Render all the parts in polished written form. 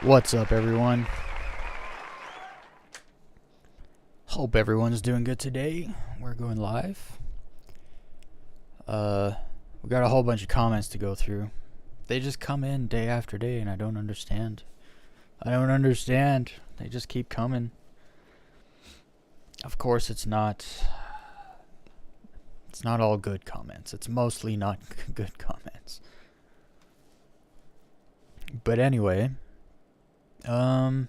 What's up, everyone? Hope everyone's doing good today. We're going live. We got a whole bunch of comments to go through. They just come in day after day, and I don't understand. They just keep coming. Of course, it's not all good comments. It's mostly not good comments. But anyway, we're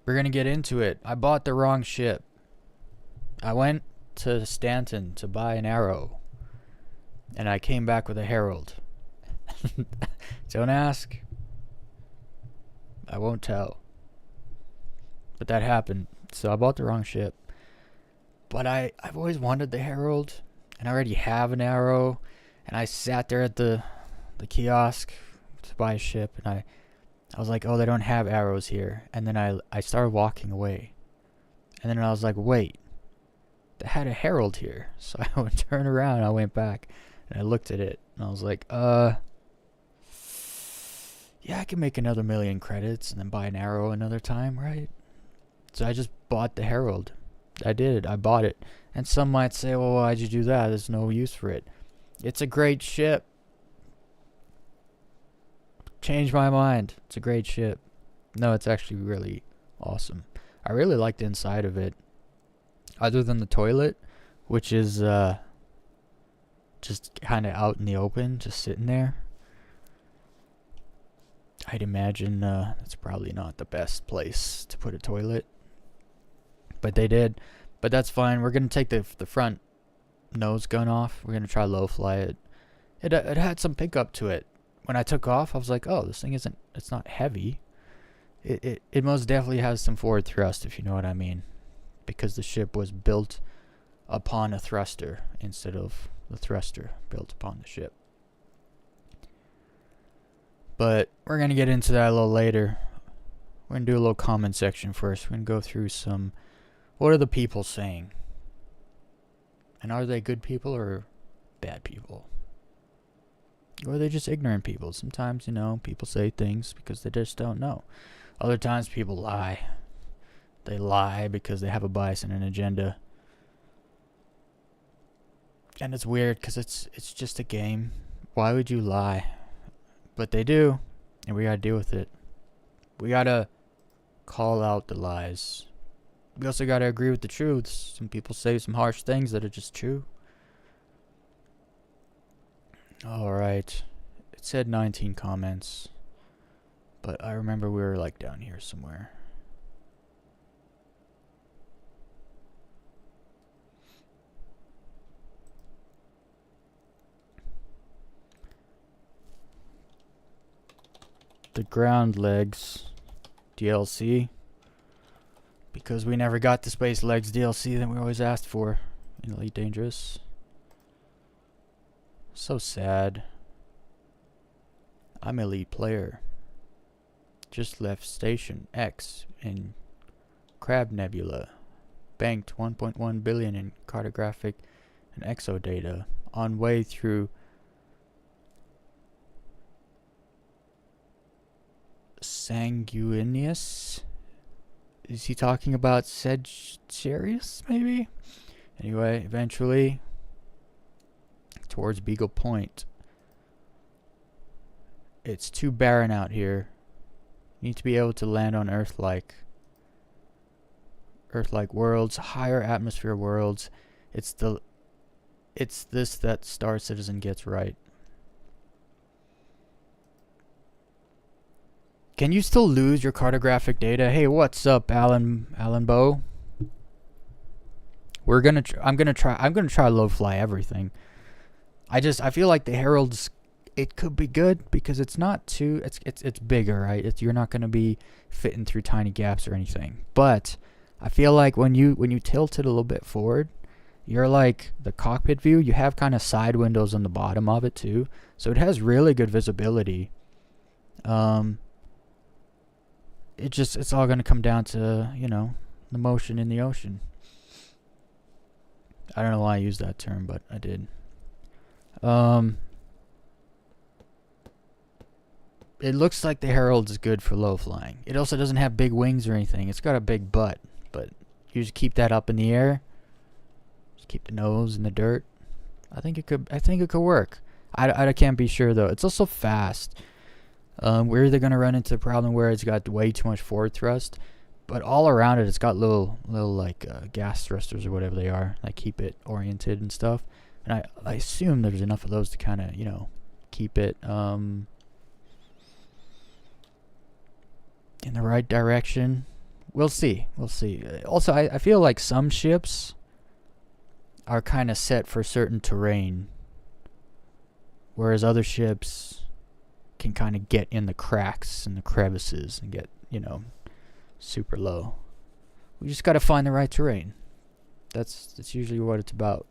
gonna get into it. I bought the wrong ship. I went to Stanton to buy an arrow, and I came back with a Herald. Don't ask. I won't tell. But that happened. So I bought the wrong ship. But I've always wanted the Herald, and I already have an arrow, and I sat there at the kiosk to buy a ship, and I was like, oh, they don't have arrows here. And then I started walking away. And then I was like, wait, they had a Herald here. So I would turn around and I went back and I looked at it and I was like, yeah, I can make another 1,000,000 credits and then buy an arrow another time, right? So I just bought the Herald. I did. I bought it. And some might say, well, why'd you do that? There's no use for it. It's a great ship. Changed my mind. It's a great ship. No, it's actually really awesome. I really like the inside of it. Other than the toilet, which is just kind of out in the open, just sitting there. I'd imagine that's probably not the best place to put a toilet. But they did. But that's fine. We're going to take the front nose gun off. We're going to try low fly it. It had some pickup to it. When I took off, I was like, oh, this thing it's not heavy. It most definitely has some forward thrust, if you know what I mean. Because the ship was built upon a thruster instead of the thruster built upon the ship. But we're going to get into that a little later. We're going to do a little comment section first. We're going to go through some, what are the people saying? And are they good people or bad people? Or are they just ignorant people? Sometimes, people say things because they just don't know. Other times people lie. They lie because they have a bias and an agenda. And it's weird because it's just a game. Why would you lie? But they do. And we gotta deal with it. We gotta call out the lies. We also gotta agree with the truths. Some people say some harsh things that are just true. Alright. It said 19 comments. But I remember we were like down here somewhere. The ground legs DLC. Because we never got the space legs DLC that we always asked for in Elite Dangerous. So sad. I'm Elite Player. Just left Station X in Crab Nebula. Banked 1.1 billion in cartographic and exo data. On way through Sanguineous. Is he talking about Sagittarius, maybe? Anyway, eventually towards Beagle Point. It's too barren out here. You need to be able to land on Earth-like worlds, higher atmosphere worlds. It's this that Star Citizen gets right. Can you still lose your cartographic data? Hey, what's up, Alan Bow? I'm gonna try low fly everything. I feel like the Herald's, it could be good because it's not too, it's bigger, right? You're not gonna be fitting through tiny gaps or anything. But I feel like when you tilt it a little bit forward, you're like the cockpit view. You have kind of side windows on the bottom of it too, so it has really good visibility. It's all gonna come down to the motion in the ocean. I don't know why I used that term, but I did. it looks like the Herald is good for low flying. It also doesn't have big wings or anything. It's got a big butt, but you just keep that up in the air. Just keep the nose in the dirt. I think it could work. I can't be sure though. It's also fast. We're either gonna run into the problem where it's got way too much forward thrust, but all around it, it's got little like gas thrusters or whatever they are, that keep it oriented and stuff. And I assume there's enough of those to kind of, you know, keep it in the right direction. We'll see. Also, I feel like some ships are kind of set for certain terrain, whereas other ships can kind of get in the cracks and the crevices and get, you know, super low. We just got to find the right terrain. That's usually what it's about.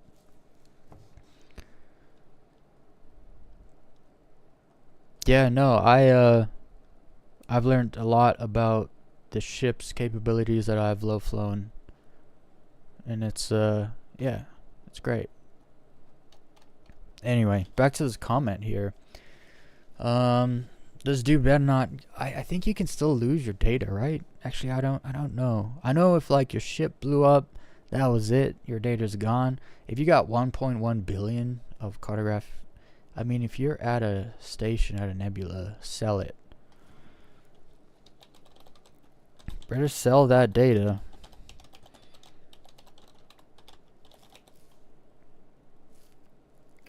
Yeah, no, I've learned a lot about the ship's capabilities that I've low flown, and it's yeah, it's great. Anyway, back to this comment here. This dude better not. I think you can still lose your data, right? Actually, I don't know. I know if like your ship blew up, that was it. Your data's gone. If you got 1.1 billion of cartograph, I mean, if you're at a station at a nebula, sell it. Better sell that data.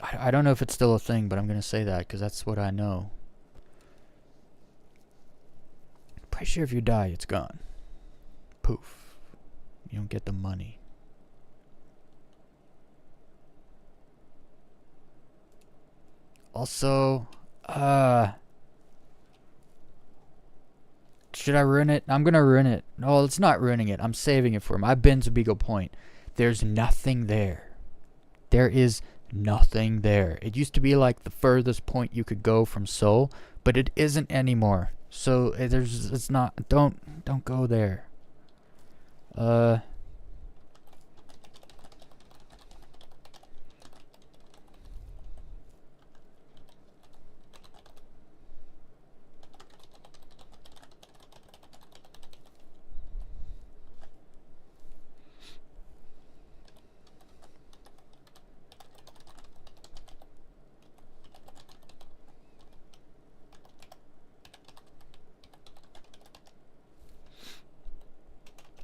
I don't know if it's still a thing, but I'm gonna say that because that's what I know. Pretty sure if you die, it's gone. Poof. You don't get the money. Also, should I ruin it? I'm gonna ruin it. No, it's not ruining it. I'm saving it for him. I've been to Beagle Point. There's nothing there. There is nothing there. It used to be like the furthest point you could go from Seoul, but it isn't anymore. So it's not. Don't go there.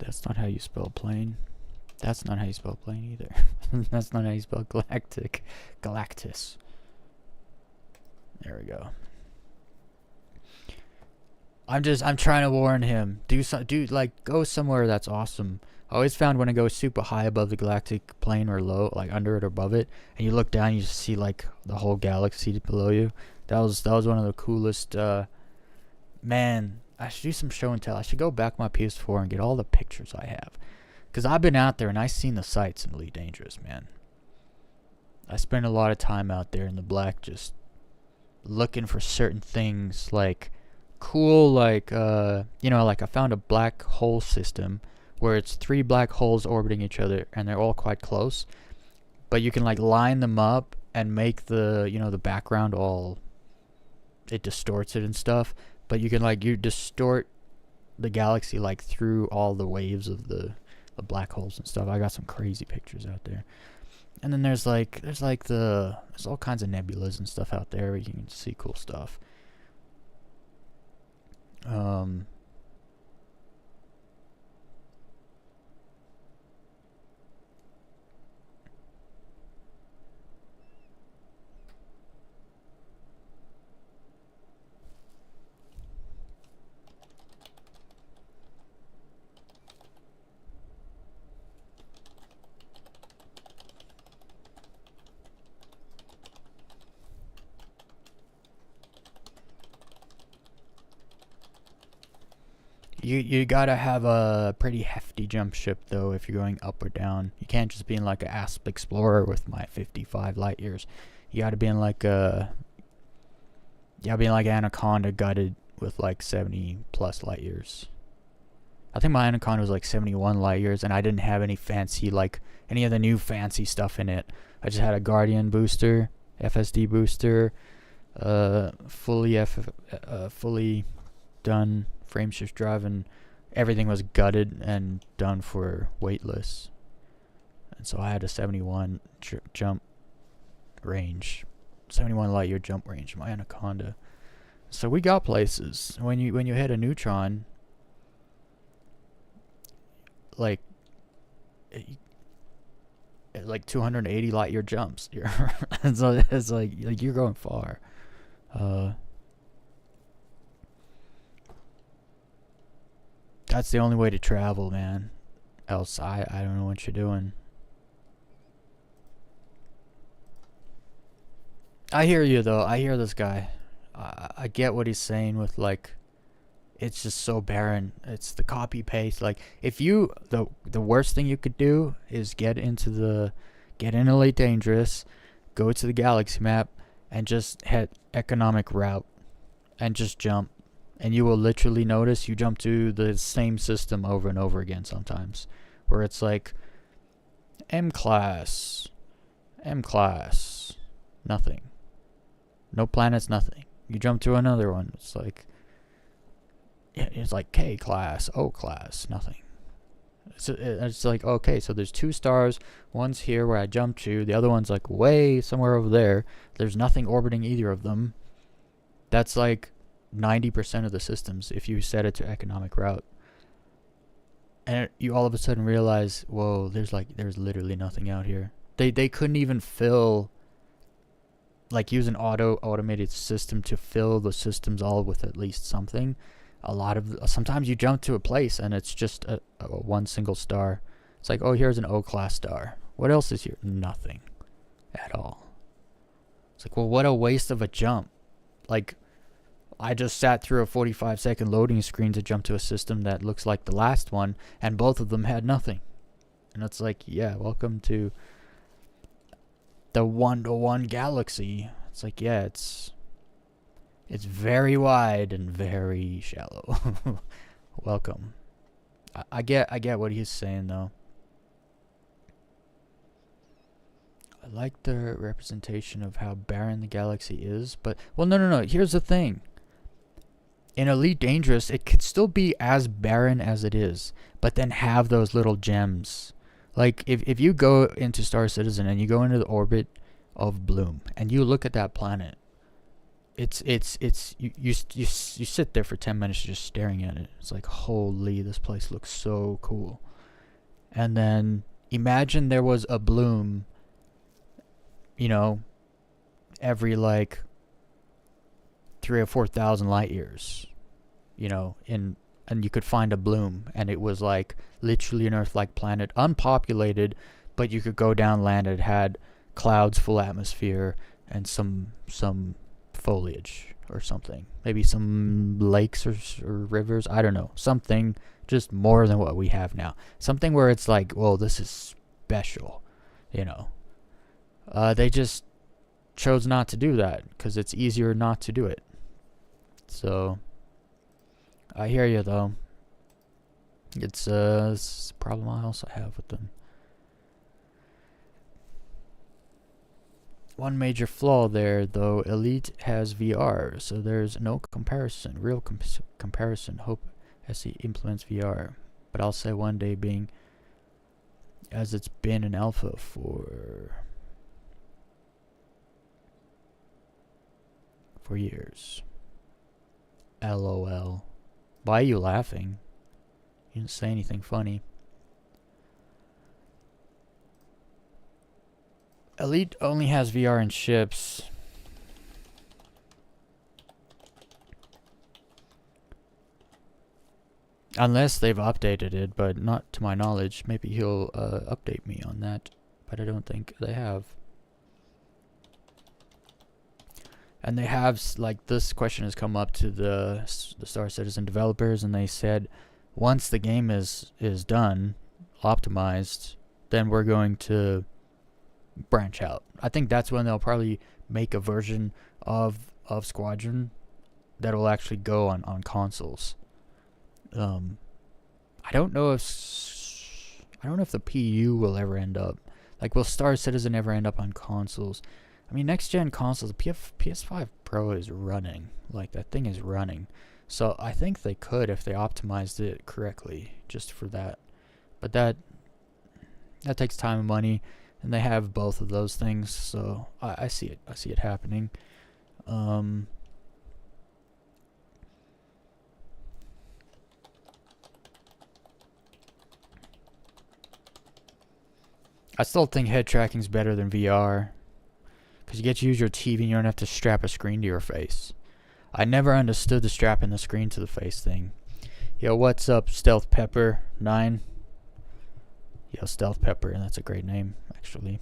That's not how you spell plane. That's not how you spell plane either. That's not how you spell galactic. Galactus. There we go. I'm trying to warn him. Like, go somewhere that's awesome. I always found when I go super high above the galactic plane or low, like under it or above it, and you look down, you just see like the whole galaxy below you. That was one of the coolest. Man, I should do some show and tell. I should go back my PS4 and get all the pictures I have, because I've been out there and I've seen the sights in Elite Dangerous, man. I spent a lot of time out there in the black, just looking for certain things, like cool, like you know, like I found a black hole system where it's 3 black holes orbiting each other and they're all quite close, but you can like line them up and make the, you know, the background all, it distorts it and stuff, but you can like, you distort the galaxy like through all the waves of the black holes and stuff. I got some crazy pictures out there. And then there's all kinds of nebulas and stuff out there where you can see cool stuff. You gotta have a pretty hefty jump ship though if you're going up or down. You can't just be in like an Asp Explorer with my 55 light years. You gotta be in like Anaconda gutted with like 70 plus light years. I think my Anaconda was like 71 light years, and I didn't have any fancy, like any of the new fancy stuff in it. I just had a Guardian booster, FSD booster, fully done frameshift drive, and everything was gutted and done for weightless. And so I had a 71 jump range, 71 light year jump range, my Anaconda. So we got places. When you hit a neutron, like 280 light year jumps. It's like you're going far. That's the only way to travel, man. Else I don't know what you're doing. I hear you though. I hear this guy. I get what he's saying with like, it's just so barren. It's the copy paste. Like if you the worst thing you could do is get into Elite Dangerous, go to the galaxy map, and just hit economic route, and just jump, and you will literally notice you jump to the same system over and over again sometimes, where it's like M class, nothing, no planets, nothing. You jump to another one, it's like K class, O class, nothing. It's like, okay, so there's 2 stars. One's here where I jumped to. The other one's like way somewhere over there. There's nothing orbiting either of them. That's like 90% of the systems if you set it to economic route. And you all of a sudden realize, whoa, there's literally nothing out here. They couldn't even fill, like use an automated system to fill the systems all with at least something. Sometimes you jump to a place and it's just a one single star. It's like, oh, here's an O class star. What else is here? Nothing at all. It's like, well, what a waste of a jump. Like, I just sat through a 45-second loading screen to jump to a system that looks like the last one, and both of them had nothing. And it's like, yeah, welcome to the 1-to-1 galaxy. It's like, yeah, it's very wide and very shallow. Welcome. I get what he's saying though. I like the representation of how barren the galaxy is, but well, no. Here's the thing. In Elite Dangerous, it could still be as barren as it is, but then have those little gems. Like if you go into Star Citizen and you go into the orbit of Bloom and you look at that planet, you sit there for 10 minutes just staring at it. It's like, holy, this place looks so cool. And then imagine there was a Bloom, every like 3,000 or 4,000 light years, and you could find a Bloom, and it was like literally an Earth-like planet, unpopulated, but you could go down land. It had clouds, full atmosphere, and some foliage or something, maybe some lakes or rivers, I don't know, something just more than what we have now, something where it's like, well, this is special. They just chose not to do that because it's easier not to do it. So I hear you though. It's a problem I also have with them. One major flaw there, though, Elite has VR, so there's no real comparison. Hope SE implements VR, but I'll say one day, being as it's been in alpha for years. LOL. Why are you laughing? You didn't say anything funny. Elite only has VR in ships. Unless they've updated it, but not to my knowledge. Maybe he'll update me on that, but I don't think they have. And they have, like, this question has come up to the Star Citizen developers, and they said, once the game is done, optimized, then we're going to branch out. I think that's when they'll probably make a version of Squadron that will actually go on consoles. I don't know if the PU will ever end up, like, will Star Citizen ever end up on consoles? I mean, next gen consoles, the PS5 Pro is running. Like, that thing is running. So I think they could if they optimized it correctly, just for that. But that takes time and money, and they have both of those things. So I see it. I see it happening. I still think head tracking is better than VR, because you get to use your TV and you don't have to strap a screen to your face. I never understood the strapping the screen to the face thing. Yo, what's up, Stealth Pepper 9? Yo, Stealth Pepper, and that's a great name, actually.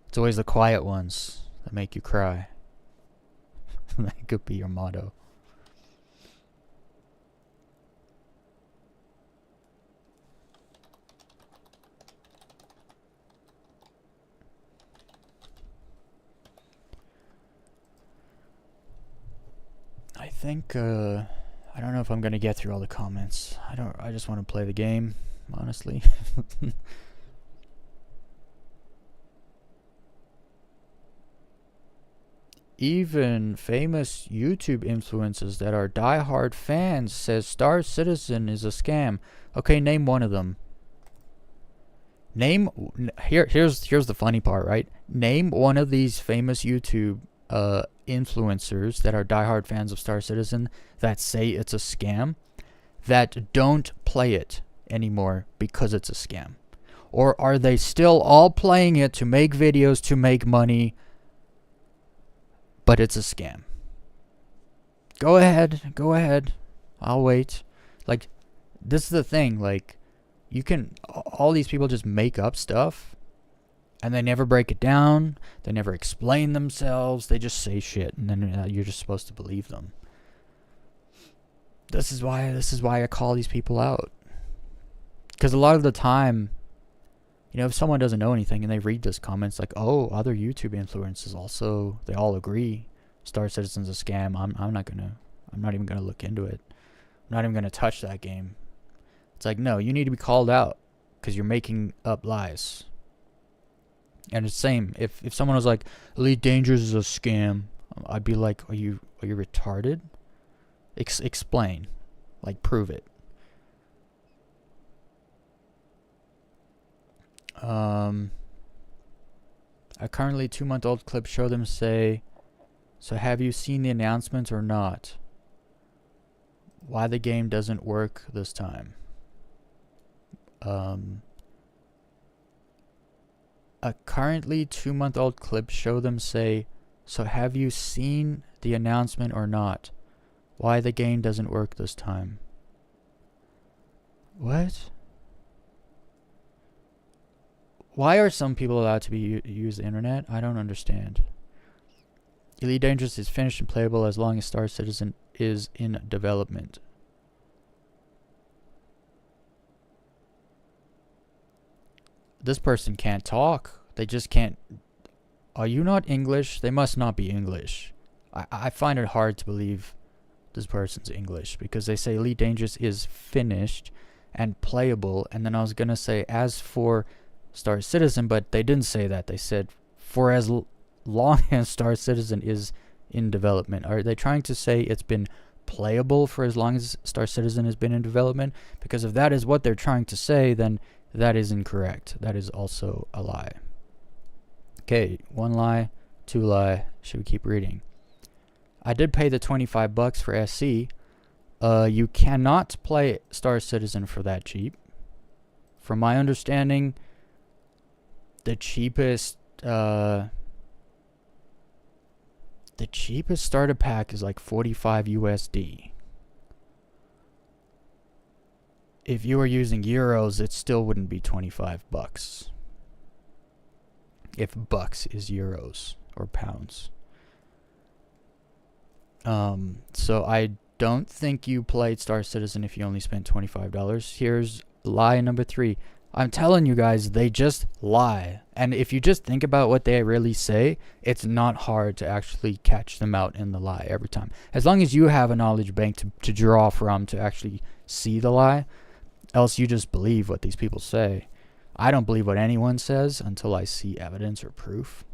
It's always the quiet ones that make you cry. That could be your motto. I think, I don't know if I'm gonna get through all the comments. I just want to play the game, honestly. Even famous YouTube influencers that are diehard fans says Star Citizen is a scam. Okay, name one of them. Here's the funny part, right? Name one of these famous YouTube influencers that are diehard fans of Star Citizen that say it's a scam, that don't play it anymore because it's a scam. Or are they still all playing it to make videos, to make money, but it's a scam? Go ahead. I'll wait. Like, this is the thing, like, you can, all these people just make up stuff, and they never break it down, they never explain themselves, they just say shit, and then you're just supposed to believe them. This is why I call these people out. Because a lot of the time, you know, if someone doesn't know anything and they read this comments like, oh, other YouTube influencers also, they all agree Star Citizen's a scam, I'm not even gonna look into it. I'm not even gonna touch that game. It's like, no, you need to be called out because you're making up lies. And it's the same. If someone was like, Elite Dangerous is a scam, I'd be like, are you retarded? Explain. Like, prove it. A currently 2-month-old clip show them say, so have you seen the announcement or not? Why the game doesn't work this time? A currently 2-month-old clip show them say, so have you seen the announcement or not? Why the game doesn't work this time? What? Why are some people allowed to use the internet? I don't understand. Elite Dangerous is finished and playable as long as Star Citizen is in development. This person can't talk. They just can't. Are you not English? They must not be English. I find it hard to believe this person's English, because they say Elite Dangerous is finished and playable, and then I was going to say as for Star Citizen, but they didn't say that. They said for as long as Star Citizen is in development. Are they trying to say it's been playable for as long as Star Citizen has been in development? Because if that is what they're trying to say, then that is incorrect. That is also a lie. Okay, 1 lie, 2 lie. Should we keep reading? I did pay the $25 for SC. You cannot play Star Citizen for that cheap. From my understanding, the cheapest starter pack is like 45 USD. If you were using euros, it still wouldn't be $25. If bucks is euros or pounds. So I don't think you played Star Citizen if you only spent $25. Here's lie number 3. I'm telling you guys, they just lie. And if you just think about what they really say, it's not hard to actually catch them out in the lie every time. As long as you have a knowledge bank to draw from to actually see the lie, else you just believe what these people say. I don't believe what anyone says until I see evidence or proof,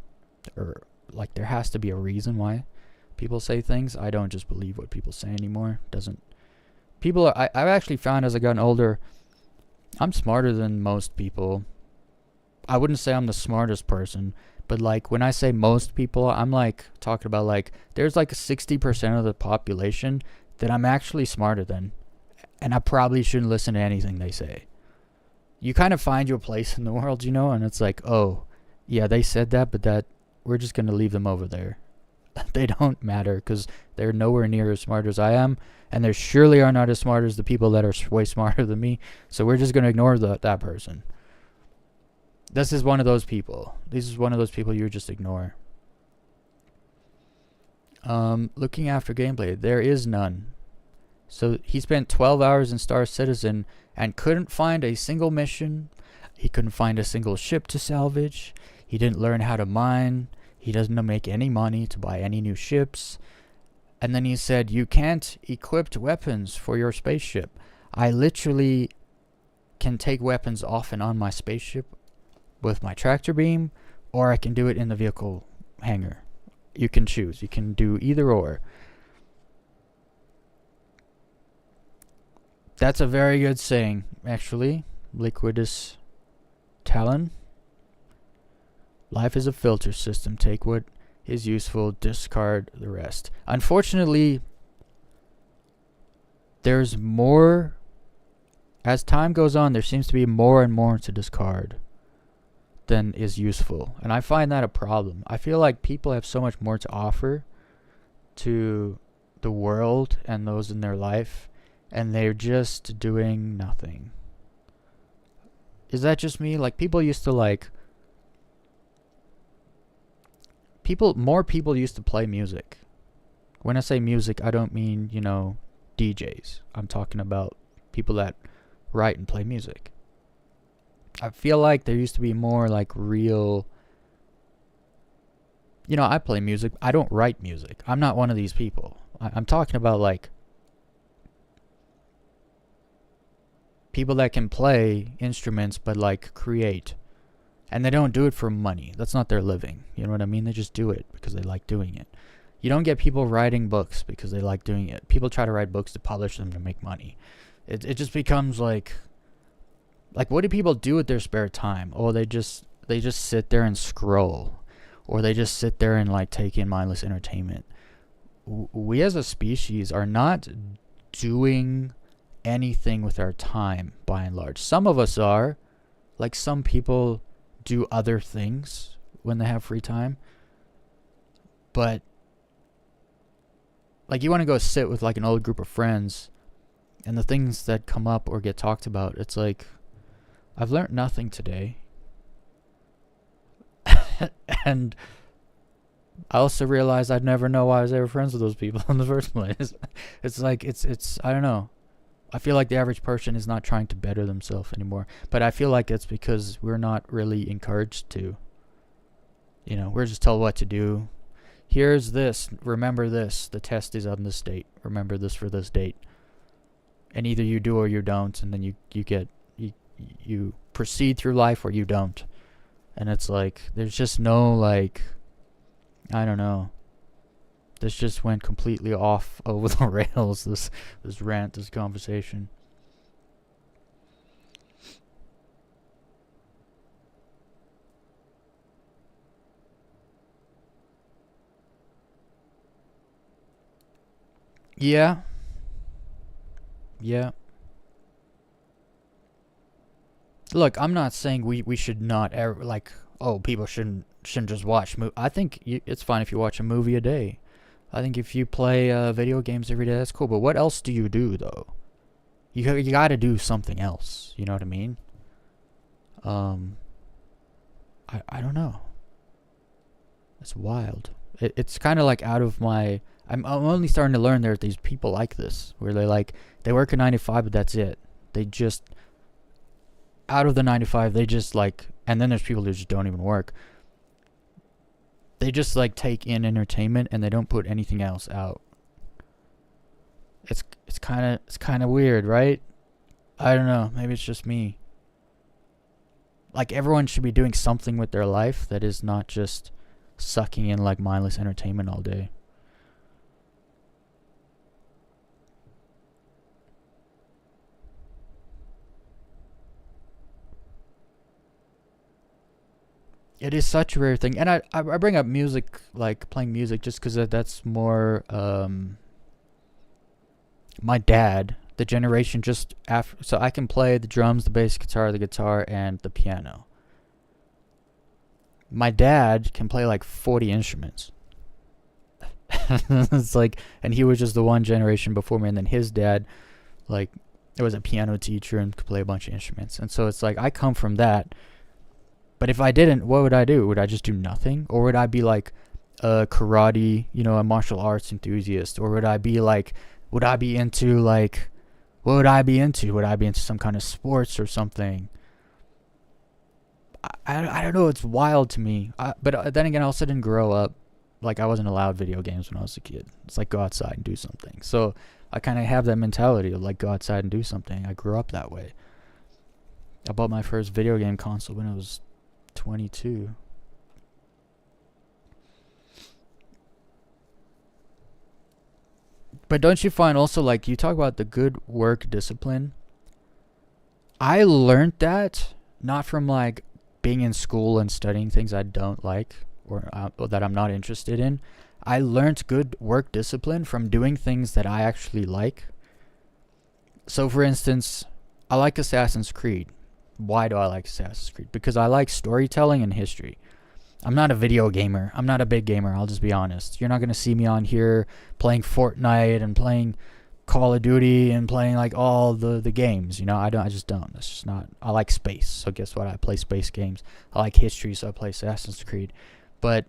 or like there has to be a reason why people say things. I don't just believe what people say anymore. I've actually found as I've gotten older, I'm smarter than most people. I wouldn't say I'm the smartest person, but like when I say most people, I'm like talking about like there's like 60% of the population that I'm actually smarter than, and I probably shouldn't listen to anything they say. You kind of find your place in the world, and it's like, oh, yeah, they said that, but that we're just going to leave them over there. They don't matter because they're nowhere near as smart as I am, and they surely are not as smart as the people that are way smarter than me, so we're just going to ignore that person. This is one of those people. This is one of those people you just ignore. Looking after gameplay, there is none. So he spent 12 hours in Star Citizen and couldn't find a single mission. He couldn't find a single ship to salvage. He didn't learn how to mine. He doesn't make any money to buy any new ships. And then he said, you can't equip weapons for your spaceship. I literally can take weapons off and on my spaceship with my tractor beam, or I can do it in the vehicle hangar. You can choose. You can do either or. That's a very good saying, actually. Liquidus Talon. Life is a filter system. Take what is useful, discard the rest. Unfortunately, there's more. As time goes on, there seems to be more and more to discard than is useful. And I find that a problem. I feel like people have so much more to offer to the world and those in their life, and they're just doing nothing. Is that just me? Like, people used to more people used to play music. When I say music, I don't mean, DJs. I'm talking about people that write and play music. I feel like there used to be more like real. I play music. I don't write music. I'm not one of these people. I'm talking about like people that can play instruments but like create. And they don't do it for money. That's not their living. You know what I mean? They just do it because they like doing it. You don't get people writing books because they like doing it. People try to write books to publish them to make money. It just becomes like what do people do with their spare time? Oh, they just sit there and scroll, or they just sit there and like take in mindless entertainment. We as a species are not doing anything with our time by and large. Some of us are, like some people do other things when they have free time, but like you want to go sit with like an old group of friends, and the things that come up or get talked about, it's like, I've learned nothing today. And I also realized I'd never know why I was ever friends with those people in the first place. It's like, it's I don't know. I feel like the average person is not trying to better themselves anymore. But I feel like it's because we're not really encouraged to. We're just told what to do. Here's this. Remember this. The test is on this date. Remember this for this date. And either you do or you don't. And then you proceed through life or you don't. And it's like, there's just no like, I don't know. This just went completely off over the rails, this rant, this conversation. Yeah. Look, I'm not saying we should not ever, like, oh, people shouldn't just watch I think it's fine if you watch a movie a day. I think if you play video games every day, that's cool. But what else do you do, though? You got to do something else. You know what I mean? I don't know. It's wild. It's kind of like out of my. I'm only starting to learn there are these people like this where they work a 9 to 5, but that's it. They just out of the 9 to 5, they just like, and then there's people who just don't even work. They just like take in entertainment and they don't put anything else out. It's kind of weird, right? I don't know. Maybe it's just me. Like, everyone should be doing something with their life that is not just sucking in like mindless entertainment all day. It is such a rare thing, and I bring up music, like playing music, just because that's more my dad, the generation just after. So I can play the drums, the bass guitar, the guitar, and the piano. My dad can play like 40 instruments. It's like, and he was just the one generation before me, and then his dad, like, it was a piano teacher and could play a bunch of instruments, and so it's like I come from that. But if I didn't, what would I do? Would I just do nothing? Or would I be like a karate, a martial arts enthusiast? Or would I be like, would I be into like, what would I be into? Would I be into some kind of sports or something? I don't know. It's wild to me. But then again, I also didn't grow up. Like, I wasn't allowed video games when I was a kid. It's like, go outside and do something. So I kind of have that mentality of like, go outside and do something. I grew up that way. I bought my first video game console when I was 22. But don't you find also, like, you talk about the good work discipline? I learned that not from like being in school and studying things I don't like, or that I'm not interested in. I learned good work discipline from doing things that I actually like. So for instance, I like Assassin's Creed. Why do I like Assassin's Creed? Because I like storytelling and history. I'm not a video gamer. I'm not a big gamer. I'll just be honest. You're not going to see me on here playing Fortnite and playing Call of Duty and playing like all the games. I just don't. That's just not. I like space. So guess what? I play space games. I like history, so I play Assassin's Creed. But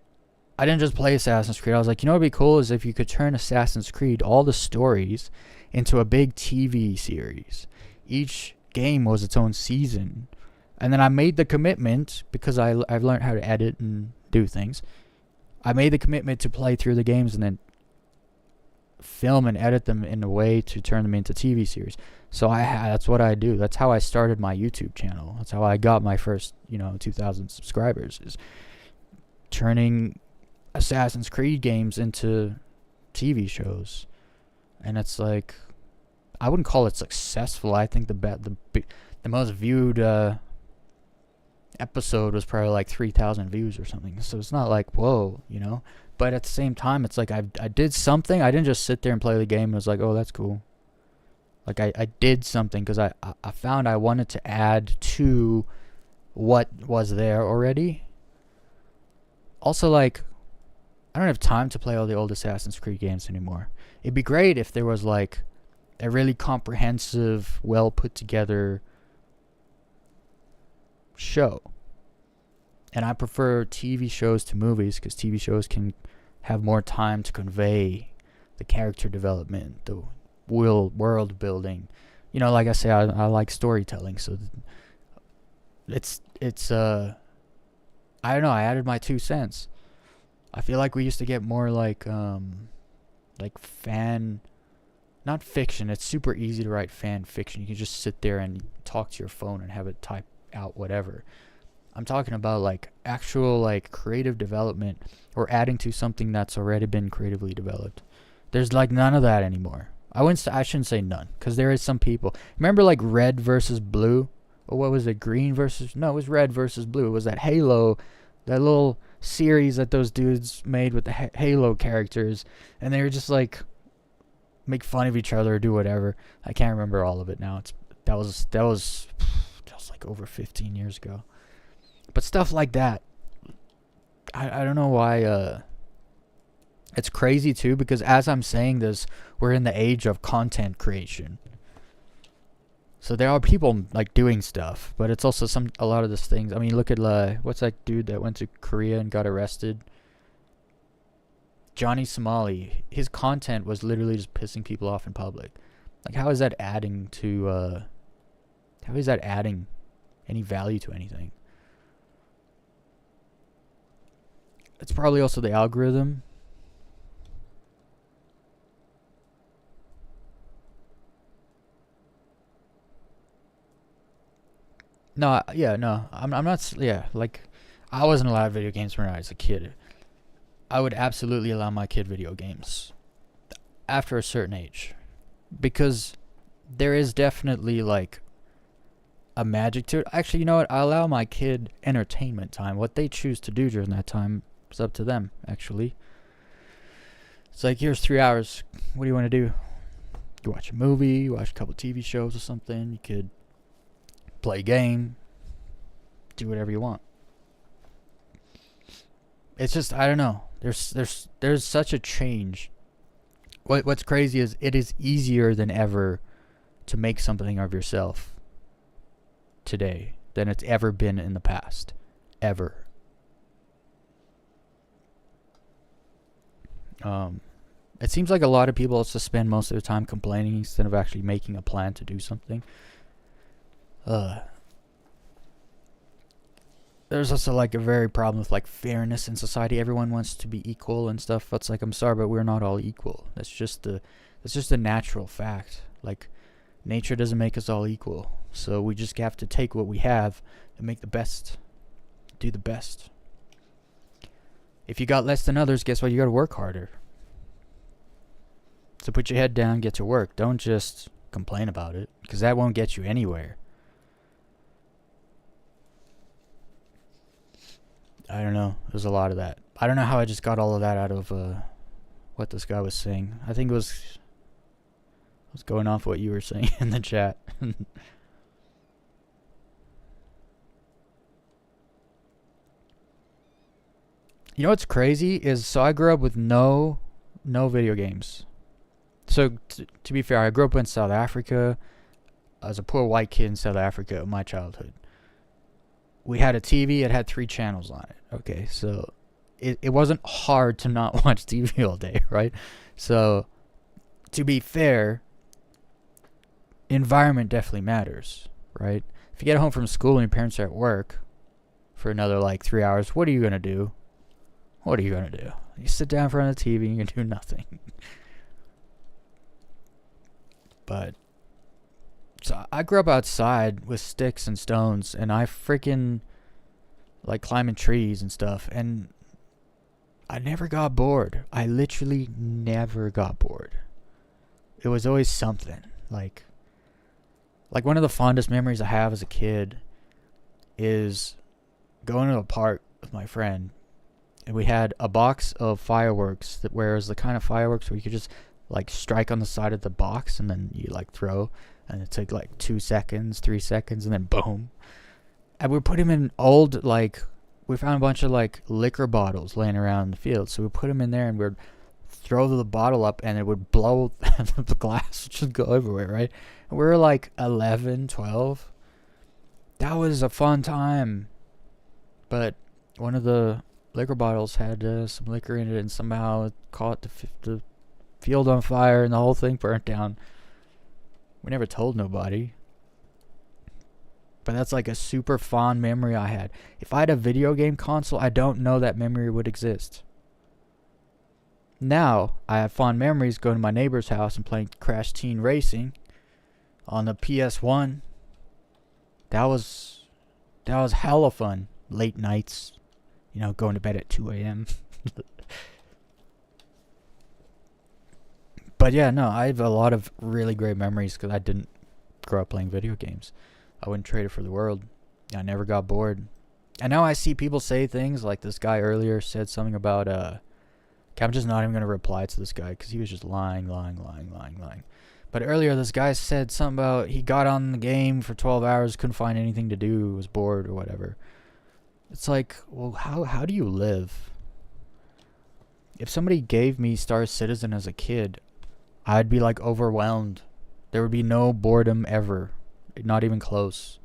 I didn't just play Assassin's Creed. I was like, what would be cool is if you could turn Assassin's Creed, all the stories, into a big TV series. Each game was its own season. And then I made the commitment, because I've learned how to edit and do things. I made the commitment to play through the games and then film and edit them in a way to turn them into TV series. So that's what I do. That's how I started my YouTube channel. That's how I got my first, 2,000 subscribers, is turning Assassin's Creed games into TV shows. And it's like, I wouldn't call it successful. I think the most viewed episode was probably like 3,000 views or something. So it's not like, whoa, But at the same time, it's like I did something. I didn't just sit there and play the game and was like, oh, that's cool. Like, I did something because I found I wanted to add to what was there already. Also, like, I don't have time to play all the old Assassin's Creed games anymore. It'd be great if there was like a really comprehensive, well put together show. And I prefer TV shows to movies because TV shows can have more time to convey the character development, the world building. Like I say, I like storytelling, so it's I don't know, I added my 2 cents. I feel like we used to get more like fan, not fiction. It's super easy to write fan fiction. You can just sit there and talk to your phone and have it type out whatever. I'm talking about like actual like creative development or adding to something that's already been creatively developed. There's like none of that anymore. I shouldn't say none, because there is some people. Remember like Red versus Blue? Or what was it? Green versus... No, it was Red versus Blue. It was that Halo, that little series that those dudes made with the Halo characters. And they were just like make fun of each other or do whatever. I can't remember all of it now. That was like over 15 years ago. But stuff like that, I don't know why. It's crazy too, because as I'm saying this, we're in the age of content creation. So there are people like doing stuff, but it's also a lot of these things. I mean, look at what's that dude that went to Korea and got arrested? Johnny Somali. His content was literally just pissing people off in public. Like, how is that adding to? How is that adding any value to anything? It's probably also the algorithm. No, yeah, no. I'm not yeah, like I wasn't allowed video games when I was a kid. I would absolutely allow my kid video games after a certain age because there is definitely like a magic to it. Actually, you know what? I allow my kid entertainment time. What they choose to do during that time is up to them, actually. It's like, here's 3 hours. What do you want to do? You watch a movie, you watch a couple TV shows or something. You could play a game, do whatever you want. It's just, I don't know. There's such a change. What's crazy is it is easier than ever to make something of yourself today than it's ever been in the past. Ever. It seems like a lot of people also spend most of their time complaining instead of actually making a plan to do something. There's also like a very problem with like fairness in society. Everyone wants to be equal and stuff. It's like, I'm sorry, but we're not all equal. That's just a natural fact. Like, nature doesn't make us all equal. So we just have to take what we have and make the best. Do the best. If you got less than others, guess what? You got to work harder. So put your head down, get to work. Don't just complain about it, because that won't get you anywhere. I don't know. There's a lot of that. I don't know how I just got all of that out of what this guy was saying. I think it was going off what you were saying in the chat. You know what's crazy is, so I grew up with no video games. So to be fair, I grew up in South Africa. I was a poor white kid in South Africa in my childhood. We had a TV. It had 3 channels on it. Okay, so it wasn't hard to not watch TV all day, right? So to be fair, environment definitely matters, right? If you get home from school and your parents are at work for another like 3 hours, what are you gonna do? What are you gonna do? You sit down in front of the TV and you can do nothing. But so I grew up outside with sticks and stones, and I freaking like climbing trees and stuff, and I never got bored. I literally never got bored. It was always something. Like one of the fondest memories I have as a kid is going to a park with my friend, and we had a box of fireworks that, where it was the kind of fireworks where you could just like strike on the side of the box and then you like throw, and it took like 2 seconds, 3 seconds, and then boom. And we put him in old, like, we found a bunch of like liquor bottles laying around in the field, so we put him in there and we'd throw the bottle up and it would blow, the glass would just go everywhere, right? And we were like 11, 12. That was a fun time. But one of the liquor bottles had some liquor in it, and somehow it caught the field on fire and the whole thing burnt down. We never told nobody. But that's like a super fond memory I had. If I had a video game console, I don't know that memory would exist. Now, I have fond memories going to my neighbor's house and playing Crash Team Racing on the PS1. That was hella fun. Late nights, going to bed at 2 a.m. But yeah, no, I have a lot of really great memories because I didn't grow up playing video games. I wouldn't trade it for the world. I never got bored. And now I see people say things like this guy earlier said something about, I'm just not even going to reply to this guy because he was just lying. But earlier this guy said something about he got on the game for 12 hours, couldn't find anything to do, was bored or whatever. It's like, well, how do you live? If somebody gave me Star Citizen as a kid, I'd be like overwhelmed. There would be no boredom ever. Not even close.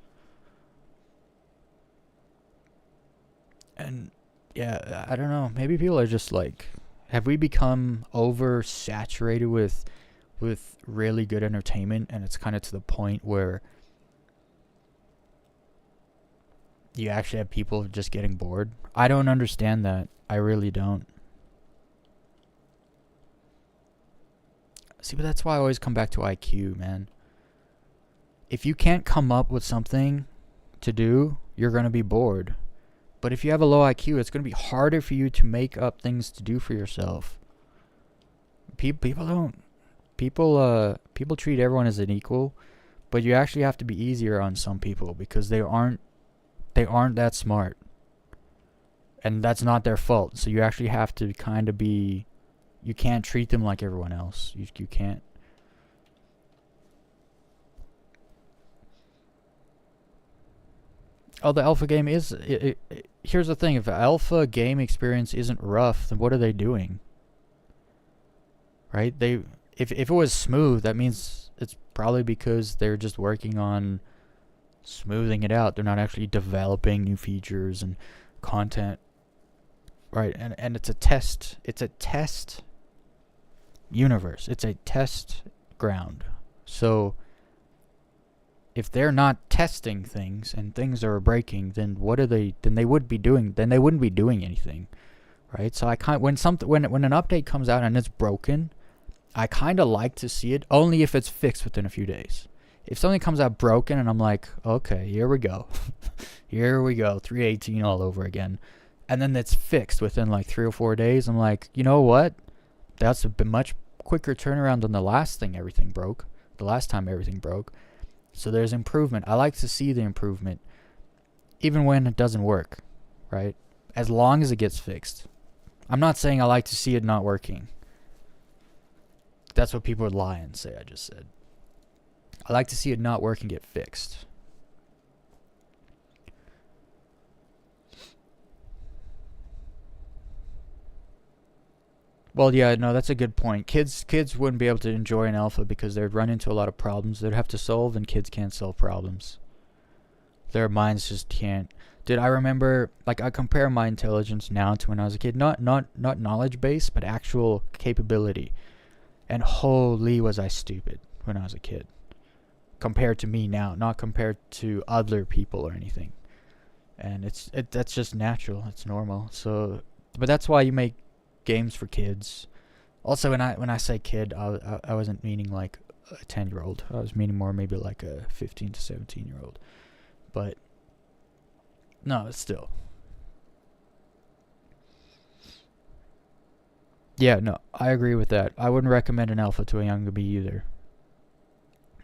And yeah, I don't know. Maybe people are just like, have we become oversaturated with really good entertainment, and it's kind of to the point where you actually have people just getting bored? I don't understand that. I really don't. See, but that's why I always come back to IQ, man. If you can't come up with something to do, you're going to be bored. But if you have a low IQ, it's going to be harder for you to make up things to do for yourself. People treat everyone as an equal, but you actually have to be easier on some people because they aren't that smart. And that's not their fault. So you actually have to kind of be, you can't treat them like everyone else. You can't. Oh, the alpha game is... here's the thing. If the alpha game experience isn't rough, then what are they doing? Right? If it was smooth, that means it's probably because they're just working on smoothing it out. They're not actually developing new features and content. Right? And it's a test. It's a test universe. It's a test ground. So... if they're not testing things and things are breaking, then what are they? Then they wouldn't be doing anything, right? So when an update comes out and it's broken, I kind of like to see it only if it's fixed within a few days. If something comes out broken and I'm like, okay, here we go, 318 all over again, and then it's fixed within like 3 or 4 days, I'm like, you know what? That's a much quicker turnaround than the last time everything broke. So there's improvement. I like to see the improvement, even when it doesn't work, right? As long as it gets fixed. I'm not saying I like to see it not working. That's what people would lie and say I just said. I like to see it not work and get fixed. Well, yeah, no, that's a good point. Kids wouldn't be able to enjoy an alpha because they'd run into a lot of problems they'd have to solve, and kids can't solve problems. Their minds just can't. Dude, I remember, like, I compare my intelligence now to when I was a kid. Not knowledge base, but actual capability. And holy was I stupid when I was a kid. Compared to me now, not compared to other people or anything. And that's just natural. It's normal. So, but that's why you make games for kids. Also, when I say kid, I wasn't meaning like a 10-year-old. I was meaning more maybe like a 15 to 17-year-old. But no, it's still. Yeah, no, I agree with that. I wouldn't recommend an alpha to a younger me either.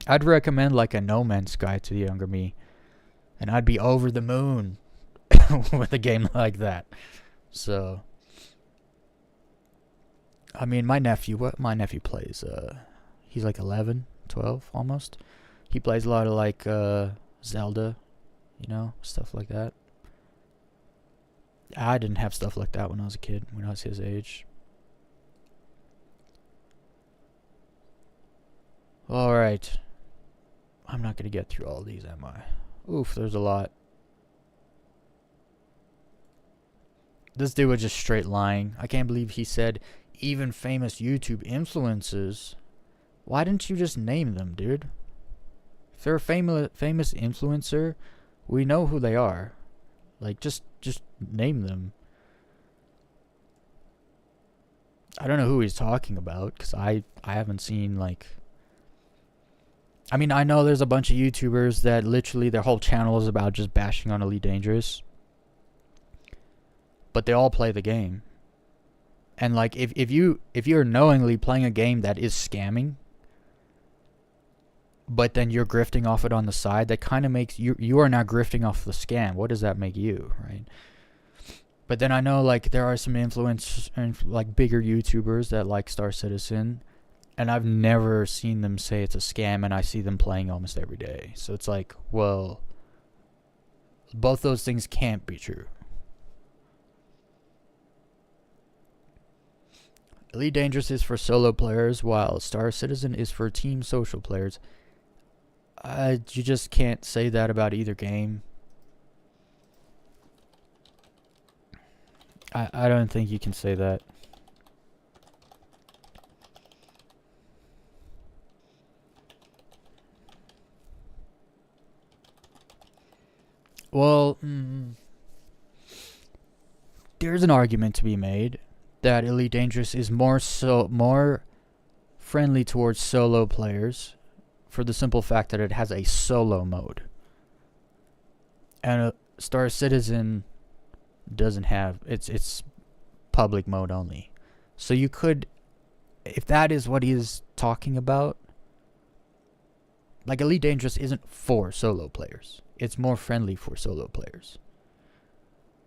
I'd recommend like a No Man's Sky to the younger me, and I'd be over the moon with a game like that. So, I mean, my nephew plays, he's like 11, 12 almost. He plays a lot of like Zelda, stuff like that. I didn't have stuff like that when I was a kid, when I was his age. Alright. I'm not going to get through all these, am I? Oof, there's a lot. This dude was just straight lying. I can't believe he said even famous YouTube influencers. Why didn't you just name them, dude? If they're a famous influencer, we know who they are. Like, just name them. I don't know who he's talking about, because I haven't seen, like... I mean, I know there's a bunch of YouTubers that literally their whole channel is about just bashing on Elite Dangerous. But they all play the game. And like, if you're knowingly playing a game that is scamming, but then you're grifting off it on the side, that kind of makes you are now grifting off the scam. What does that make you, right? But then I know like there are some like bigger YouTubers that like Star Citizen, and I've never seen them say it's a scam, and I see them playing almost every day. So it's like, well, both those things can't be true. Elite Dangerous is for solo players, while Star Citizen is for team social players. You just can't say that about either game. I don't think you can say that. Well, there's an argument to be made that Elite Dangerous is more friendly towards solo players for the simple fact that it has a solo mode. And Star Citizen doesn't have, it's public mode only. So you could, if that is what he's talking about, like Elite Dangerous isn't for solo players. It's more friendly for solo players.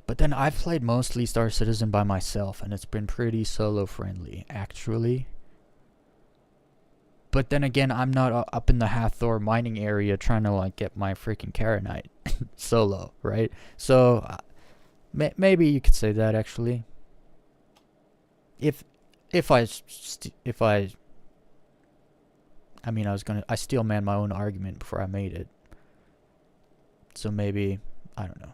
But then I've played mostly Star Citizen by myself, and it's been pretty solo friendly, actually. But then again, I'm not up in the Hathor mining area trying to like get my freaking Karanite solo, right? So maybe you could say that actually. If I mean, I steel man my own argument before I made it. So maybe, I don't know.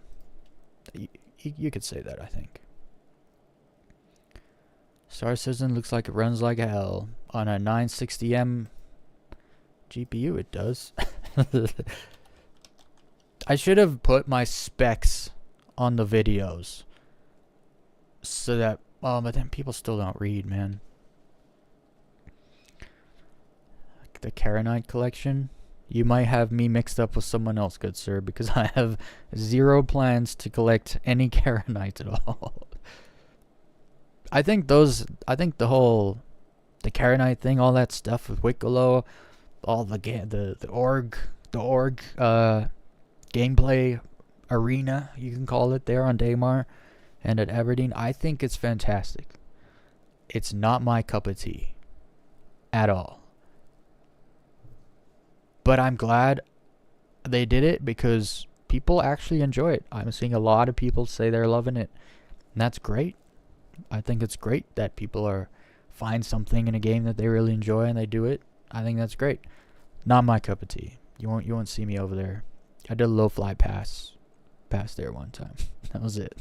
You could say that, I think. Star Citizen looks like it runs like hell. On a 960M GPU, it does. I should have put my specs on the videos. So that, but then people still don't read, man. The Karanite collection. You might have me mixed up with someone else, good sir, because I have zero plans to collect any Karanite at all. I think the Karanite thing, all that stuff with Wicklow, all the org gameplay arena, you can call it, there on Daymar and at Aberdeen, I think it's fantastic. It's not my cup of tea at all. But I'm glad they did it because people actually enjoy it. I'm seeing a lot of people say they're loving it. And that's great. I think it's great that people find something in a game that they really enjoy and they do it. I think that's great. Not my cup of tea. You won't see me over there. I did a low fly pass there one time. That was it.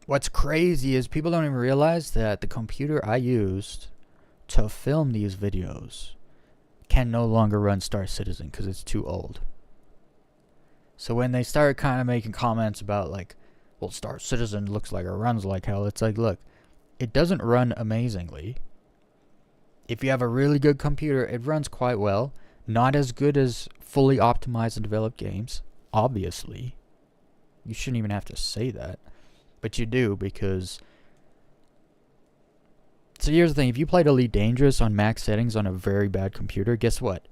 What's crazy is people don't even realize that the computer I used to film these videos can no longer run Star Citizen because it's too old. So when they start kind of making comments about like, well, Star Citizen looks like it runs like hell, it's like, look, it doesn't run amazingly. If you have a really good computer, it runs quite well. Not as good as fully optimized and developed games, obviously. You shouldn't even have to say that. But you do, because... So here's the thing. If you played Elite Dangerous on max settings on a very bad computer, guess what?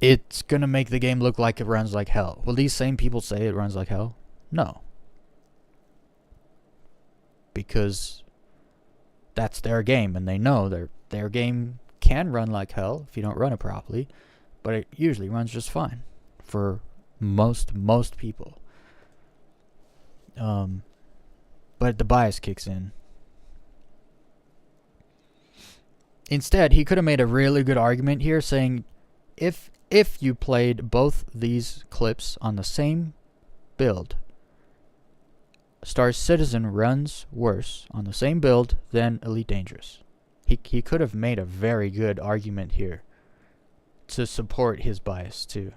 It's going to make the game look like it runs like hell. Will these same people say it runs like hell? No. Because that's their game, and they know their game can run like hell if you don't run it properly, but it usually runs just fine for most people. But the bias kicks in. Instead, he could have made a really good argument here saying if you played both these clips on the same build, Star Citizen runs worse on the same build than Elite Dangerous. He could have made a very good argument here to support his bias too.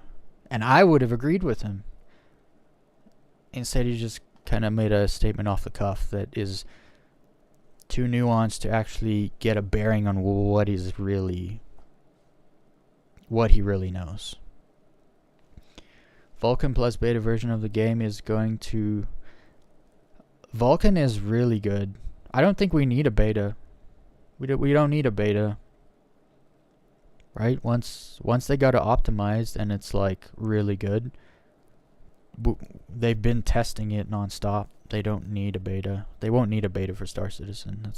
And I would have agreed with him. Instead, he just kind of made a statement off the cuff that is too nuanced to actually get a bearing on what he really knows. Vulkan plus beta version of the game is going to... Vulkan is really good. I don't think we need a beta. We don't need a beta. Right? Once they got it optimized and it's like really good, they've been testing it nonstop. They don't need a beta. They won't need a beta for Star Citizen.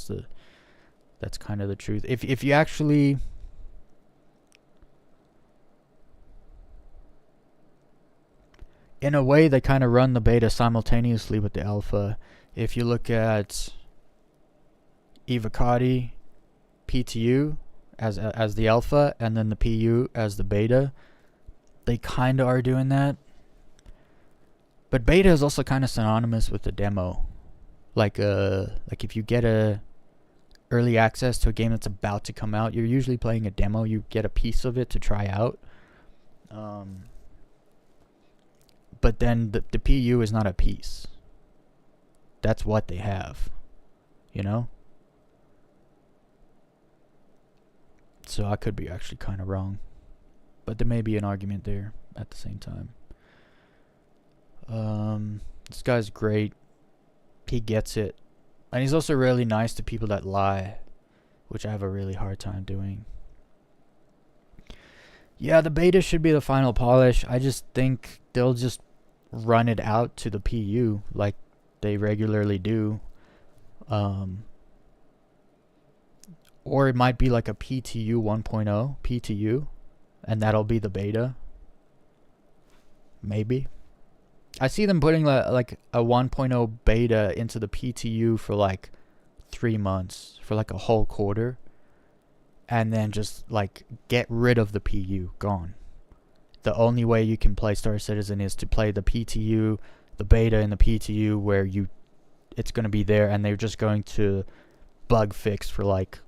That's kind of the truth. If you actually... In a way, they kind of run the beta simultaneously with the alpha. If you look at Evocati PTU as the alpha and then the PU as the beta, they kind of are doing that. But beta is also kind of synonymous with the demo. Like if you get a early access to a game that's about to come out, you're usually playing a demo. You get a piece of it to try out. But then the PU is not a piece. That's what they have, you know? So I could be actually kind of wrong. But there may be an argument there at the same time. This guy's great. He gets it. And he's also really nice to people that lie, which I have a really hard time doing. Yeah, the beta should be the final polish. I just think they'll just run it out to the PU like they regularly do. Or it might be like a PTU 1.0, PTU, and that'll be the beta. Maybe. I see them putting like a 1.0 beta into the PTU for like 3 months, for like a whole quarter, and then just like get rid of the PU, gone. The only way you can play Star Citizen is to play the PTU, the beta in the PTU, where it's going to be there, and they're just going to bug fix for like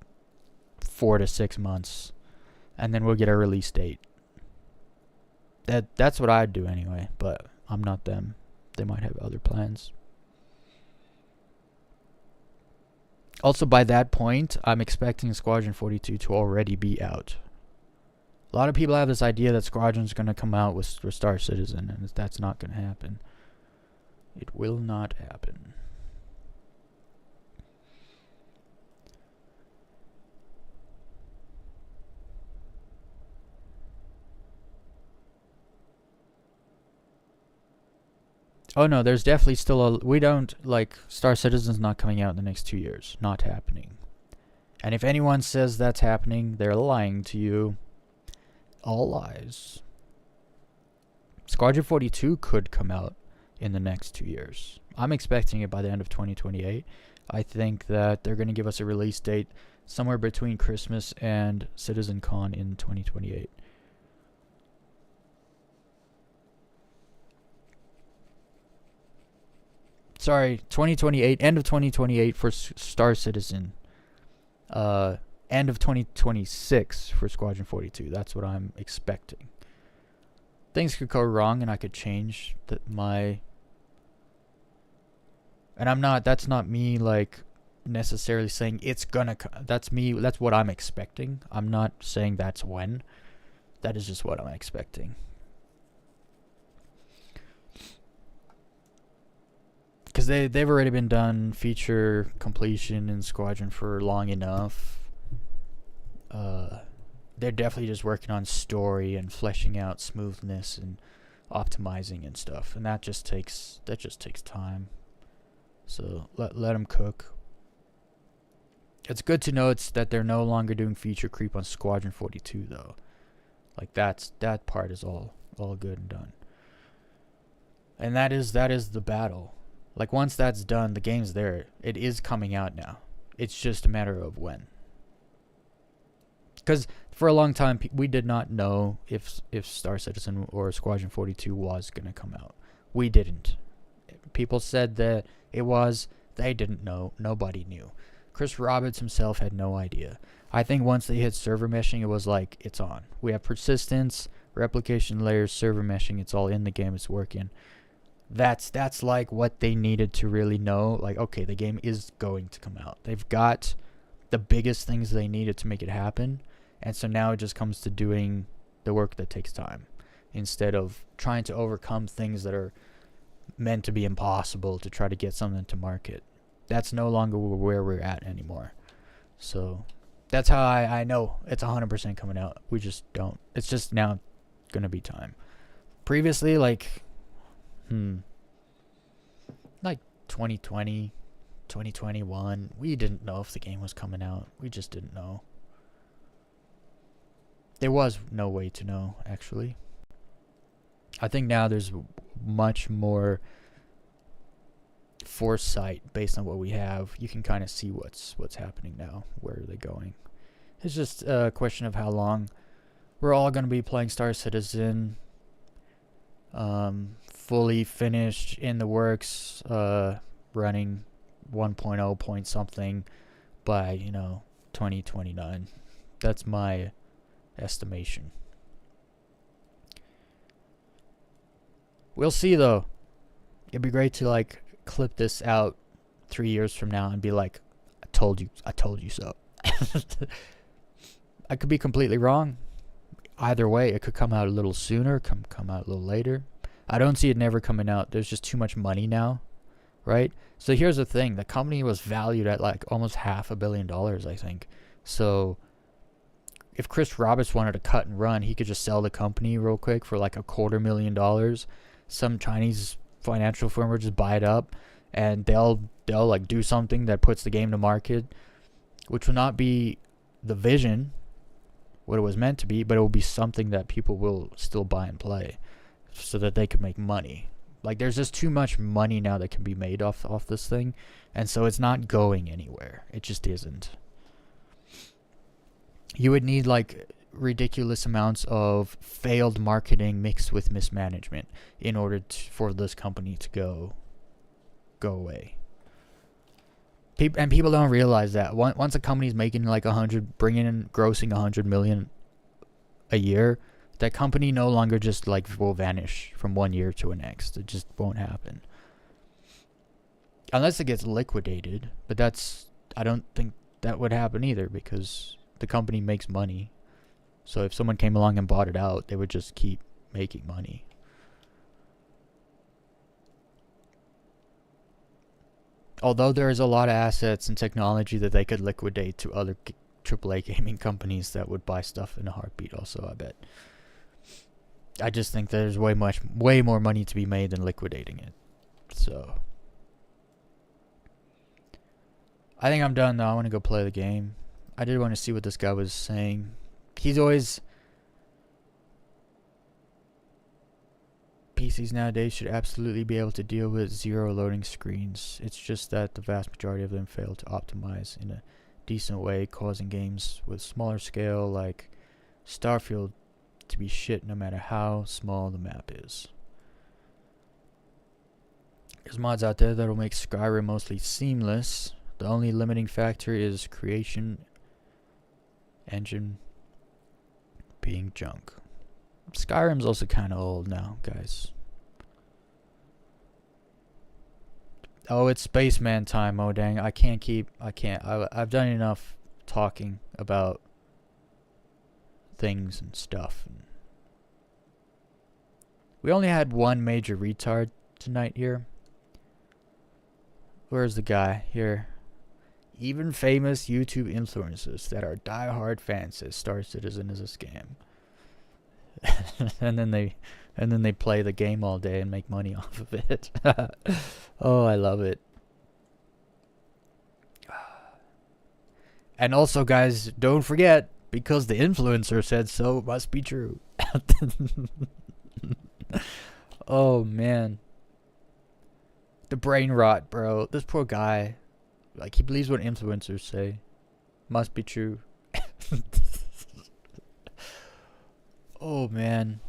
4 to 6 months, and then we'll get a release date. That's what I'd do anyway, but I'm not them. They might have other plans. Also, by that point, I'm expecting Squadron 42 to already be out. A lot of people have this idea that Squadron's going to come out with Star Citizen, and that's not going to happen. It will not happen. Oh no, there's definitely still we don't, like, Star Citizen's not coming out in the next 2 years. Not happening. And if anyone says that's happening, they're lying to you. All lies. Squadron 42 could come out in the next 2 years. I'm expecting it by the end of 2028. I think that they're going to give us a release date somewhere between Christmas and CitizenCon in 2028. Sorry, 2028, end of 2028 for Star Citizen. End of 2026 for Squadron 42. That's what I'm expecting. Things could go wrong and I could change my... And that's not me, like, necessarily saying it's gonna... That's what I'm expecting. I'm not saying that's when. That is just what I'm expecting. Because they've already been done feature completion in Squadron for long enough. They're definitely just working on story and fleshing out smoothness and optimizing and stuff, and that just takes time. So let them cook. It's good to know that they're no longer doing feature creep on Squadron 42 though. Like that part is all good and done. And that is the battle. Like, once that's done, the game's there. It is coming out now. It's just a matter of when. Because for a long time, we did not know if Star Citizen or Squadron 42 was going to come out. We didn't. People said that it was. They didn't know. Nobody knew. Chris Roberts himself had no idea. I think once they hit server meshing, it was like, it's on. We have persistence, replication layers, server meshing. It's all in the game. It's working. That's like what they needed to really know. Like, okay, the game is going to come out. They've got the biggest things they needed to make it happen. And so now it just comes to doing the work that takes time, instead of trying to overcome things that are meant to be impossible to try to get something to market. That's no longer where we're at anymore. So that's how I know it's 100% coming out. We just don't. It's just now going to be time. Previously, like 2020, 2021, we didn't know if the game was coming out. We just didn't know. There was no way to know, actually. I think now there's much more foresight based on what we have. You can kind of see what's happening now. Where are they going? It's just a question of how long. We're all going to be playing Star Citizen. Fully finished, in the works, running 1.0 point something by, 2029. That's my estimation. We'll see, though. It'd be great to, like, clip this out 3 years from now and be like, I told you so. I could be completely wrong. Either way, it could come out a little sooner, come out a little later. I don't see it never coming out. There's just too much money now, right? So here's the thing. The company was valued at like almost $500 million, I think. So if Chris Roberts wanted to cut and run, he could just sell the company real quick for like $250,000. Some Chinese financial firm would just buy it up, and they'll like do something that puts the game to market, which will not be the vision, what it was meant to be, but it will be something that people will still buy and play, so that they can make money. Like, there's just too much money now that can be made off this thing, and so it's not going anywhere. It just isn't. You would need like ridiculous amounts of failed marketing mixed with mismanagement in order for this company to go away. People don't realize that once a company's making like grossing 100 million a year, that company no longer just like will vanish from one year to the next. It just won't happen unless it gets liquidated. But I don't think that would happen either, because the company makes money. So if someone came along and bought it out, they would just keep making money. Although there is a lot of assets and technology that they could liquidate to other AAA gaming companies that would buy stuff in a heartbeat also, I bet. I just think there's way more money to be made than liquidating it. So I think I'm done now. I want to go play the game. I did want to see what this guy was saying. He's always... PCs nowadays should absolutely be able to deal with 0 loading screens. It's just that the vast majority of them fail to optimize in a decent way, causing games with smaller scale like Starfield to be shit no matter how small the map is. There's mods out there that'll make Skyrim mostly seamless. The only limiting factor is creation engine being junk. Skyrim's also kind of old now, guys. Oh, it's Spaceman time. Oh, dang. I can't. I've done enough talking about things and stuff. We only had one major retard tonight here. Where's the guy? Here. Even famous YouTube influencers that are diehard fans says Star Citizen is a scam. and then they play the game all day and make money off of it. Oh, I love it. And also, guys, don't forget, because the influencer said so, it must be true. Oh, man. The brain rot, bro. This poor guy. Like, he believes what influencers say. Must be true. Oh, man.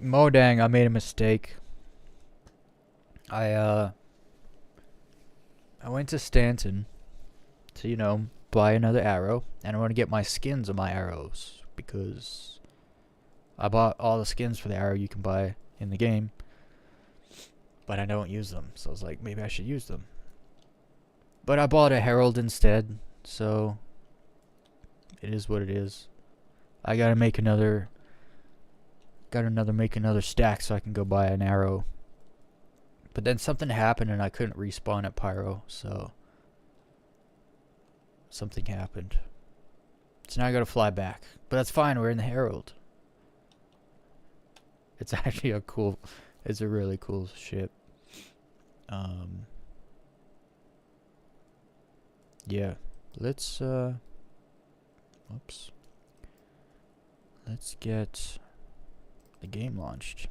Modang, I made a mistake. I went to Stanton to, buy another arrow. And I want to get my skins of my arrows, because I bought all the skins for the arrow you can buy in the game. But I don't use them. So I was like, maybe I should use them. But I bought a Herald instead. So it is what it is. I gotta make another stack so I can go buy an arrow. But then something happened and I couldn't respawn at PYRO, so something happened. So now I gotta fly back. But that's fine, we're in the Herald. It's actually it's a really cool ship. Yeah. Let's get the game launched.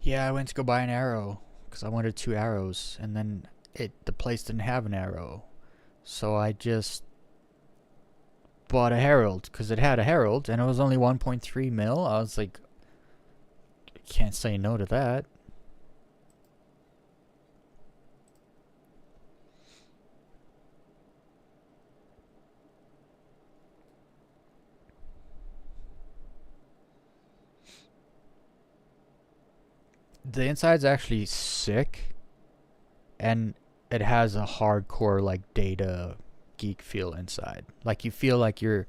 Yeah, I went to go buy an arrow because I wanted 2 arrows, and then the place didn't have an arrow, so I just bought a Herald because it had a Herald, and it was only 1.3 mil. I was like, can't say no to that. The inside's actually sick, and it has a hardcore like data geek feel inside. Like you feel like you're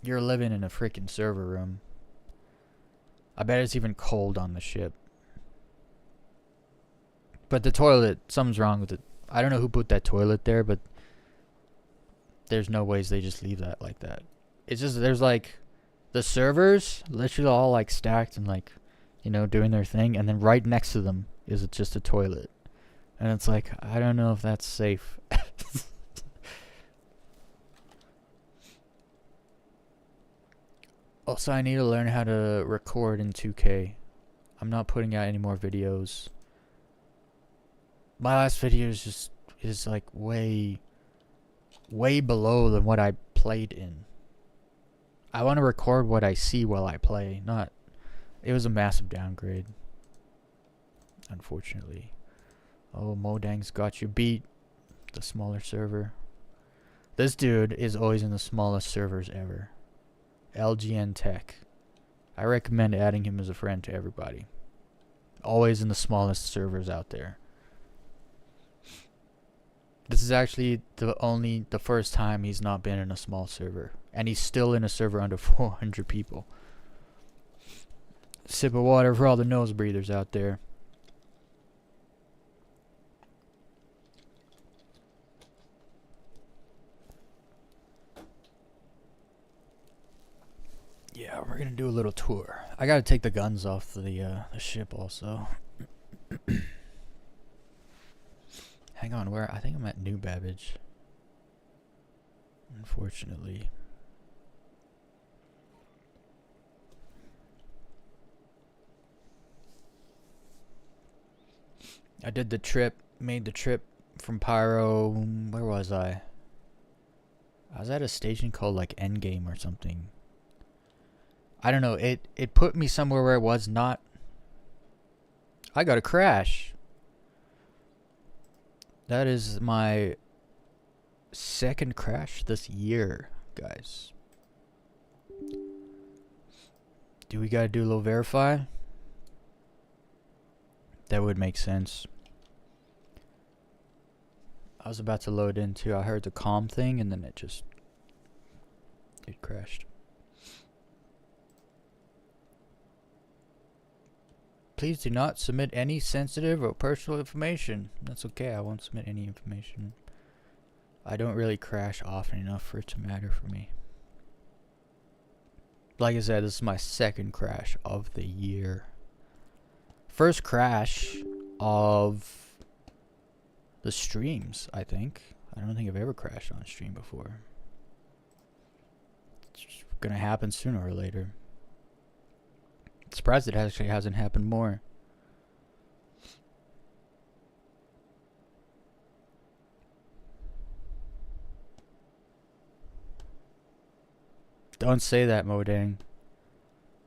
living in a freaking server room. I bet it's even cold on the ship. But the toilet, something's wrong with it. I don't know who put that toilet there, but there's no ways they just leave that like that. It's just, there's like the servers literally all like stacked and like, you know, doing their thing, and then right next to them is just a toilet. And it's like, I don't know if that's safe. Also, I need to learn how to record in 2K. I'm not putting out any more videos. My last video is like way below than what I played in. I want to record what I see while I play, not... It was a massive downgrade, unfortunately. Oh, Modang's got you beat. The smaller server. This dude is always in the smallest servers ever. LGN Tech. I recommend adding him as a friend to everybody. Always in the smallest servers out there. This is actually the first time he's not been in a small server. And he's still in a server under 400 people. Sip of water for all the nose breathers out there. Yeah, we're gonna do a little tour. I gotta take the guns off the ship also. Hang on, where? I think I'm at New Babbage. Unfortunately. I did the trip, made the trip from PYRO. Where was I? I was at a station called like Endgame or something. I don't know, it put me somewhere where it was not. I got a crash. That is my second crash this year, guys. Do we gotta do a little verify? That would make sense. I was about to load into, I heard the calm thing and then it crashed. Please do not submit any sensitive or personal information. That's okay, I won't submit any information. I don't really crash often enough for it to matter for me. Like I said, this is my second crash of the year. First crash of the streams, I think. I don't think I've ever crashed on a stream before. It's gonna happen sooner or later. Surprised it actually hasn't happened more. Don't say that, Modang.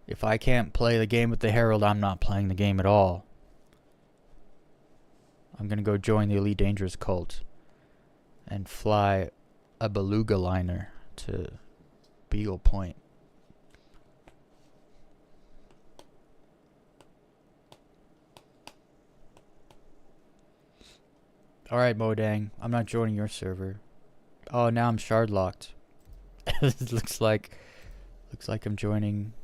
If I can't play the game with the Herald, I'm not playing the game at all. I'm gonna go join the Elite Dangerous cult and fly a beluga liner to Beagle Point. Alright, Modang, I'm not joining your server. Oh, now I'm shard locked. It looks like I'm joining.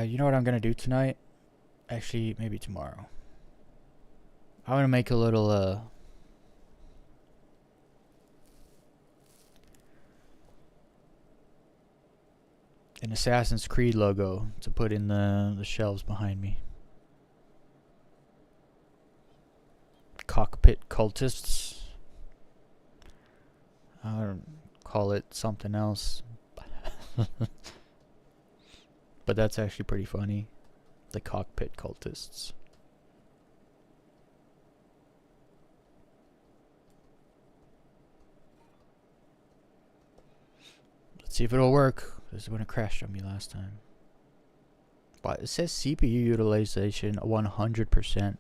You know what I'm gonna do tonight? Actually, maybe tomorrow. I'm gonna make a little an Assassin's Creed logo to put in the shelves behind me. Cockpit cultists. I don't call it something else. But that's actually pretty funny. The cockpit cultists. Let's see if it'll work. This is when it crashed on me last time. But it says CPU utilization 100%.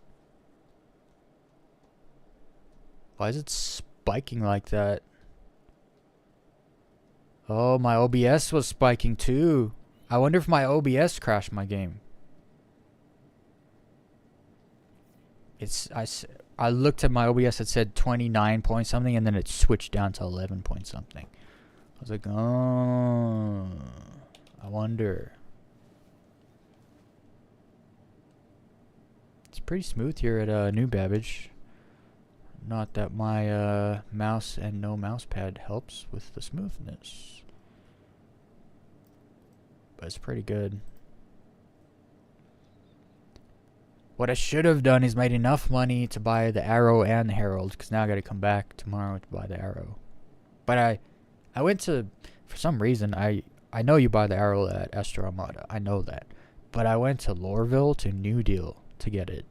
Why is it spiking like that? Oh, my OBS was spiking too. I wonder if my OBS crashed my game. I looked at my OBS, it said 29 point something, and then it switched down to 11 point something. I was like, oh, I wonder. It's pretty smooth here at New Babbage. Not that my mouse and no mouse pad helps with the smoothness, but it's pretty good. What I should have done is made enough money to buy the Arrow and the Herald, because now I gotta come back tomorrow to buy the Arrow. But I went to, for some reason, I know you buy the Arrow at Esther Armada, I know that. But I went to Lorville to New Deal to get it,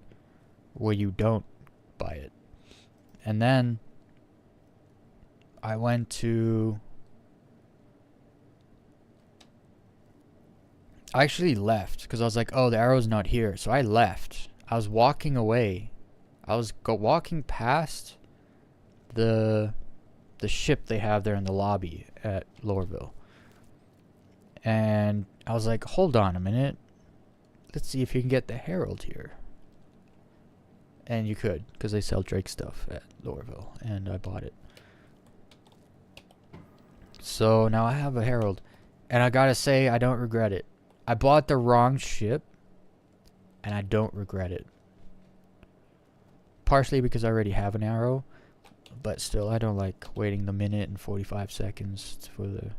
where you don't buy it. And then I went to, I actually left because I was like, oh, the Arrow's not here. So I left. I was walking away. I was walking past the ship they have there in the lobby at Lorville. And I was like, hold on a minute. Let's see if you can get the Herald here. And you could, because they sell Drake stuff at Lorville, and I bought it. So now I have a Herald, and I gotta say, I don't regret it. I bought the wrong ship, and I don't regret it. Partially because I already have an Arrow, but still, I don't like waiting the minute and 45 seconds for the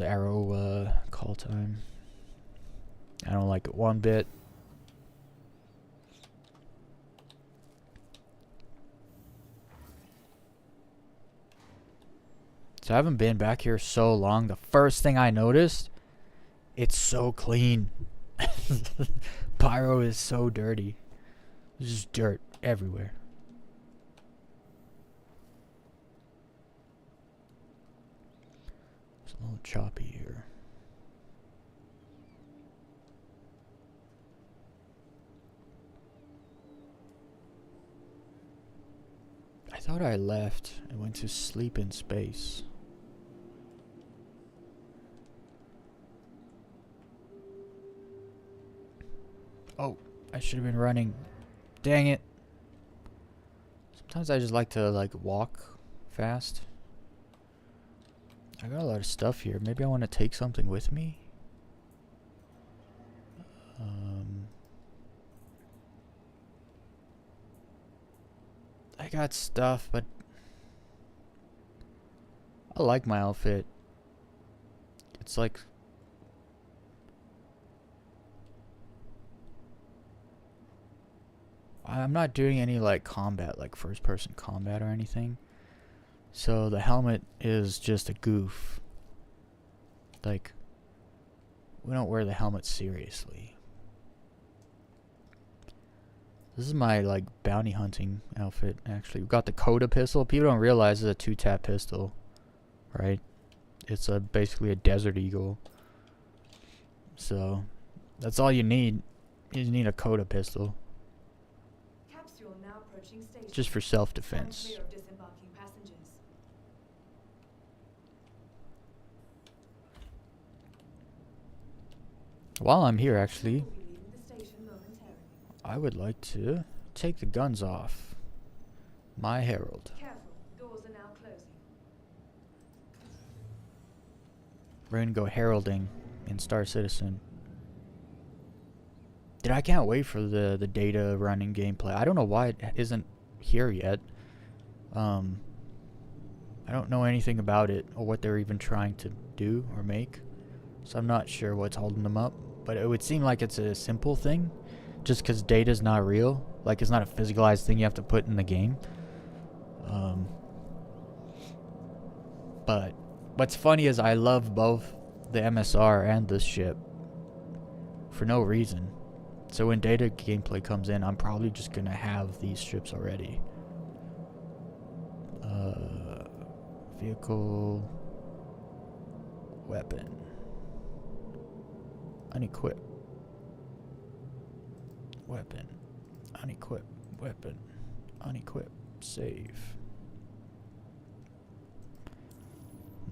Arrow call time. I don't like it one bit. So I haven't been back here so long. The first thing I noticed, it's so clean. Pyro is so dirty. There's just dirt everywhere. It's a little choppy here. I thought I left and went to sleep in space. Oh, I should have been running. Dang it. Sometimes I just like to walk fast. I got a lot of stuff here. Maybe I want to take something with me. I got stuff, but I like my outfit. It's like, I'm not doing any combat, first person combat or anything. So the helmet is just a goof. Like, we don't wear the helmet seriously. This is my bounty hunting outfit actually. We've got the Coda pistol. People don't realize it's a 2-tap pistol, right? It's basically a Desert Eagle. So that's all you need. You just need a Coda pistol. Just for self-defense. While I'm here, actually, I would like to take the guns off my Herald. Doors are now closing. We're gonna go heralding in Star Citizen. Dude, I can't wait for the data running gameplay. I don't know why it isn't here yet. I don't know anything about it or what they're even trying to do or make. So I'm not sure what's holding them up. But it would seem like it's a simple thing. Just because data's not real. Like, it's not a physicalized thing you have to put in the game. But what's funny is I love both the MSR and this ship. For no reason. So when data gameplay comes in, I'm probably just going to have these ships already. Vehicle. Weapon. Unequip. Weapon. Unequip. Weapon. Unequip. Save.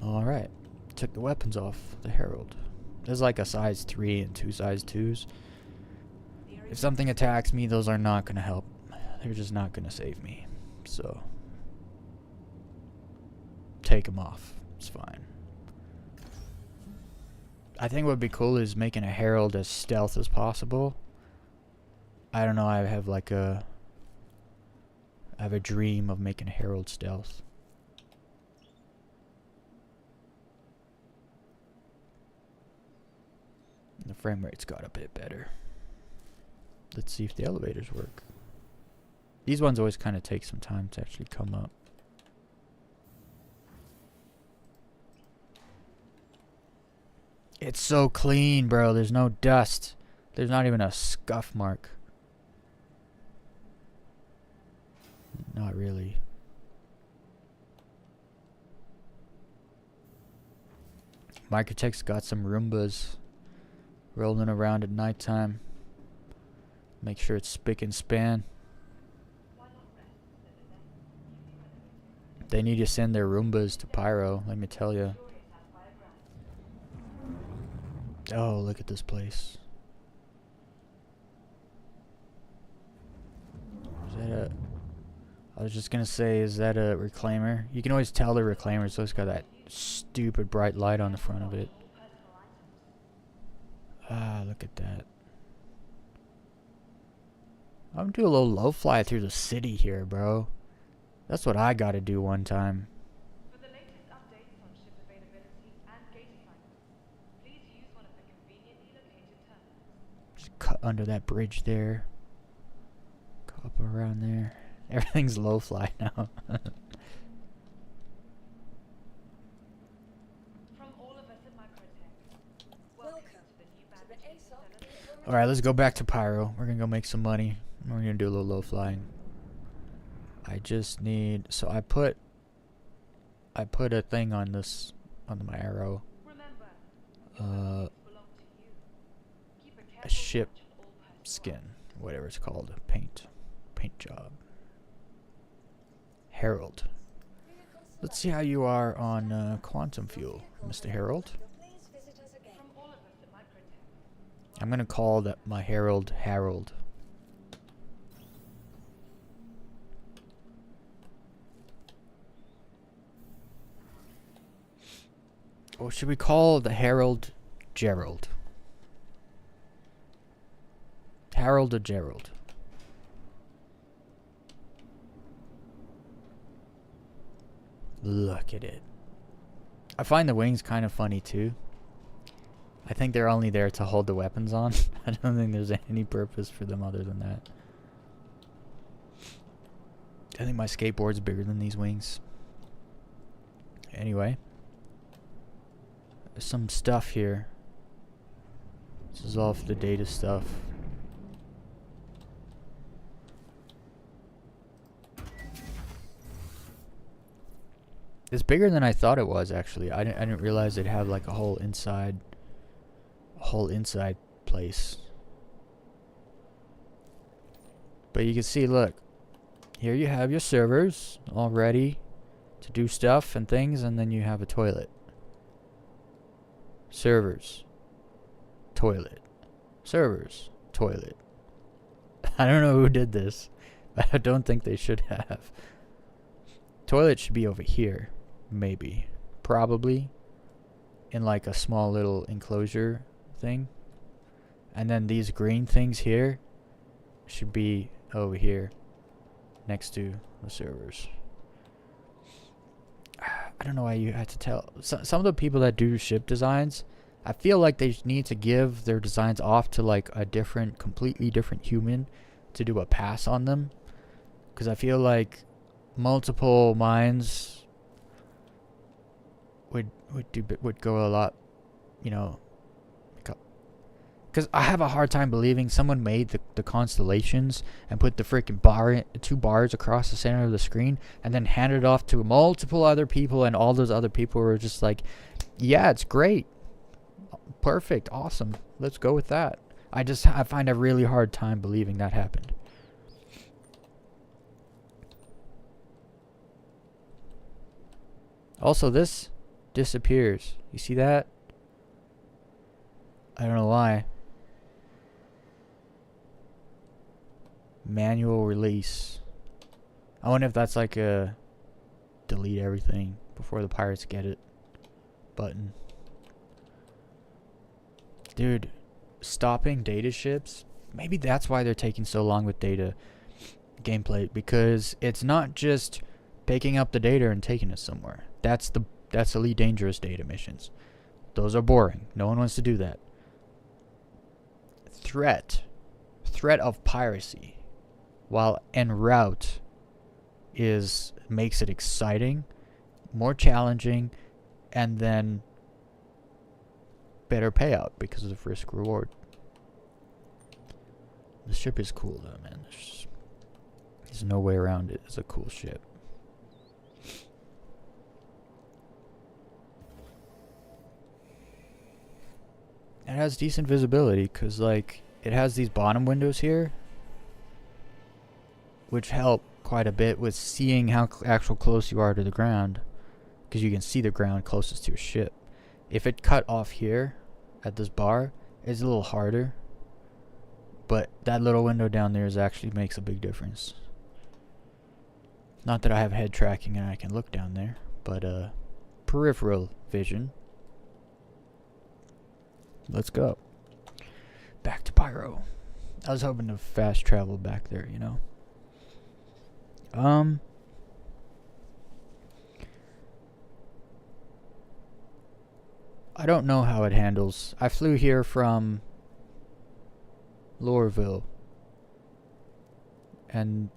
Alright. Took the weapons off the Herald. There's like a size 3 and 2 size 2s. If something attacks me, those are not going to help. They're just not going to save me. So, take them off. It's fine. I think what would be cool is making a Herald as stealth as possible. I don't know, I have a dream of making a Herald stealth. The frame rate's got a bit better. Let's see if the elevators work. These ones always kind of take some time to actually come up. It's so clean, bro. There's no dust. There's not even a scuff mark. Not really. Microtech's got some Roombas rolling around at nighttime. Make sure it's spick and span. They need to send their Roombas to PYRO, let me tell you. Oh, look at this place. Is that a... I was just gonna say, is that a reclaimer? You can always tell the reclaimer, so it's got that stupid bright light on the front of it. Ah, look at that. I'm gonna do a little low fly through the city here, bro. That's what I gotta do one time. For the latest updates on ship availability and gate assignments, please use one of the conveniently located terminals. Just cut under that bridge there. Go up around there. Everything's low fly now. From all of us at Microtech, welcome to the new batch. Alright, let's go back to PYRO. We're gonna go make some money. We're gonna do a little low flying. I just need... So I put a thing on this... on my arrow. Remember, A ship skin. Whatever it's called. Paint job. Herald. Let's see how you are on quantum fuel, Mr. Herald. I'm gonna call that my Herald Harold. Or should we call the Herald Gerald? Harold or Gerald? Look at it. I find the wings kind of funny too. I think they're only there to hold the weapons on. I don't think there's any purpose for them other than that. I think my skateboard's bigger than these wings. Anyway. There's some stuff here. This is all for the data stuff. It's bigger than I thought it was, actually. I didn't realize it'd have like a whole inside place. But you can see, look, here you have your servers all ready to do stuff and things, and then you have a toilet. Servers, toilet, servers, toilet. I don't know who did this, but I don't think they should have. Toilet should be over here, maybe, probably, in like a small little enclosure thing. And then these green things here should be over here next to the servers. I don't know why you had to tell. Some of the people that do ship designs, I feel like they need to give their designs off to like a different, completely different human to do a pass on them. Because I feel like multiple minds would go a lot, you know. Because I have a hard time believing someone made the constellations and put the freaking 2 bars across the center of the screen and then handed it off to multiple other people, and all those other people were just like, yeah, it's great, perfect, awesome, let's go with that. I find a really hard time believing that happened. Also, this disappears. You see that? I don't know why. Manual release. I wonder if that's like a delete everything before the pirates get it button. Dude, stopping data ships, maybe that's why they're taking so long with data gameplay, because it's not just picking up the data and taking it somewhere. That's Elite Dangerous data missions. Those are boring. No one wants to do that. Threat of piracy, while en route makes it exciting, more challenging, and then better payout because of the risk reward. The ship is cool though, man. There's no way around it. It's a cool ship. It has decent visibility because, like, it has these bottom windows here, which help quite a bit with seeing how actual close you are to the ground, because you can see the ground closest to your ship. If it cut off here at this bar, it's a little harder, but that little window down there actually makes a big difference. Not that I have head tracking and I can look down there, but peripheral vision. Let's go. Back to PYRO. I was hoping to fast travel back there, you know. I don't know how it handles. I flew here from Lorville, and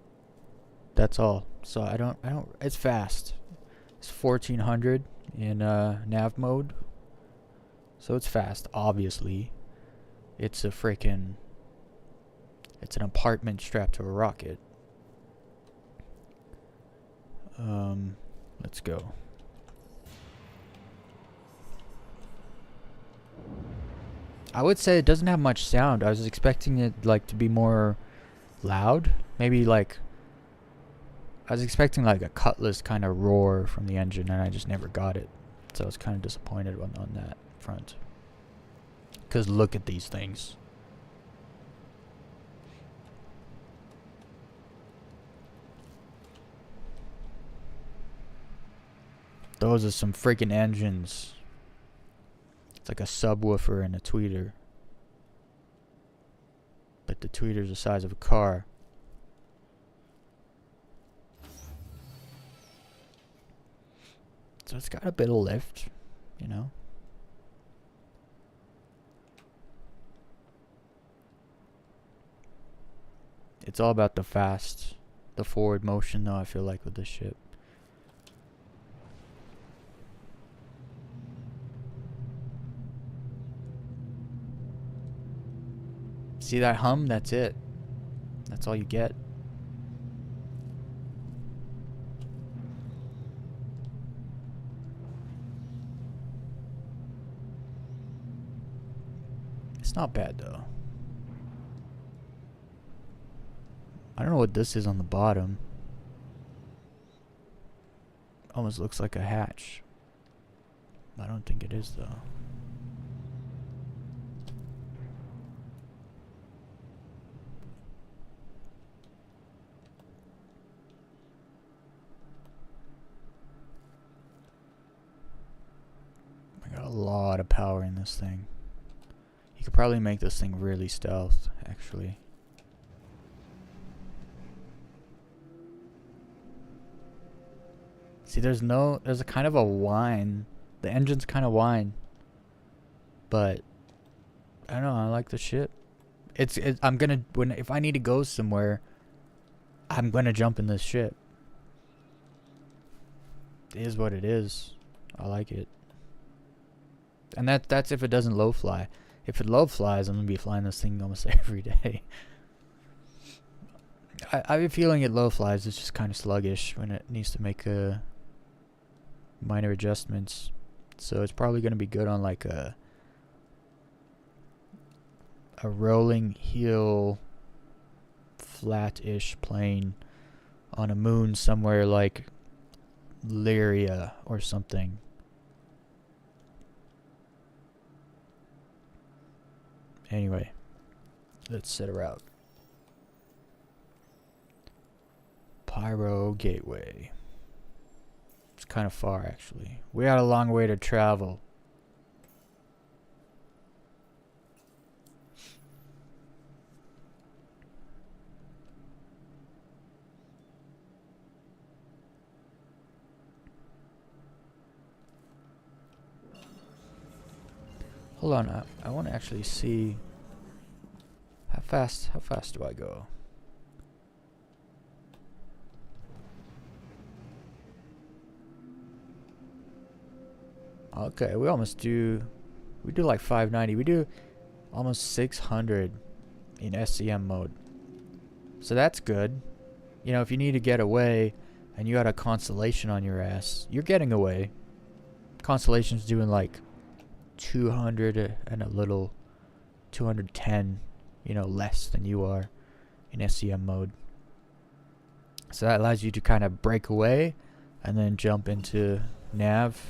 that's all. So I don't. It's fast. It's 1400 in nav mode, so it's fast. Obviously, it's an apartment strapped to a rocket. Let's go. I would say it doesn't have much sound. I was expecting it like to be more loud. Maybe like I was expecting like a Cutlass kind of roar from the engine, and I just never got it. So I was kind of disappointed on that front. Cause look at these things. Those are some freaking engines. It's like a subwoofer and a tweeter. But the tweeter's the size of a car. So it's got a bit of lift, you know. It's all about the forward motion though, I feel like, with this ship. See that hum? That's it. That's all you get. It's not bad though. I don't know what this is on the bottom. Almost looks like a hatch. I don't think it is though. I got a lot of power in this thing. You could probably make this thing really stealth, actually. See, there's a kind of a whine. The engine's kind of whine. But I don't know, I like the ship. I'm gonna, if I need to go somewhere, I'm gonna jump in this ship. It is what it is. I like it. And that's if it doesn't low fly. If it low flies, I'm gonna be flying this thing almost every day. I have a feeling it low flies. It's just kind of sluggish when it needs to make minor adjustments. So it's probably gonna be good on like a a rolling hill, flat-ish plane on a moon somewhere like Lyria or something. Anyway, let's set her out. PYRO Gateway. It's kind of far, actually. We got a long way to travel. Hold on, I want to actually see how fast do I go? Okay, we do like 590. We do almost 600 in SCM mode. So that's good. You know, if you need to get away and you got a Constellation on your ass, you're getting away. Constellation's doing like 200 and a little, 210, you know, less than you are in SCM mode. So that allows you to kind of break away and then jump into nav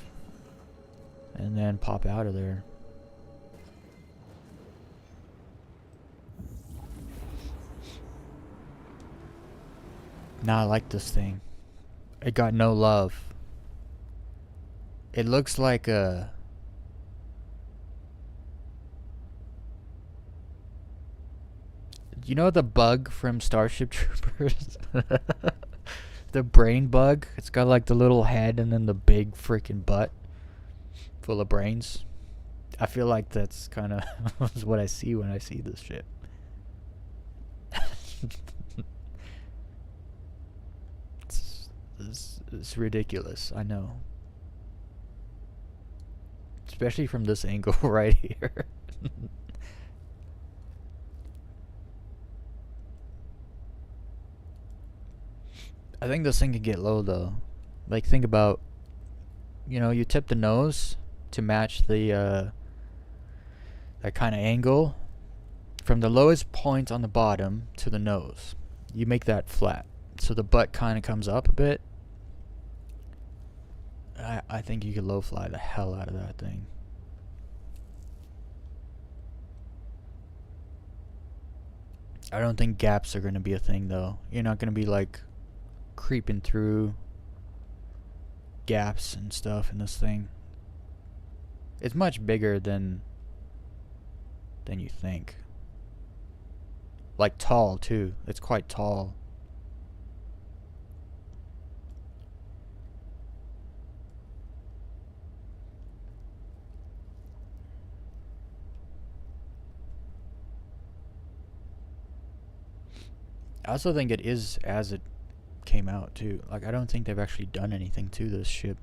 and then pop out of there. Nah, I like this thing. It got no love. It looks like a... You know the bug from Starship Troopers? The brain bug? It's got like the little head and then the big freaking butt full of brains. I feel like that's kind of what I see when I see this shit. It's ridiculous, I know. Especially from this angle right here. I think this thing can get low though. Like, think about, you know, you tip the nose to match the that kind of angle from the lowest point on the bottom to the nose. You make that flat, so the butt kind of comes up a bit. I think you could low fly the hell out of that thing. I don't think gaps are going to be a thing though. You're not going to be like creeping through gaps and stuff in this thing. It's much bigger than you think. Like tall too. It's quite tall. I also think it is as it came out too. Like, I don't think they've actually done anything to this ship.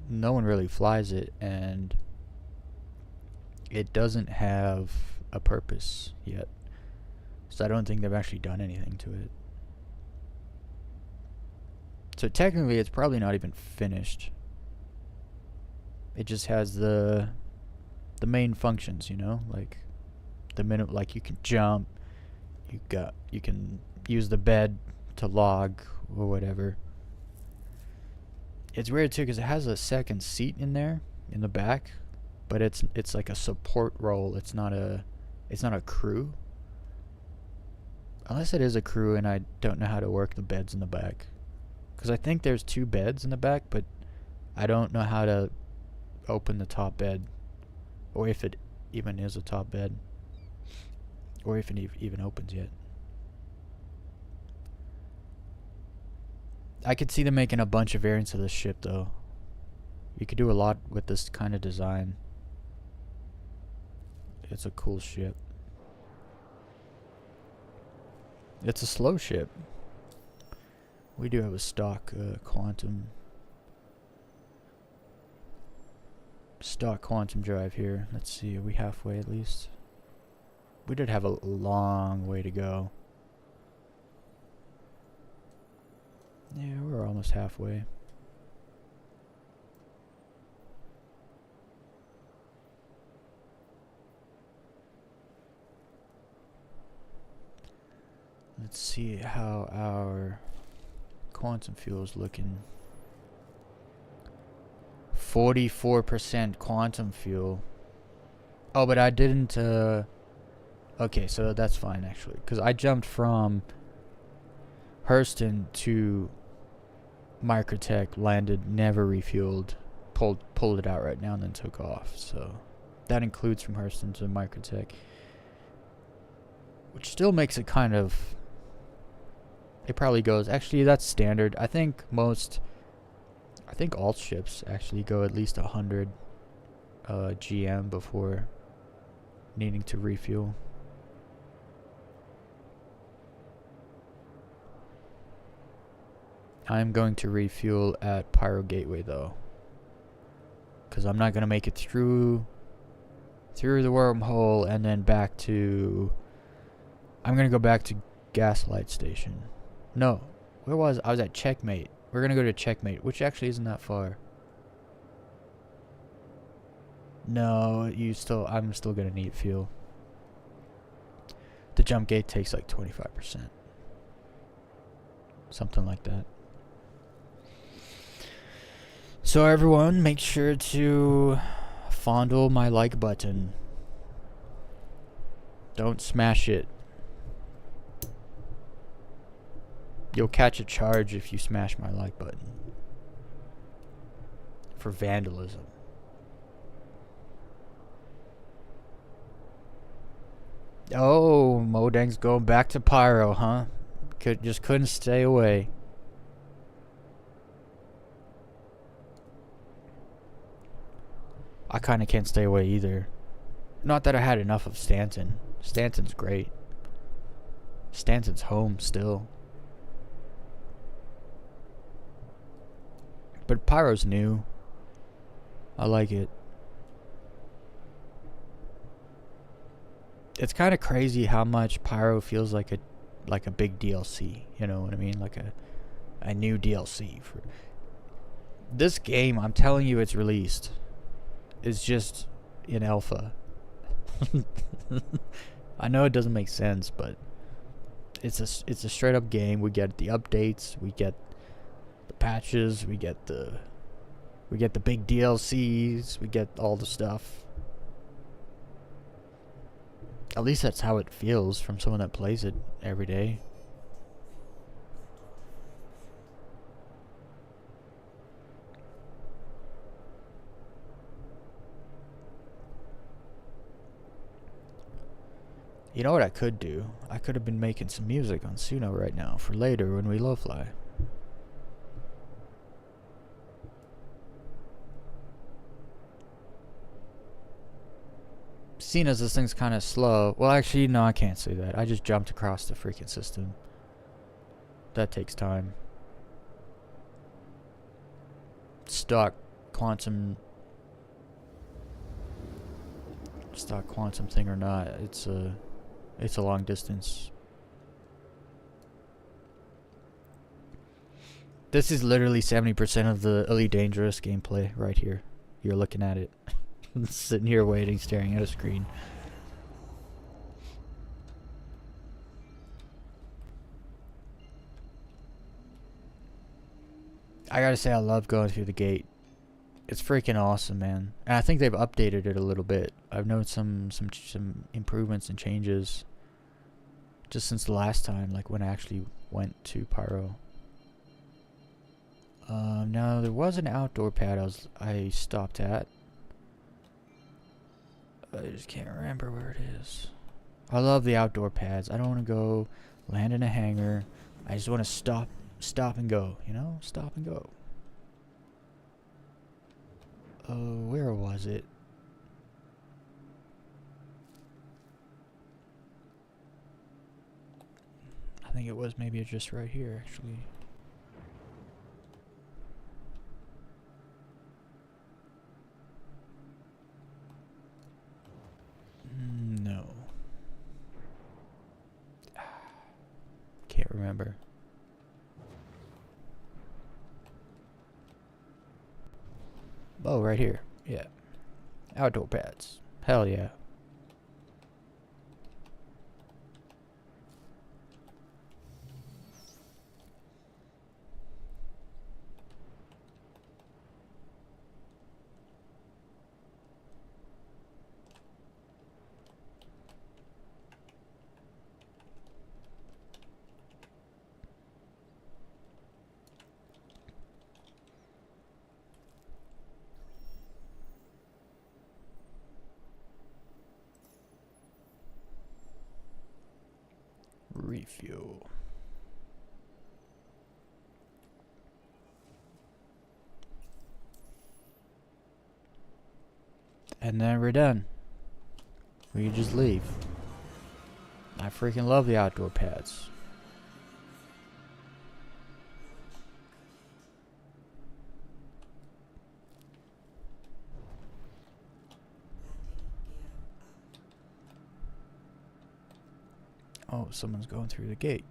No one really flies it, and it doesn't have a purpose yet. So I don't think they've actually done anything to it. So technically it's probably not even finished. It just has the main functions, you know, like the minute, like you can jump, you can use the bed to log or whatever. It's weird too because it has a second seat in there in the back, but it's like a support role. It's not a crew. Unless it is a crew and I don't know how to work the beds in the back. Because I think there's 2 beds in the back, but I don't know how to open the top bed. Or if it even is a top bed. Or if it even opens yet. I could see them making a bunch of variants of this ship though. You could do a lot with this kind of design. It's a cool ship. It's a slow ship. We do have a stock quantum drive here. Let's see, are we halfway at least? We did have a long way to go. Yeah, we're almost halfway. Let's see how our quantum fuel is looking. 44% quantum fuel. Oh, but I didn't, okay, so that's fine, actually. Because I jumped from Hurston to Microtech, landed, never refueled, pulled it out right now, and then took off. So that includes from Hurston to Microtech. Which still makes it kind of... It probably goes... Actually, that's standard. I think all ships actually go at least 100 GM before needing to refuel. I'm going to refuel at Pyro Gateway though, because I'm not going to make it through the wormhole and then back to... I'm going to go back to Gaslight Station. No, where was I? I was at Checkmate. We're going to go to Checkmate, which actually isn't that far. No, I'm still going to need fuel. The jump gate takes like 25%. Something like that. So everyone, make sure to fondle my like button. Don't smash it. You'll catch a charge if you smash my like button. For vandalism. Oh, Modang's going back to Pyro, huh? Just couldn't stay away. I kind of can't stay away either. Not that I had enough of Stanton. Stanton's great. Stanton's home still. But Pyro's new. I like it. It's kind of crazy how much Pyro feels like a big DLC. You know what I mean? Like a new DLC for this game. I'm telling you, it's released. It's just in alpha. I know it doesn't make sense, but it's a straight up game. We get the updates, we get the patches, we get the big DLCs, we get all the stuff. At least that's how it feels from someone that plays it every day. You know what I could do? I could have been making some music on Suno right now for later when we low fly. Seeing as this thing's kind of slow. Well, actually, no, I can't say that. I just jumped across the freaking system. That takes time. Stock quantum thing or not, it's a long distance. This is literally 70% of the Elite Dangerous gameplay right here. You're looking at it. Sitting here waiting, staring at a screen. I gotta say, I love going through the gate. It's freaking awesome, man. And I think they've updated it a little bit. I've noticed some improvements and changes just since the last time, like when I actually went to Pyro. Now there was an outdoor pad I stopped at. I just can't remember where it is. I love the outdoor pads. I don't want to go land in a hangar. I just want to stop and go, you know? Stop and go. Where was it? I think it was maybe just right here, actually. No. Can't remember. Oh, right here. Yeah. Outdoor pads. Hell yeah. refuel. And then we're done. We just leave. I freaking love the outdoor pads. Oh, someone's going through the gate.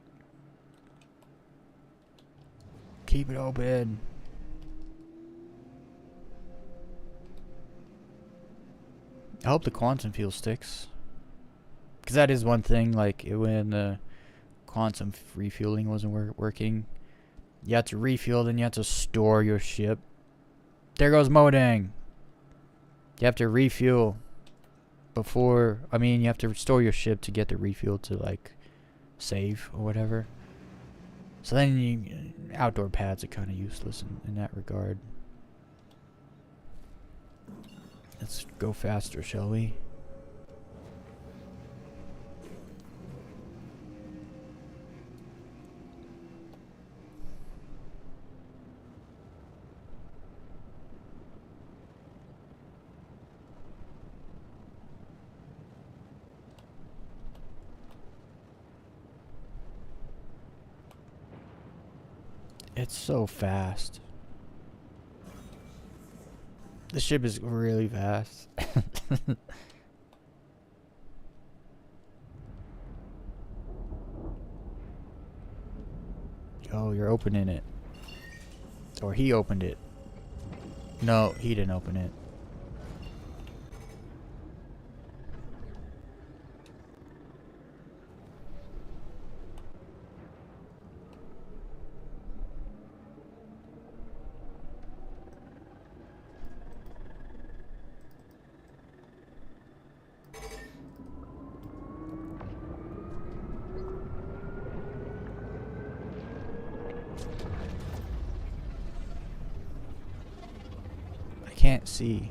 Keep it open. I hope the quantum fuel sticks. Because that is one thing, like, when the quantum refueling wasn't working, you had to refuel, then you had to store your ship. There goes Modang. You have to refuel before, I mean, you have to restore your ship to get the refuel to, like, save or whatever. So then outdoor pads are kind of useless in that regard. Let's go faster, shall we? It's so fast. The ship is really fast. Oh, you're opening it. Or he opened it. No, he didn't open it. Can't see.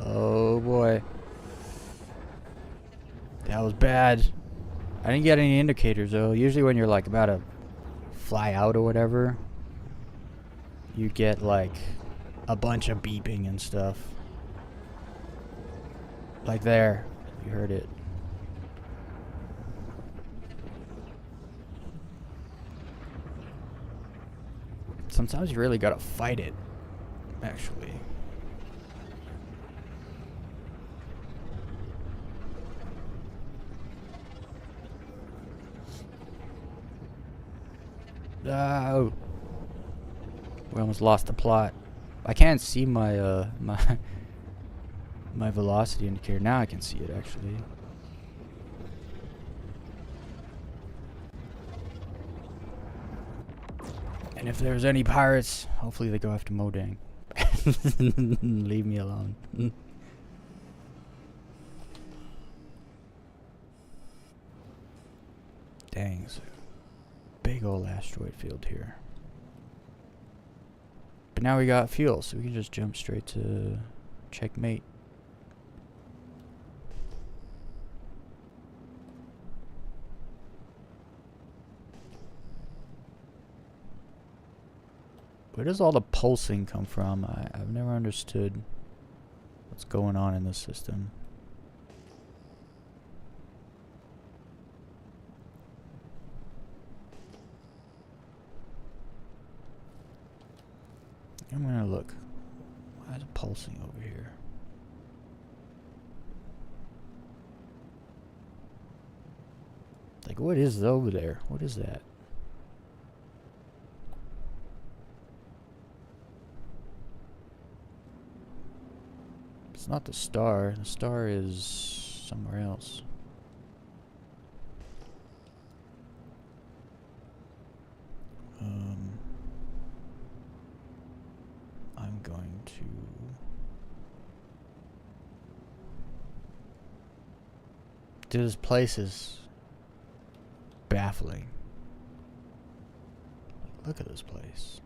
Oh boy. That was bad. I didn't get any indicators though. Usually when you're like about to fly out or whatever, you get like a bunch of beeping and stuff. Like there. You heard it. Sometimes you really gotta fight it, actually. Oh, we almost lost the plot. I can't see my my velocity indicator. Now I can see it actually. And if there's any pirates, hopefully they go after Modang. Leave me alone. Dang, it's a big old asteroid field here. But now we got fuel, so we can just jump straight to checkmate. Where does all the pulsing come from? I've never understood what's going on in this system. I'm gonna look. Why is it pulsing over here? Like, what is over there? What is that? It's not the star. The star is somewhere else. I'm going to... This place is baffling. Look at this place.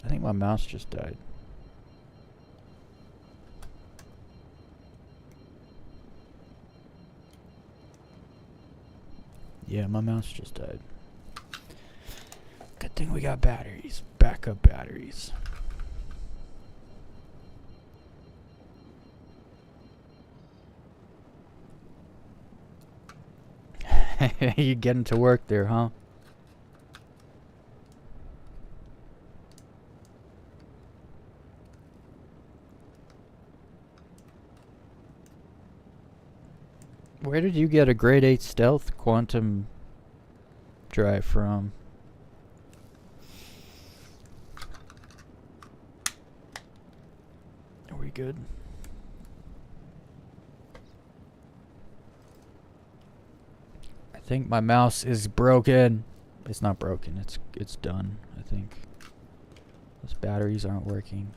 I think my mouse just died. Yeah, my mouse just died. Good thing we got batteries. Backup batteries. You getting to work there, huh? Where did you get a grade 8 stealth quantum drive from? Are we good? I think my mouse is broken. It's not broken. It's done, I think. Those batteries aren't working.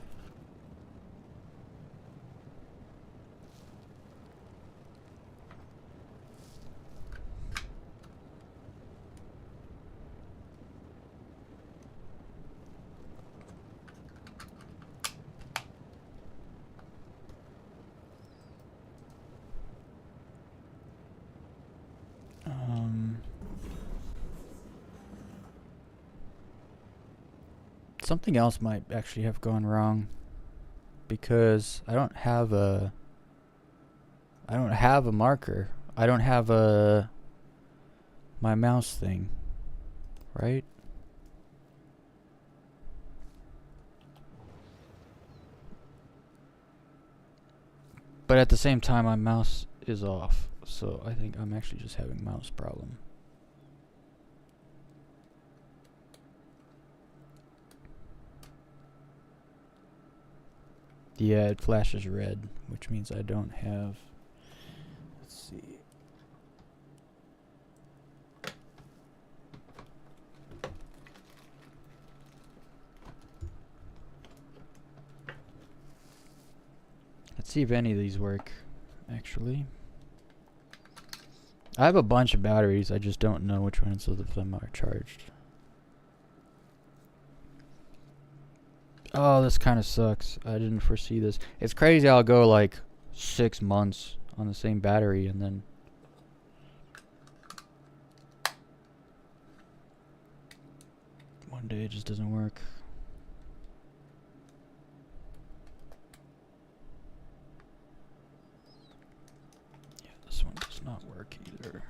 Something else might actually have gone wrong because I don't have a marker. I don't have my mouse thing, right? But at the same time my mouse is off, so I think I'm actually just having a mouse problem. Yeah, it flashes red, which means I don't have... Let's see. Let's see if any of these work, actually. I have a bunch of batteries, I just don't know which ones of them are charged. Oh, this kind of sucks. I didn't foresee this. It's crazy I'll go like 6 months on the same battery and then... one day it just doesn't work. Yeah, this one does not work either.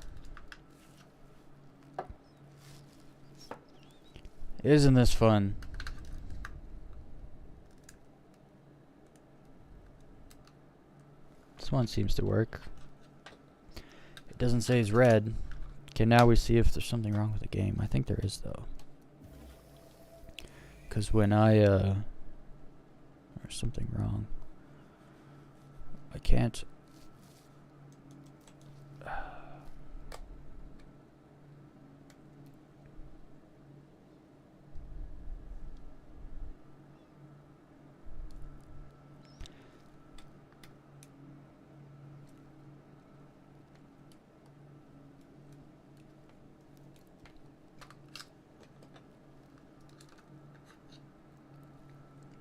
Isn't this fun? This one seems to work. It doesn't say it's red. Okay, now we see if there's something wrong with the game. I think there is, though. Because when there's something wrong. I can't...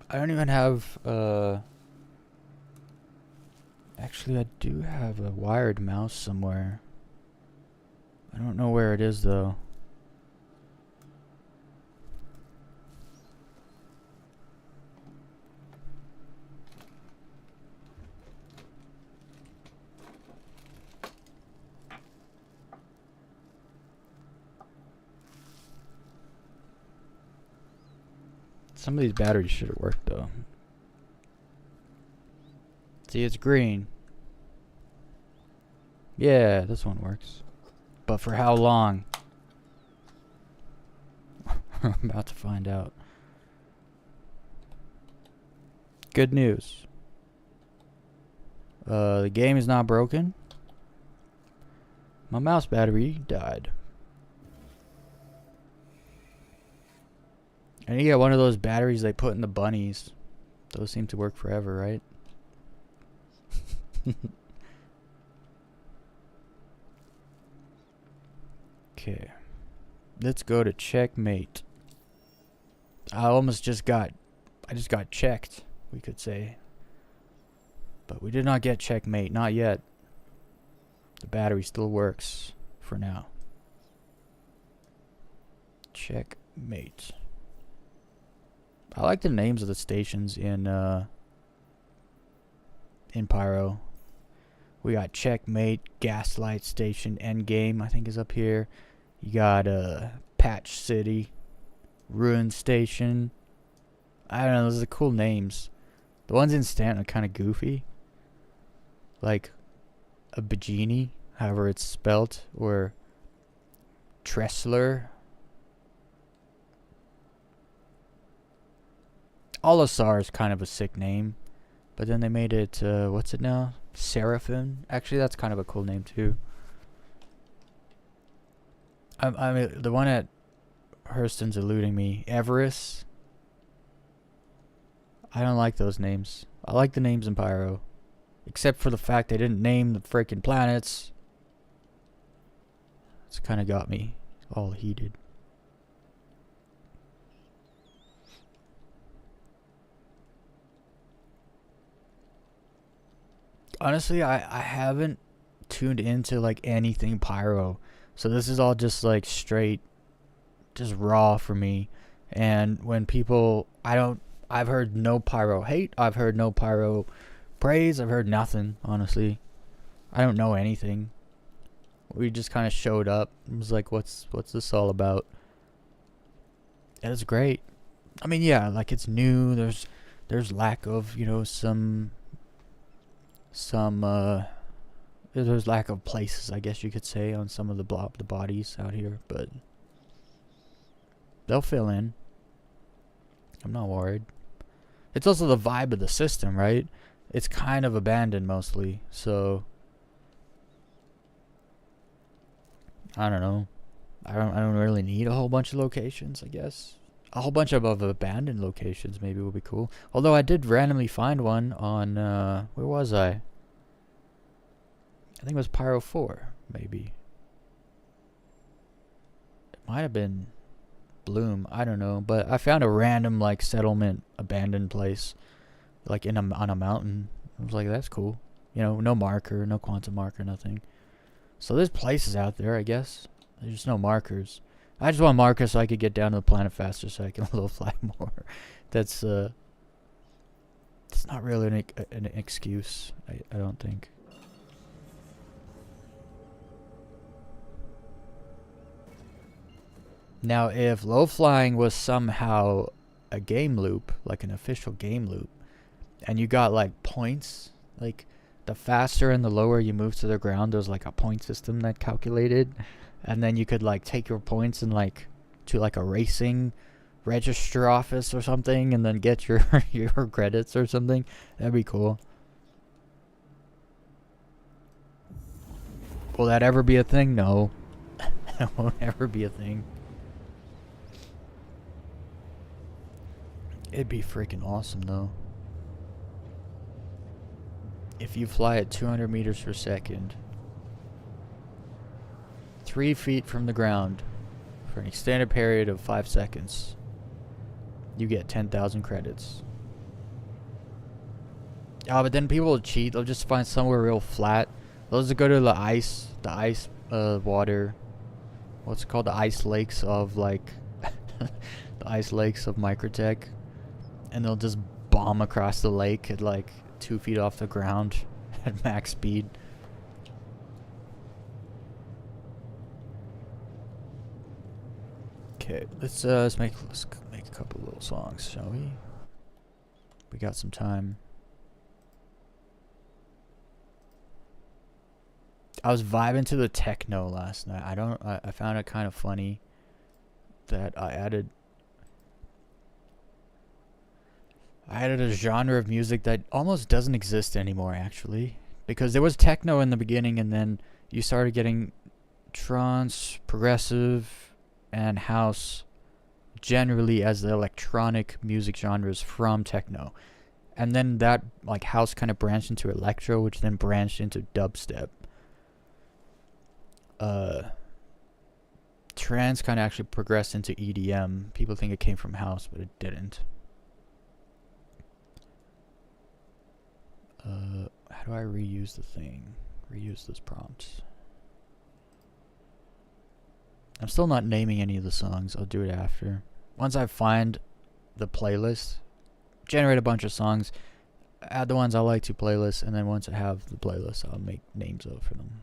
I don't even have, actually I do have a wired mouse somewhere. I don't know where it is though. Some of these batteries should have worked though. See, it's green. Yeah, this one works. But for how long? I'm about to find out. Good news. The game is not broken. My mouse battery died. I need to get one of those batteries they put in the bunnies. Those seem to work forever, right? Okay. Let's go to checkmate. I just got checked, we could say. But we did not get checkmate, not yet. The battery still works for now. Checkmate. I like the names of the stations in PYRO. We got Checkmate, Gaslight Station, Endgame, I think is up here. You got Patch City, Ruin Station. I don't know, those are cool names. The ones in Stanton are kind of goofy. Like a Bajini, however it's spelt, or Tressler. Olisar is kind of a sick name, but then they made it, what's it now? Seraphim? Actually, that's kind of a cool name too. I mean, the one at Hurston's eluding me. Everest? I don't like those names. I like the names in PYRO. Except for the fact they didn't name the freaking planets. It's kind of got me all heated. Honestly, I haven't tuned into like anything PYRO. So this is all just like straight, just raw for me. And when people, I've heard no PYRO hate. I've heard no PYRO praise. I've heard nothing, honestly. I don't know anything. We just kind of showed up. It was like, what's this all about? And it's great. I mean, yeah, like it's new. There's lack of, you know, there's lack of places, I guess you could say, on some of the bodies out here, but they'll fill in. I'm not worried. It's also the vibe of the system, right? It's kind of abandoned mostly, so I don't know. I don't really need a whole bunch of locations, I guess. A whole bunch of abandoned locations maybe would be cool. Although I did randomly find one on where was I? I think it was PYRO 4, maybe. It might have been Bloom, I don't know, but I found a random like settlement abandoned place, like on a mountain. I was like, that's cool. You know, no marker, no quantum marker, nothing. So there's places out there, I guess. There's just no markers. I just want markers so I could get down to the planet faster, so I can low fly more. That's it's not really an excuse. I don't think. Now, if low flying was somehow a game loop, like an official game loop, and you got like points, like the faster and the lower you move to the ground, there's like a point system that calculated, and then you could like take your points and like to like a racing register office or something, and then get your your credits or something. That'd be cool. Will that ever be a thing? No. That won't ever be a thing. It'd be freaking awesome though. If you fly at 200 meters per second, 3 feet from the ground, for an extended period of 5 seconds, you get 10,000 credits. Oh, but then people will cheat. They'll just find somewhere real flat. They'll just go to the ice water. What's it called? The ice lakes of like the ice lakes of Microtech. And they'll just bomb across the lake at like 2 feet off the ground at max speed. Okay, let's make a couple little songs, shall we? We got some time. I was vibing to the techno last night. I found it kind of funny that I added a genre of music that almost doesn't exist anymore, actually, because there was techno in the beginning, and then you started getting trance, progressive, and house generally as the electronic music genres from techno. And then that like house kind of branched into electro, which then branched into dubstep. Trance kind of actually progressed into EDM. People think it came from house, but it didn't. How do I reuse the thing? Reuse this prompt. I'm still not naming any of the songs. I'll do it after. Once I find the playlist, generate a bunch of songs, add the ones I like to playlists, and then once I have the playlist, I'll make names up for them.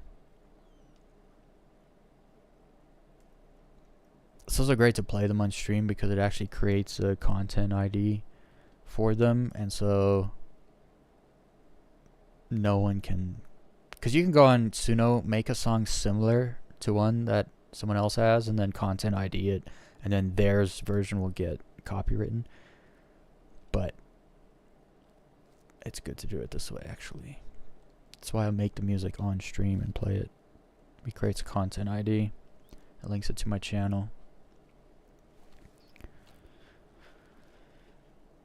It's also great to play them on stream because it actually creates a content ID for them, and so no one can, because you can go on Suno, make a song similar to one that someone else has, and then content ID it, and then theirs version will get copywritten. But it's good to do it this way, actually. That's why I make the music on stream and play it. It creates a content ID. It links it to my channel.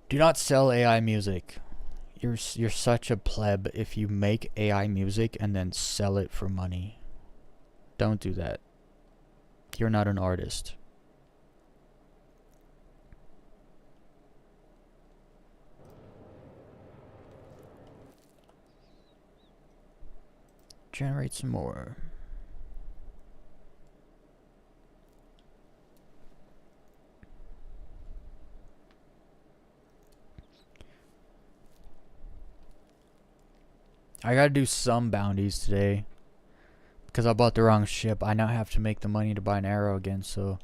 Do not sell AI music. You're such a pleb if you make AI music and then sell it for money. Don't do that. You're not an artist. Generate some more. I gotta do some bounties today because I bought the wrong ship. I now have to make the money to buy an arrow again, so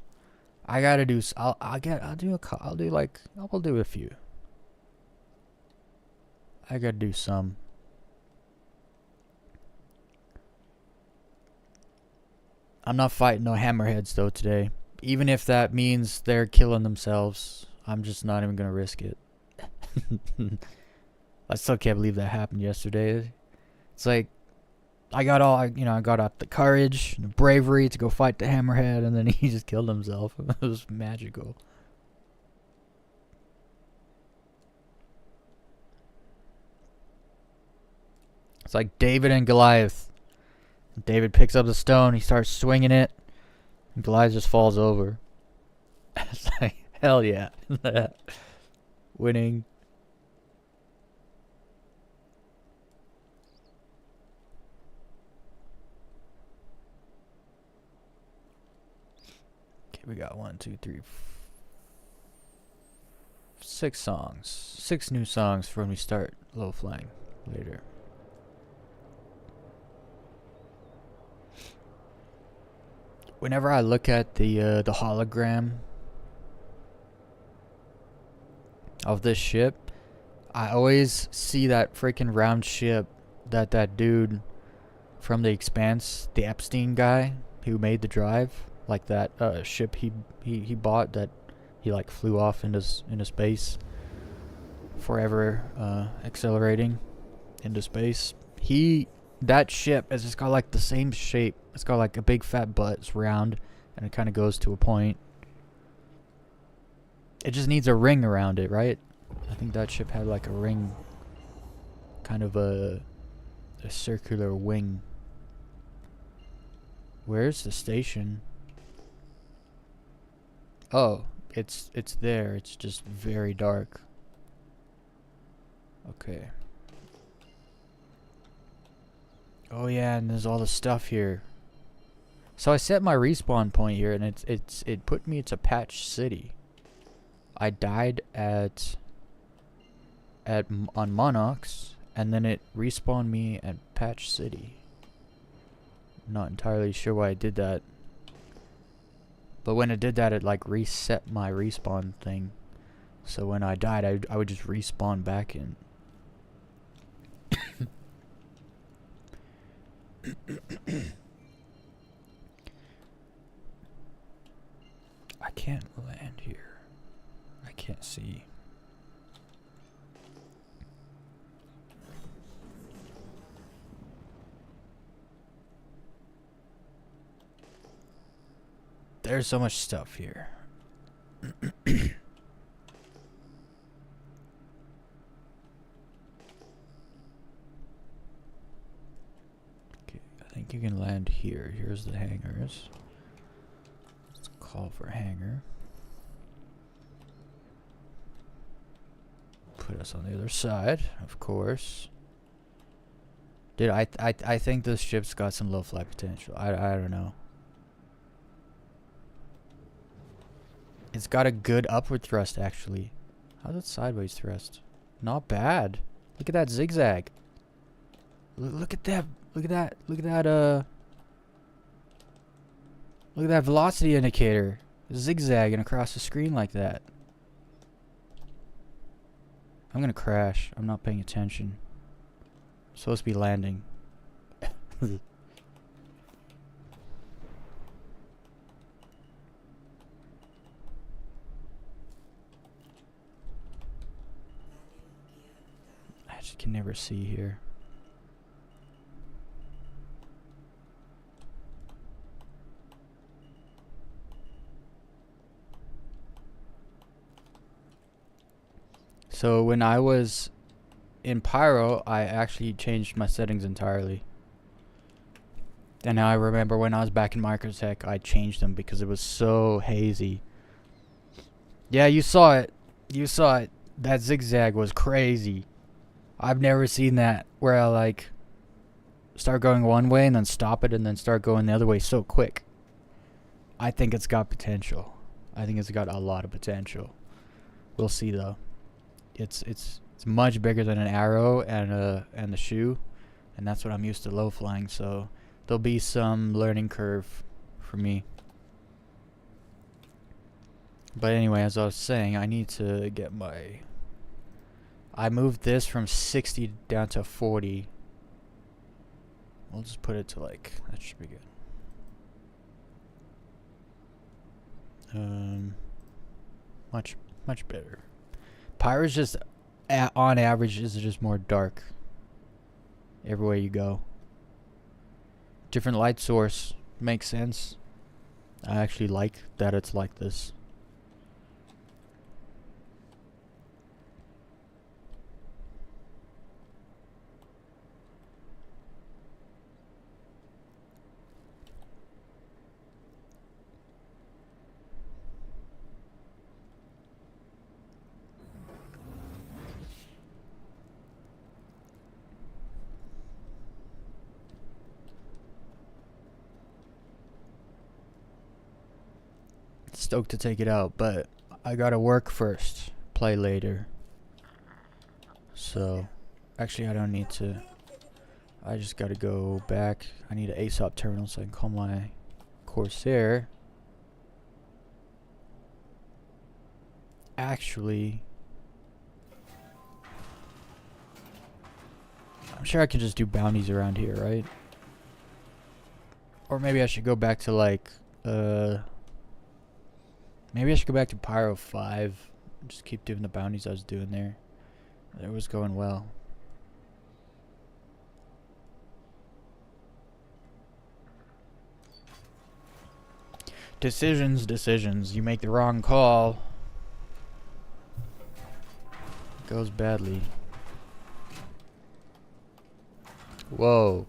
I gotta do. I'll do a few. I gotta do some. I'm not fighting no hammerheads though today. Even if that means they're killing themselves, I'm just not even gonna risk it. I still can't believe that happened yesterday. It's like I got out the courage and the bravery to go fight the hammerhead, and then he just killed himself. It was magical. It's like David and Goliath. David picks up the stone, he starts swinging it, and Goliath just falls over. It's like, hell yeah. Winning. Okay, we got 6 songs. 6 new songs for when we start low flying later. Whenever I look at the hologram of this ship, I always see that freaking round ship that dude from The Expanse, the Epstein guy who made the drive, like that ship he bought that he like flew off into space, forever accelerating into space. That ship has just got like the same shape. It's got like a big fat butt. It's round, and it kind of goes to a point. It just needs a ring around it, right? I think that ship had like a ring, kind of a circular wing. Where's the station? Oh, it's there. It's just very dark. Okay. Oh yeah, and there's all the stuff here. So I set my respawn point here, and it put me to Patch City. I died on Monox, and then it respawned me at Patch City. Not entirely sure why I did that. But when it did that, it like reset my respawn thing. So when I died, I would just respawn back in. I can't land here. I can't see. There's so much stuff here. Okay, I think you can land here. Here's the hangars. Let's call for hangar. Put us on the other side, of course. Dude, I think this ship's got some low flight potential. I don't know. It's got a good upward thrust, actually. How's it sideways thrust? Not bad. Look at that zigzag. Look at that. Look at that. Look at that. Look at that velocity indicator. Zigzagging across the screen like that. I'm gonna crash. I'm not paying attention. I'm supposed to be landing. I just can never see here. So when I was in PYRO, I actually changed my settings entirely. And now I remember when I was back in Microtech, I changed them because it was so hazy. Yeah, you saw it. You saw it. That zigzag was crazy. I've never seen that where I like start going one way and then stop it and then start going the other way so quick. I think it's got potential. I think it's got a lot of potential. We'll see though. It's much bigger than an arrow and the shoe, and that's what I'm used to low flying, so there'll be some learning curve for me. But anyway, as I was saying, I need to get my... I moved this from 60 down to 40. We'll just put it to like... That should be good. Much better. PYRO's just... on average, is just more dark. Everywhere you go. Different light source. Makes sense. I actually like that it's like this. Stoked to take it out, but I gotta work first, play later. So actually I don't need to. I just gotta go back. I need an ASOP terminal so I can call my Corsair. Actually, I'm sure I can just do bounties around here, right? Or maybe I should go back to like maybe I should go back to PYRO 5. Just keep doing the bounties I was doing there. It was going well. Decisions. You make the wrong call. It goes badly. Whoa.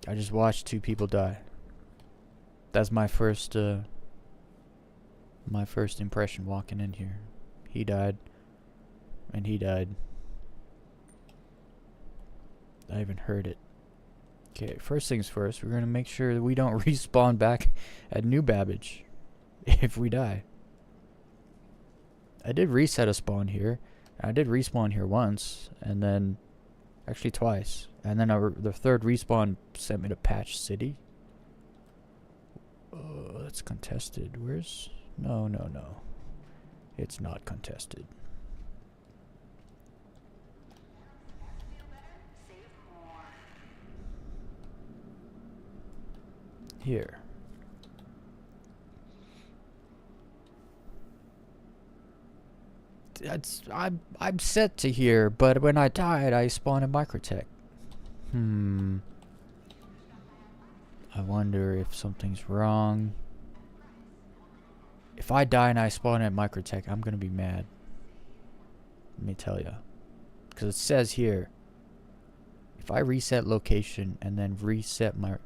I just watched 2 people die. That's my first impression walking in here. He died. And he died. I even heard it. Okay, first things first, we're gonna make sure that we don't respawn back at New Babbage if we die. I did reset a spawn here. I did respawn here once, and then actually twice. And then the third respawn sent me to Patch City. Oh, that's contested. Where's... No, no, no. It's not contested. Here. I'm set to here, but when I died, I spawned a microtech. I wonder if something's wrong. If I die and I spawn at microtech, I'm gonna be mad. Let me tell you, because it says here, if I reset location and then reset my,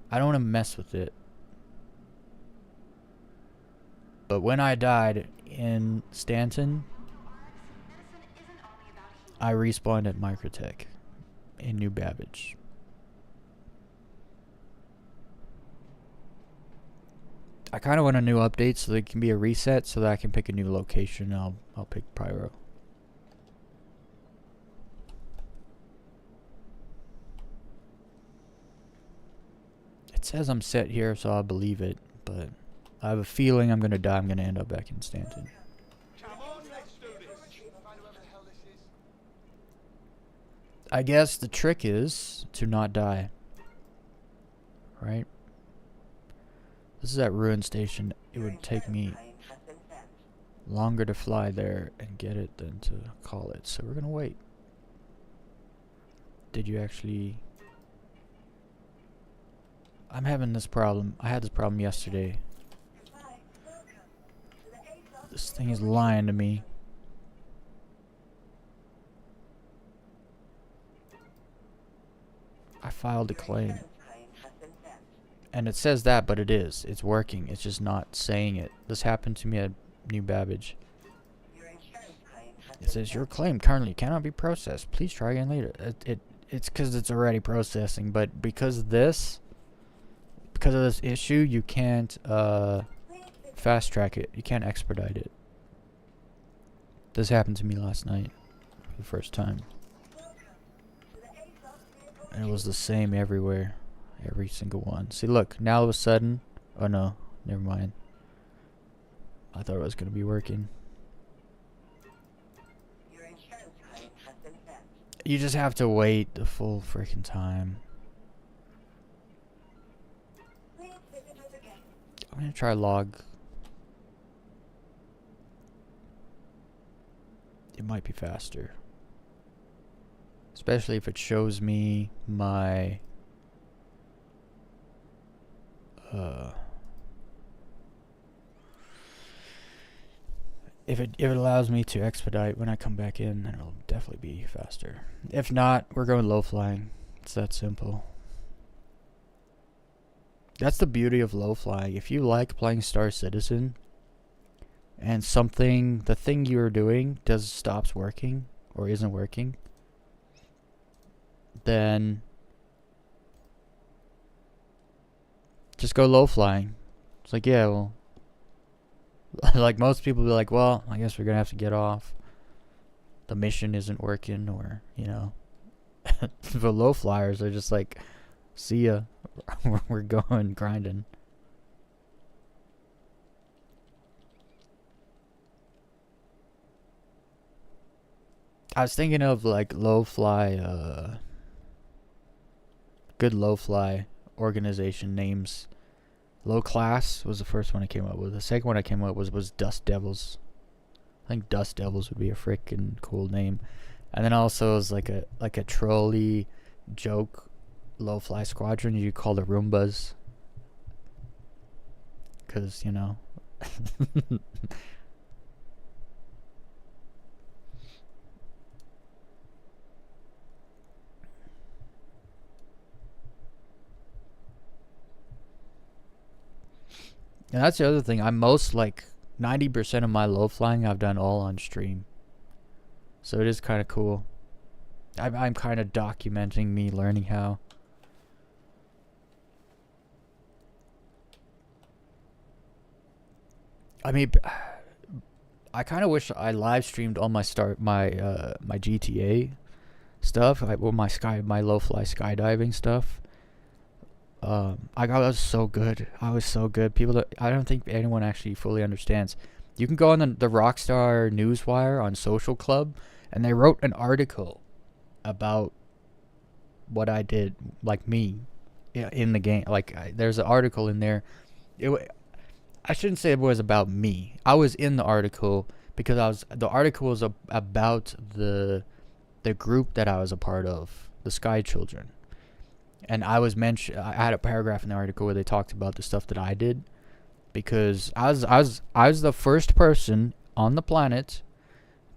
I don't want to mess with it. But when I died in Stanton, I respawned at Microtech in New Babbage. I kind of want a new update so there can be a reset so that I can pick a new location. I'll pick PYRO. It says I'm set here, so I'll believe it, but I have a feeling I'm gonna die. I'm gonna end up back in Stanton. I guess the trick is to not die. Right? This is at Ruin Station. It would take me longer to fly there and get it than to call it. So we're gonna wait. Did you actually... I'm having this problem. I had this problem yesterday. This thing is lying to me. I filed a claim. And it says that, but it is. It's working. It's just not saying it. This happened to me at New Babbage. It says, your claim currently cannot be processed. Please try again later. It's because it's already processing, but because of this issue, you can't fast track it. You can't expedite it. This happened to me last night for the first time. And it was the same everywhere. Every single one. See, look, now all of a sudden... Oh no, never mind. I thought it was going to be working. You just have to wait the full freaking time. I'm going to try log. It might be faster. Especially if it shows me my... if it allows me to expedite when I come back in, then it'll definitely be faster. If not, we're going low flying. It's that simple. That's the beauty of low flying. If you like playing Star Citizen and the thing you're doing stops working or isn't working, then just go low flying. It's like, yeah, well, like most people be like, well, I guess we're gonna have to get off. The mission isn't working, or, you know. The low flyers are just like, see ya. We're going grinding. I was thinking of like low fly, good low fly organization names. Low Class was the first one I came up with. The second one I came up with was Dust Devils. I think Dust Devils would be a freaking cool name. And then also was like a trolley joke low fly squadron you call the Roombas. 'Cause, you know. And that's the other thing. I'm most like 90% of my low flying I've done all on stream. So it is kind of cool. I'm kind of documenting me learning how. I mean, I kind of wish I live streamed all my my GTA stuff, my low fly skydiving stuff. I was so good. I was so good. I don't think anyone actually fully understands. You can go on the Rockstar Newswire on Social Club, and they wrote an article about what I did, like me, in the game. Like, there's an article in there. I shouldn't say it was about me. I was in the article because the article was about the group that I was a part of, the Sky Children. And I had a paragraph in the article where they talked about the stuff that I did, because I was the first person on the planet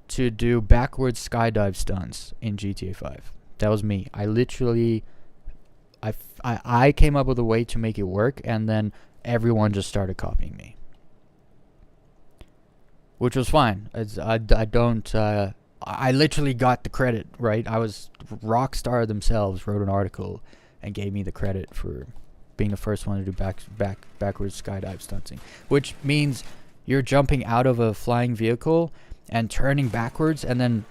to do backwards skydive stunts in GTA 5. That was me. I literally, I came up with a way to make it work, and then everyone just started copying me, which was fine. I literally got the credit, right? Rockstar themselves wrote an article and gave me the credit for being the first one to do backwards skydive stunting, which means you're jumping out of a flying vehicle and turning backwards, and then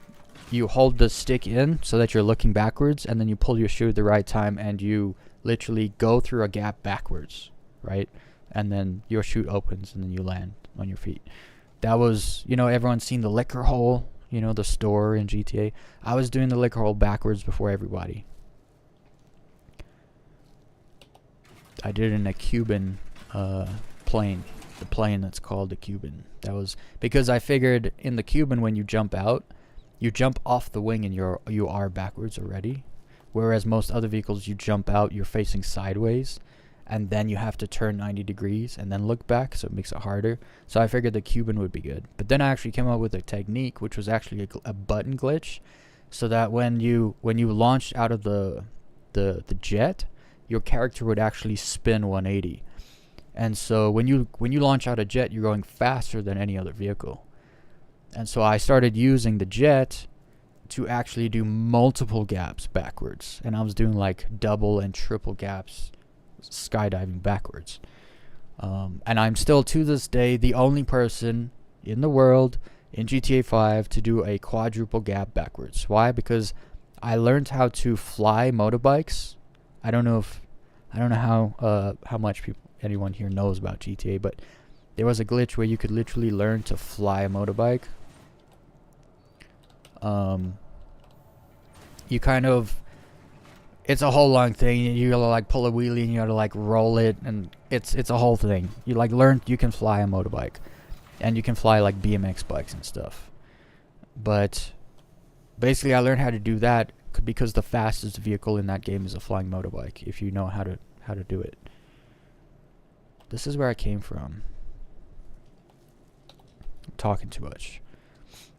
you hold the stick in so that you're looking backwards, and then you pull your chute at the right time, and you literally go through a gap backwards, right? And then your chute opens, and then you land on your feet. That was, everyone's seen the liquor hole, the store in GTA. I was doing the liquor hole backwards before everybody. I did it in a Cuban plane. The plane that's called the Cuban. That was because I figured in the Cuban, when you jump out, you jump off the wing and you are backwards already. Whereas most other vehicles, you jump out, you're facing sideways, and then you have to turn 90 degrees and then look back, so it makes it harder. So I figured the Cuban would be good. But then I actually came up with a technique, which was actually a button glitch, so that when you launched out of the jet, your character would actually spin 180. And so when you launch out a jet, you're going faster than any other vehicle. And so I started using the jet to actually do multiple gaps backwards. And I was doing like double and triple gaps skydiving backwards. And I'm still to this day the only person in the world in GTA 5 to do a quadruple gap backwards. Why? Because I learned how to fly motorbikes. I don't know how much anyone here knows about GTA, but there was a glitch where you could literally learn to fly a motorbike. It's a whole long thing. You gotta like pull a wheelie and you gotta like roll it, and it's a whole thing. You like learn you can fly a motorbike, and you can fly like BMX bikes and stuff. But basically, I learned how to do that because the fastest vehicle in that game is a flying motorbike, if you know how to do it. This is where I came from. I'm talking too much.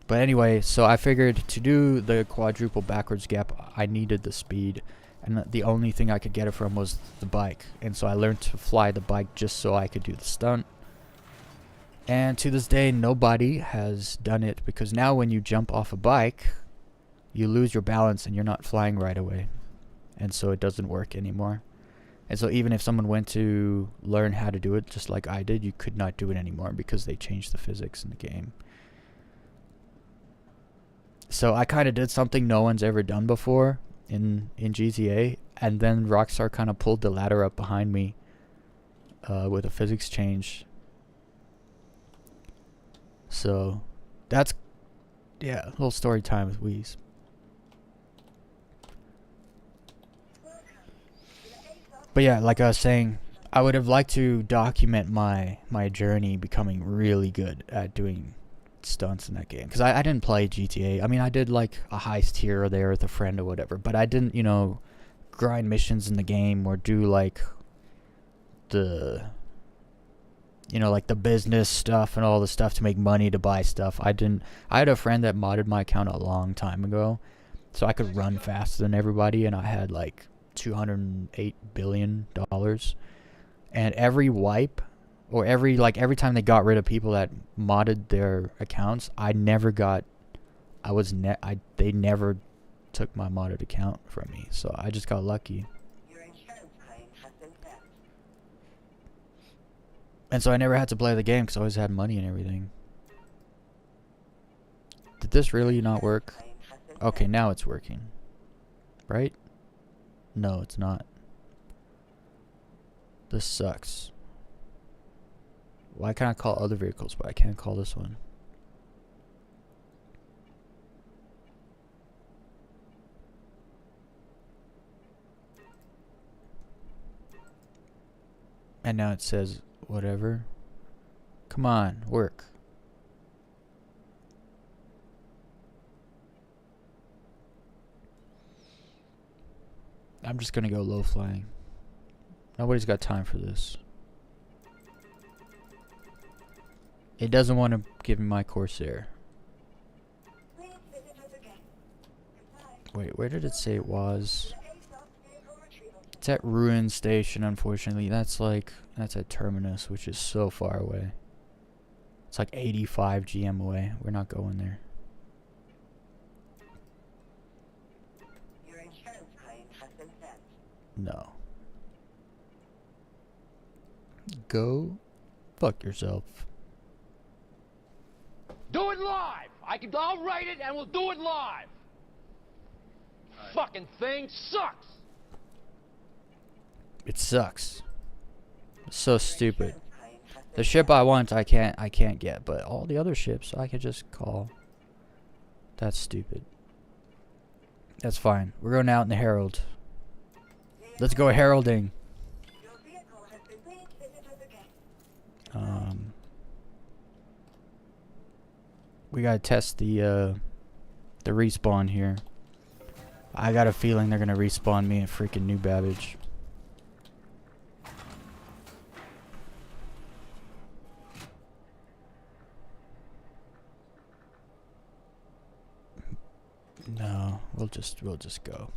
But anyway, so I figured to do the quadruple backwards gap, I needed the speed, and the only thing I could get it from was the bike. And so I learned to fly the bike just so I could do the stunt. And to this day, nobody has done it, because now when you jump off a bike, you lose your balance and you're not flying right away. And so it doesn't work anymore. And so even if someone went to learn how to do it just like I did, you could not do it anymore because they changed the physics in the game. So I kind of did something no one's ever done before in GTA, and then Rockstar kind of pulled the ladder up behind me with a physics change. So that's, yeah, a little story time with Weez. But yeah, like I was saying, I would have liked to document my journey becoming really good at doing stunts in that game, because I didn't play GTA. I mean, I did like a heist here or there with a friend or whatever, but I didn't, grind missions in the game or do like the like the business stuff and all the stuff to make money to buy stuff. I had a friend that modded my account a long time ago, so I could run faster than everybody, and I had like $208 billion, and every wipe, or every time they got rid of people that modded their accounts, they never took my modded account from me, so I just got lucky. And so I never had to play the game because I always had money and everything. Did this really not work? Okay, now it's working. Right? No, it's not. This sucks. Why can I call other vehicles, but I can't call this one? And now it says whatever. Come on, work. I'm just gonna go low flying. Nobody's got time for this. It doesn't want to give me my Corsair. Wait, where did it say it was? It's at Ruin Station, unfortunately. That's at Terminus, which is so far away. It's like 85 GM away. We're not going there. Your insurance claim has been sent. No. Go fuck yourself. Do it live! I'll write it and we'll do it live! Fucking thing sucks! It sucks. It's so stupid. The ship I want I can't get, but all the other ships I could just call. That's stupid. That's fine. We're going out in the Herald. Let's go heralding. We gotta test the respawn here. I got a feeling they're gonna respawn me at freaking New Babbage. No, we'll just go.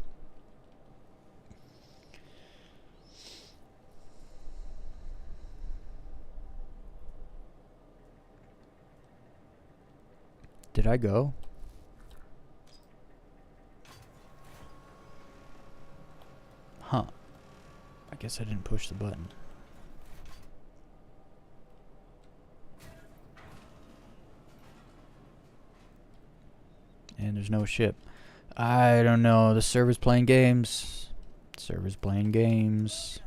Did I go? Huh. I guess I didn't push the button. And there's no ship. I don't know. The server's playing games. Server's playing games.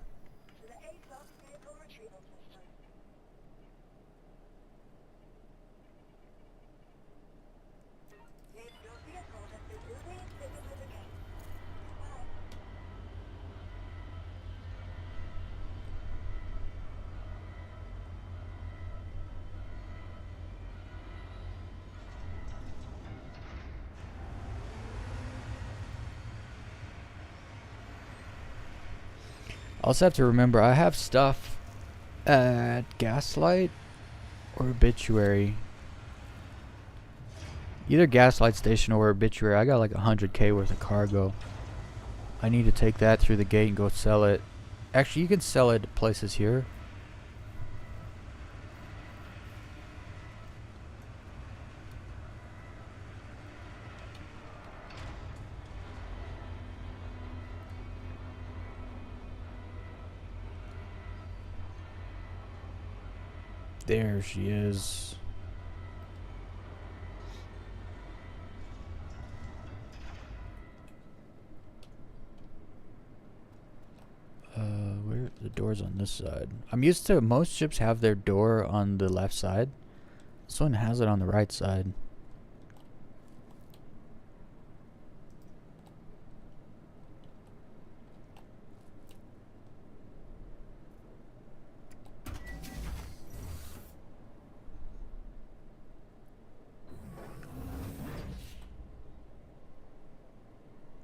I also have to remember I have stuff at Gaslight or Obituary. Either Gaslight Station or Obituary. I got like 100k worth of cargo. I need to take that through the gate and go sell it. Actually, you can sell it at places here. There she is. Where the door's on this side. I'm used to most ships have their door on the left side. This one has it on the right side.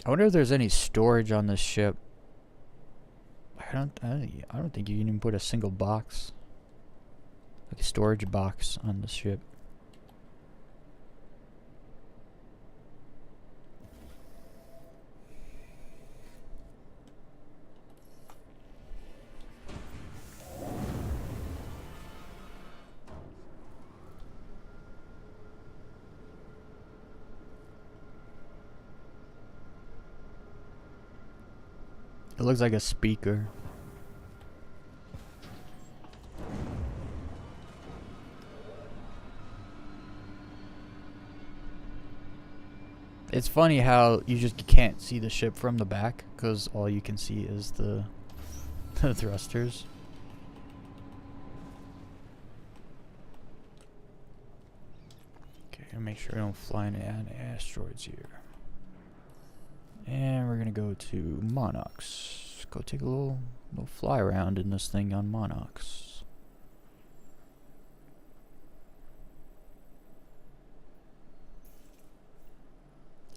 I wonder if there's any storage on this ship. I don't think you can even put a single box, like a storage box, on the ship. It looks like a speaker. It's funny how you just can't see the ship from the back because all you can see is the thrusters. Gonna make sure we don't fly into any asteroids here. And we're gonna go to Monarchs. Go take a little fly around in this thing on Monarchs.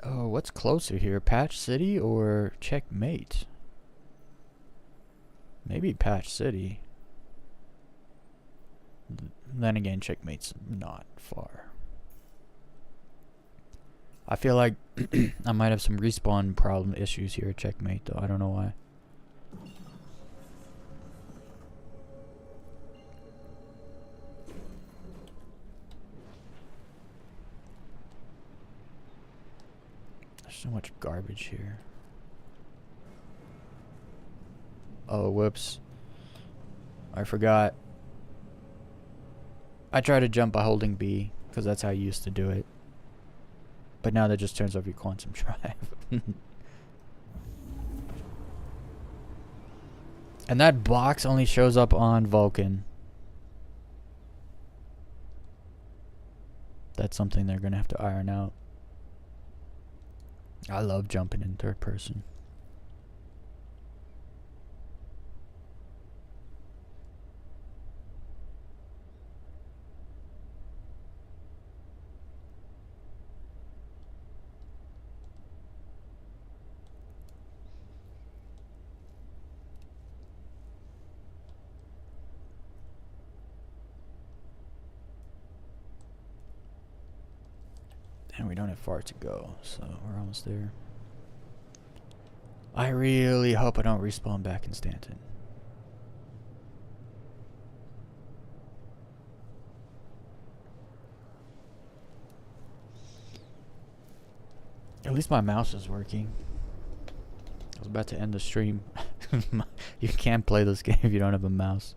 Oh, what's closer here? Patch City or Checkmate? Maybe Patch City. Then again, Checkmate's not far. I feel like I might have some respawn problem issues here at Checkmate, though. I don't know why. There's so much garbage here. Oh, whoops. I forgot. I try to jump by holding B, because that's how I used to do it. But now that just turns off your quantum drive. And that box only shows up on Vulcan. That's something they're gonna have to iron out. I love jumping in third person. And we don't have far to go, so we're almost there. I really hope I don't respawn back in Stanton. At least my mouse is working. I was about to end the stream. You can't play this game if you don't have a mouse.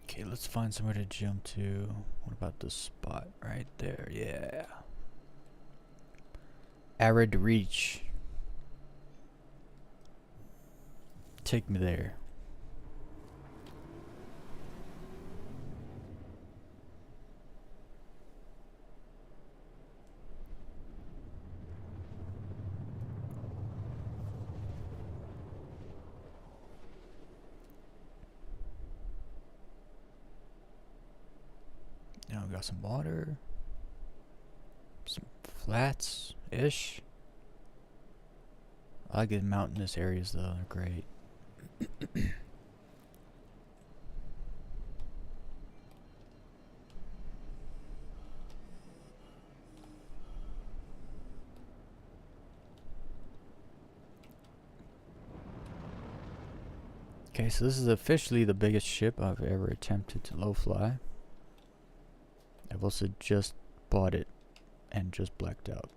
Okay, let's find somewhere to jump to. What about this spot right there? Yeah. Arid Reach. Take me there. Now we got some water. Some flats-ish. I like the mountainous areas though, they're great. Okay, so this is officially the biggest ship I've ever attempted to low fly. I've also just bought it and just blacked out.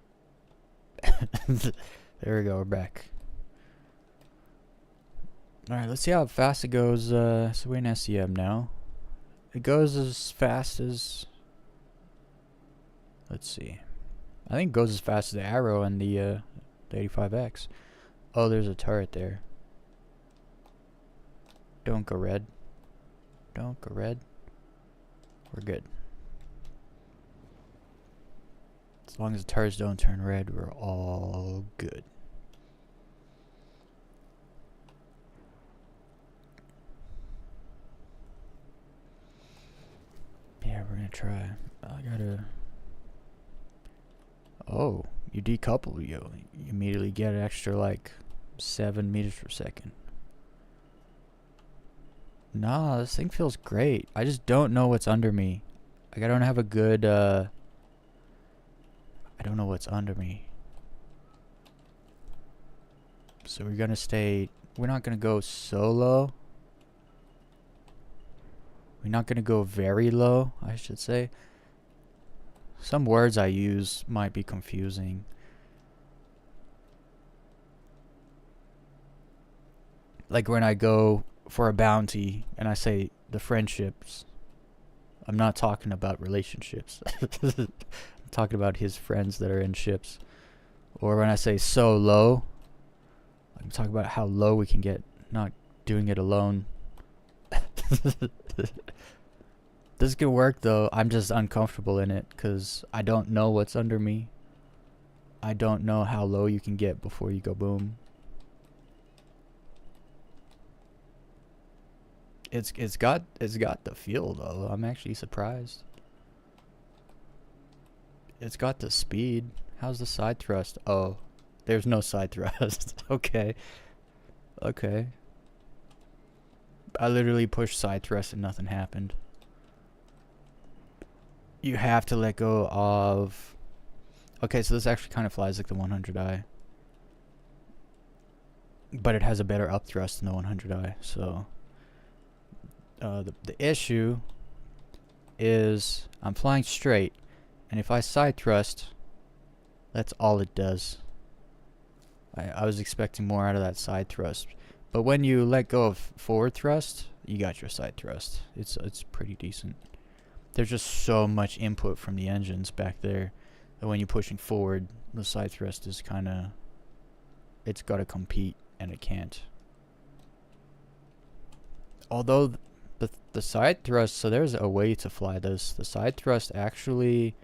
There we go, we're back. Alright, let's see how fast it goes. So we're in SEM now. It goes as fast as... Let's see. I think it goes as fast as the Arrow and the 85X. Oh, there's a turret there. Don't go red. Don't go red. We're good. As long as the turrets don't turn red, we're all good. Yeah, we're gonna try. I gotta... Oh, you decouple, you immediately get an extra like 7 meters per second. Nah, this thing feels great. I just don't know what's under me. Like, I don't have a good, I don't know what's under me. So we're gonna stay... We're not gonna go so low. We're not gonna go very low, I should say. Some words I use might be confusing. Like when I go for a bounty and I say the friendships. I'm not talking about relationships. I'm talking about his friends that are in ships. Or when I say so low, I'm talking about how low we can get, not doing it alone. This could work though. I'm just uncomfortable in it because I don't know what's under me. I don't know how low you can get before you go boom. It's got the feel though. I'm actually surprised. It's got the speed. How's the side thrust? Oh, there's no side thrust. Okay. Okay. I literally pushed side thrust and nothing happened. You have to let go of... Okay, so this actually kind of flies like the 100i. But it has a better up thrust than the 100i, so... the issue is I'm flying straight, and if I side thrust, that's all it does. I was expecting more out of that side thrust, but when you let go of forward thrust, you got your side thrust. It's pretty decent. There's just so much input from the engines back there that when you're pushing forward, the side thrust is kind of, it's got to compete, and it can't. Although the side thrust, so there's a way to fly this. The side thrust actually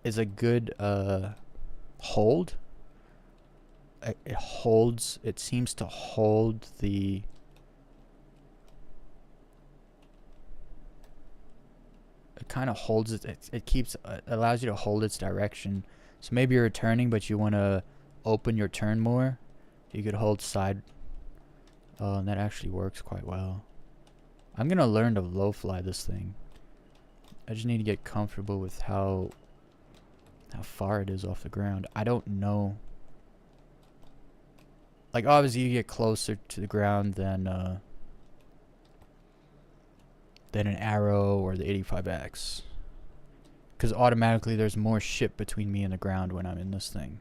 is a good hold. It holds, it seems to hold the... It kind of holds it, it keeps, allows you to hold its direction. So maybe you're turning, but you want to open your turn more. You could hold side. Oh, and that actually works quite well. I'm going to learn to low fly this thing. I just need to get comfortable with how far it is off the ground. I don't know. Like, obviously you get closer to the ground than an Arrow or the 85X. Because automatically there's more ship between me and the ground when I'm in this thing.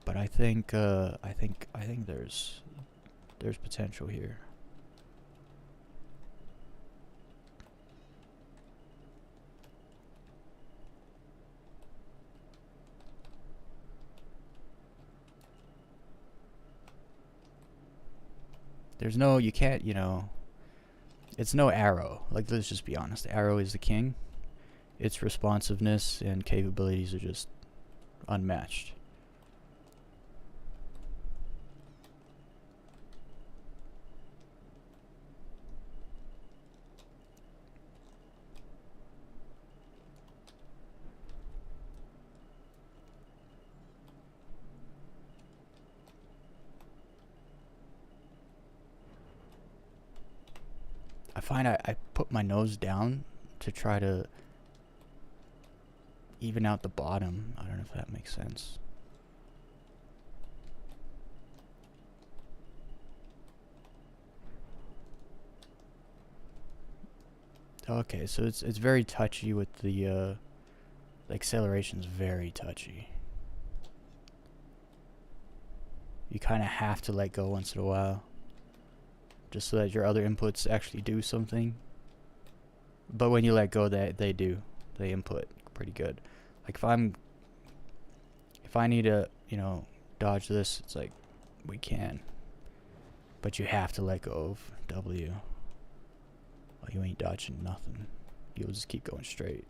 But I think there's potential here. There's no, you can't, you know, it's no Arrow. Like, let's just be honest. Arrow is the king. Its responsiveness and capabilities are just unmatched. I find I put my nose down to try to even out the bottom. I don't know if that makes sense. Okay, so it's very touchy with the acceleration's very touchy. You kind of have to let go once in a while, just so that your other inputs actually do something. But when you let go, they do. They input pretty good. Like if I need to, you know, dodge this, it's like, we can. But you have to let go of W. Well, you ain't dodging nothing. You'll just keep going straight.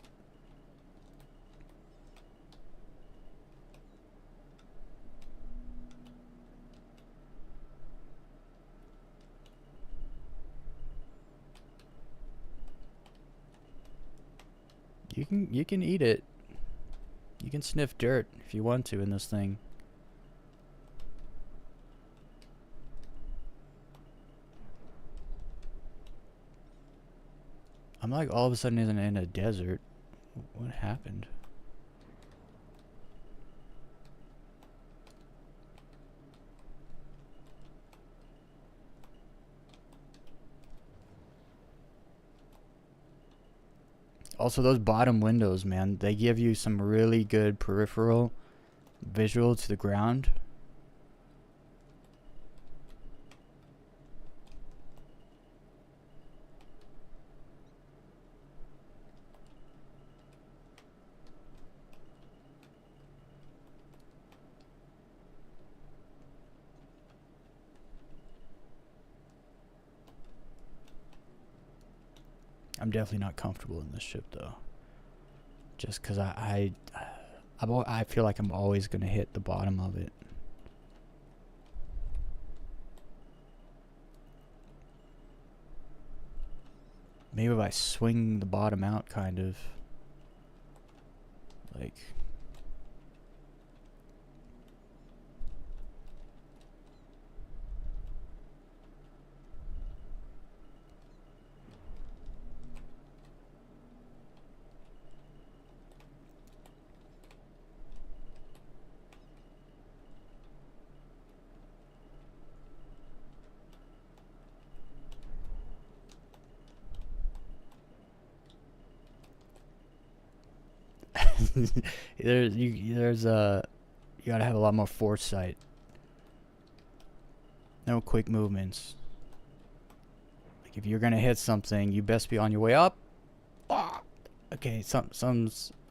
You can eat it. You can sniff dirt if you want to in this thing. I'm like all of a sudden in a desert. What happened? Also, those bottom windows, man, they give you some really good peripheral visual to the ground. I'm definitely not comfortable in this ship though. Just because I feel like I'm always gonna hit the bottom of it. Maybe if I swing the bottom out, kind of like. You gotta have a lot more foresight. No quick movements. Like if you're gonna hit something, you best be on your way up. Ah! Okay,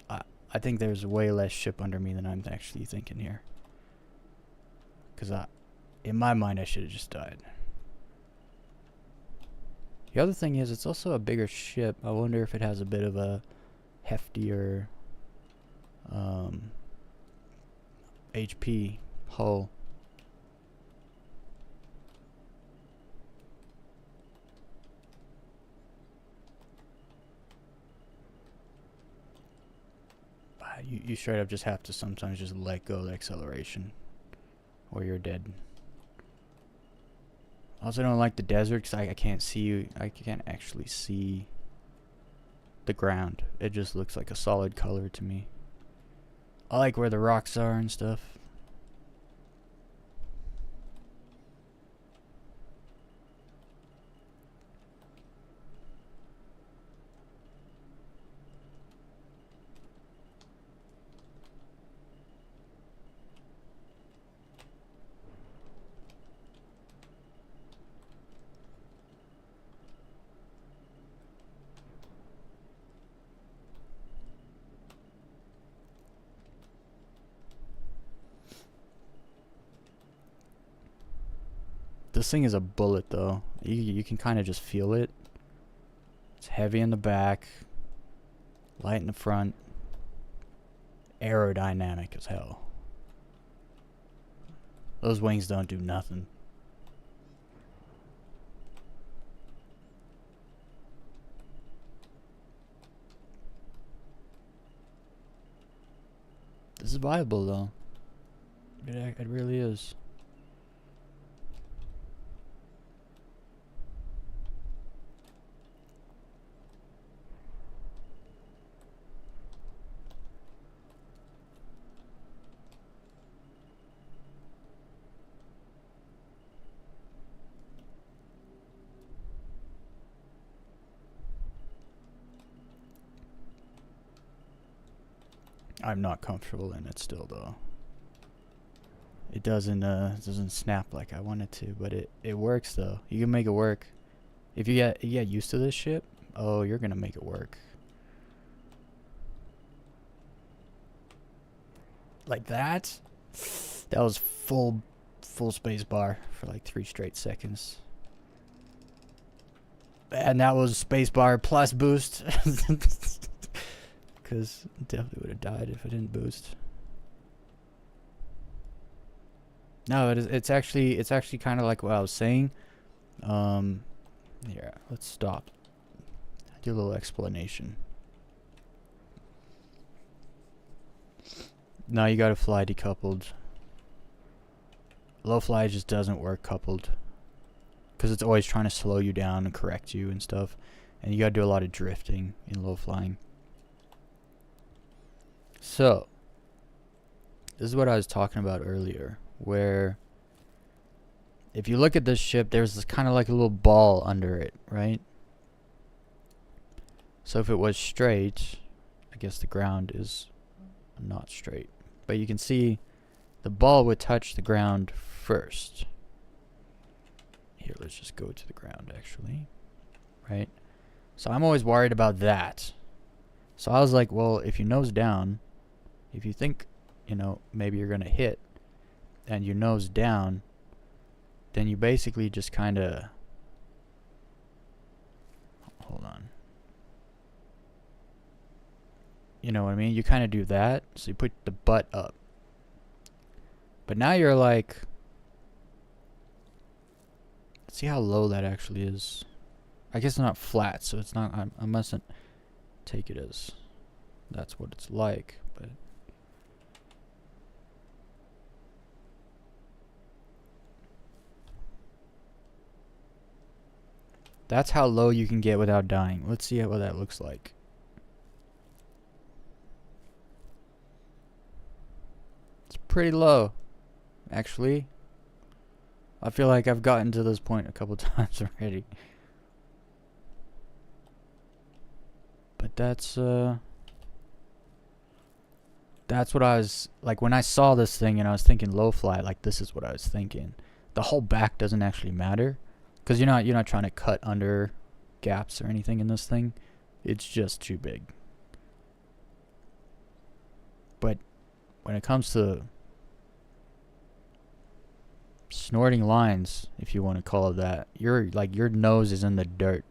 I think there's way less ship under me than I'm actually thinking here. Cause in my mind, I should have just died. The other thing is, it's also a bigger ship. I wonder if it has a bit of a heftier HP hull. You straight up just have to sometimes just let go of the acceleration, or you're dead. I also don't like the desert because I can't see you. I can't actually see the ground. It just looks like a solid color to me. I like where the rocks are and stuff. This thing is a bullet though. You can kind of just feel it. It's heavy in the back, light in the front, aerodynamic as hell. Those wings don't do nothing. This is viable though. It really is. I'm not comfortable in it still though. It doesn't snap like I want it to, but it works though. You can make it work. If you get used to this ship, oh, you're gonna make it work. Like that? That was full space bar for like 3 straight seconds. And that was space bar plus boost. Because definitely would have died if I didn't boost. No, it's actually kind of like what I was saying. Here, let's stop. Do a little explanation. No, you gotta fly decoupled. Low fly just doesn't work coupled. Because it's always trying to slow you down and correct you and stuff. And you gotta do a lot of drifting in low flying. So, this is what I was talking about earlier, where if you look at this ship, there's this kind of like a little ball under it, right? So if it was straight, I guess the ground is not straight. But you can see the ball would touch the ground first. Here, let's just go to the ground, actually. Right? So I'm always worried about that. So I was like, well, if you nose down, if you think, you know, maybe you're going to hit, and you nose down, then you basically just kind of... Hold on. You know what I mean? You kind of do that, so you put the butt up. But now you're like, let's see how low that actually is. I guess it's not flat, so it's not, I mustn't take it as that's what it's like, but that's how low you can get without dying. Let's see what that looks like. It's pretty low, actually. I feel like I've gotten to this point a couple times already. But that's what I was like when I saw this thing and I was thinking low fly, like this is what I was thinking. The whole back doesn't actually matter, because you're not trying to cut under gaps or anything in this thing. It's just too big. But when it comes to snorting lines, if you want to call it that, your nose is in the dirt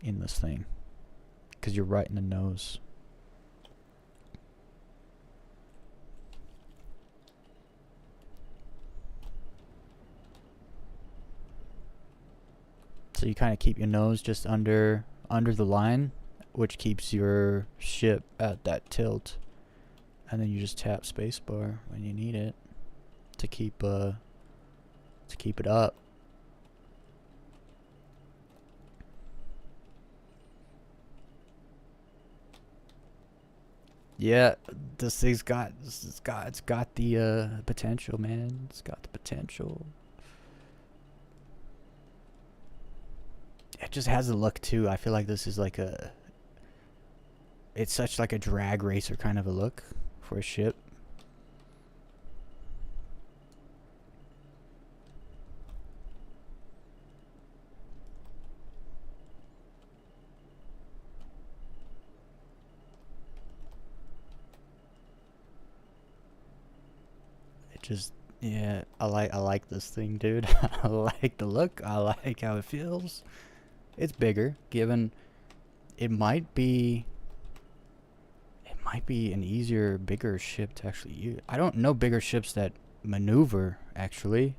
in this thing, because you're right in the nose. So you kind of keep your nose just under the line, which keeps your ship at that tilt, and then you just tap spacebar when you need it to keep it up. Yeah, it's got the potential, man. It's got the potential. It just has a look too. I feel like this is like it's such like a drag racer kind of a look for a ship. Just, yeah, I like this thing, dude. I like the look. I like how it feels. It's bigger, given it might be an easier, bigger ship to actually use. I don't know bigger ships that maneuver actually.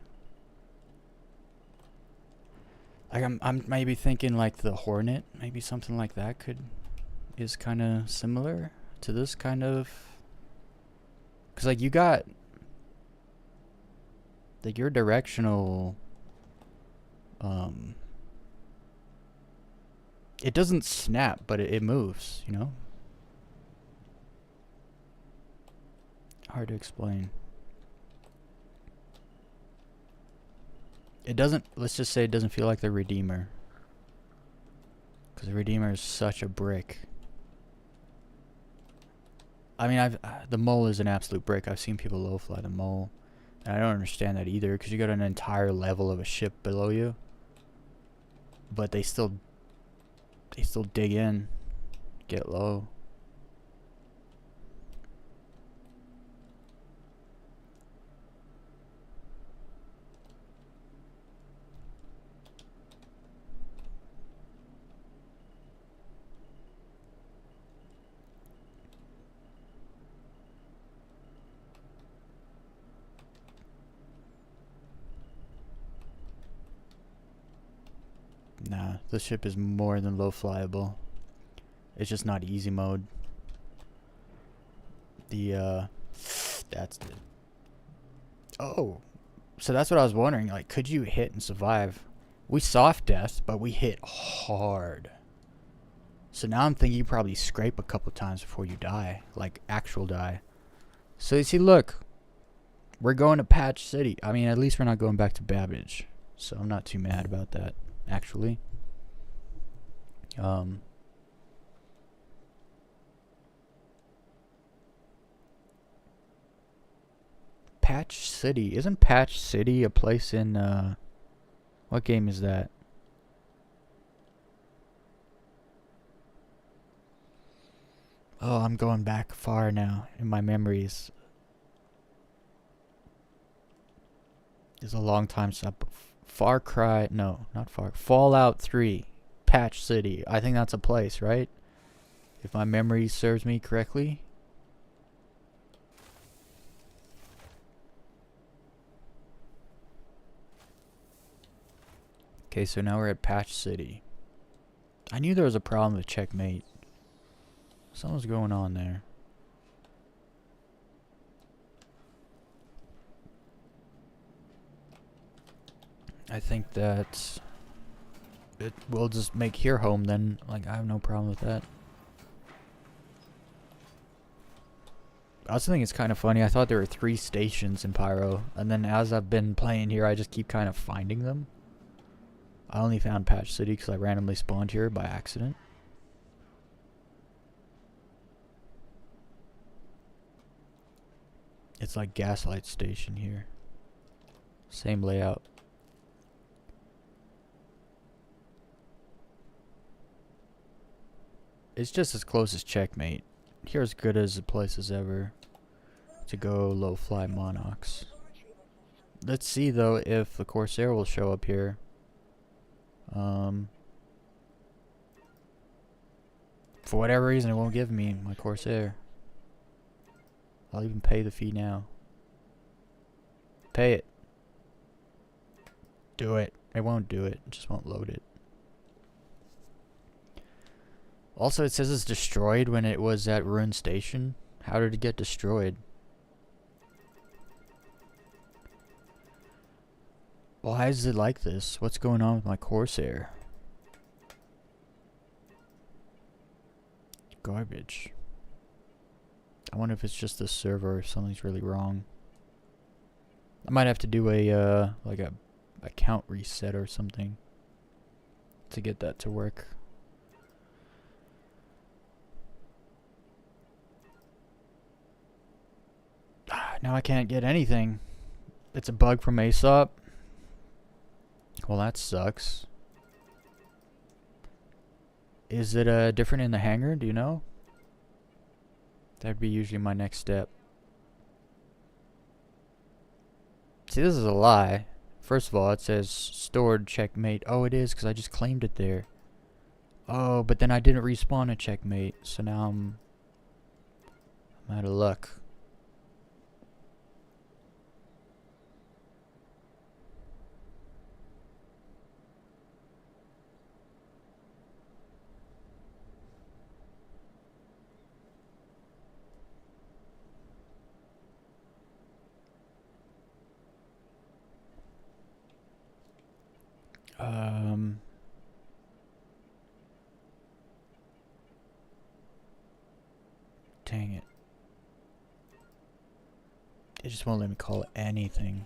Like I'm maybe thinking like the Hornet, maybe something like that is kind of similar to this kind of, cuz like you got like your directional, it doesn't snap, but it moves, you know? Hard to explain. It doesn't, let's just say it doesn't feel like the Redeemer, because the Redeemer is such a brick. I mean, the Mole is an absolute brick. I've seen people low fly the Mole, and I don't understand that either, because you got an entire level of a ship below you, but they still dig in, get low. Nah, this ship is more than low flyable. It's just not easy mode. That's it. Oh, so that's what I was wondering. Like, could you hit and survive? We soft death, but we hit hard. So now I'm thinking you probably scrape a couple times before you die, like actual die. So you see, look, we're going to Patch City. I mean, at least we're not going back to Babbage, so I'm not too mad about that, actually. Patch City. Isn't Patch City a place in, what game is that? Oh, I'm going back far now in my memories. It's a long time since Far Cry, no, not Fallout 3, Patch City. I think that's a place, right? if my memory serves me correctly. Okay, so now we're at Patch City. I knew there was a problem with checkmate. Something's going on there. I think that it will just make here home then. Like, I have no problem with that. I also think it's kind of funny. I thought there were 3 stations in Pyro, and then as I've been playing here, I just keep kind of finding them. I only found Patch City because I randomly spawned here by accident. It's like Gaslight Station here. Same layout. It's just as close as checkmate. Here as good as the place as ever to go low fly Monarchs. Let's see though if the Corsair will show up here. For whatever reason it won't give me my Corsair. I'll even pay the fee now. Pay it. Do it. It won't do it. It just won't load it. Also, it says it's destroyed when it was at Ruin Station. How did it get destroyed? Why is it like this? What's going on with my Corsair? Garbage. I wonder if it's just the server or if something's really wrong. I might have to do a like a account reset or something to get that to work. Now I can't get anything. It's a bug from Aesop. Well, that sucks. Is it different in the hangar? Do you know? That'd be usually my next step. See, this is a lie. First of all, it says stored checkmate. Oh, it is because I just claimed it there. Oh, but then I didn't respawn a checkmate, so now I'm out of luck. Dang it. It just won't let me call it anything.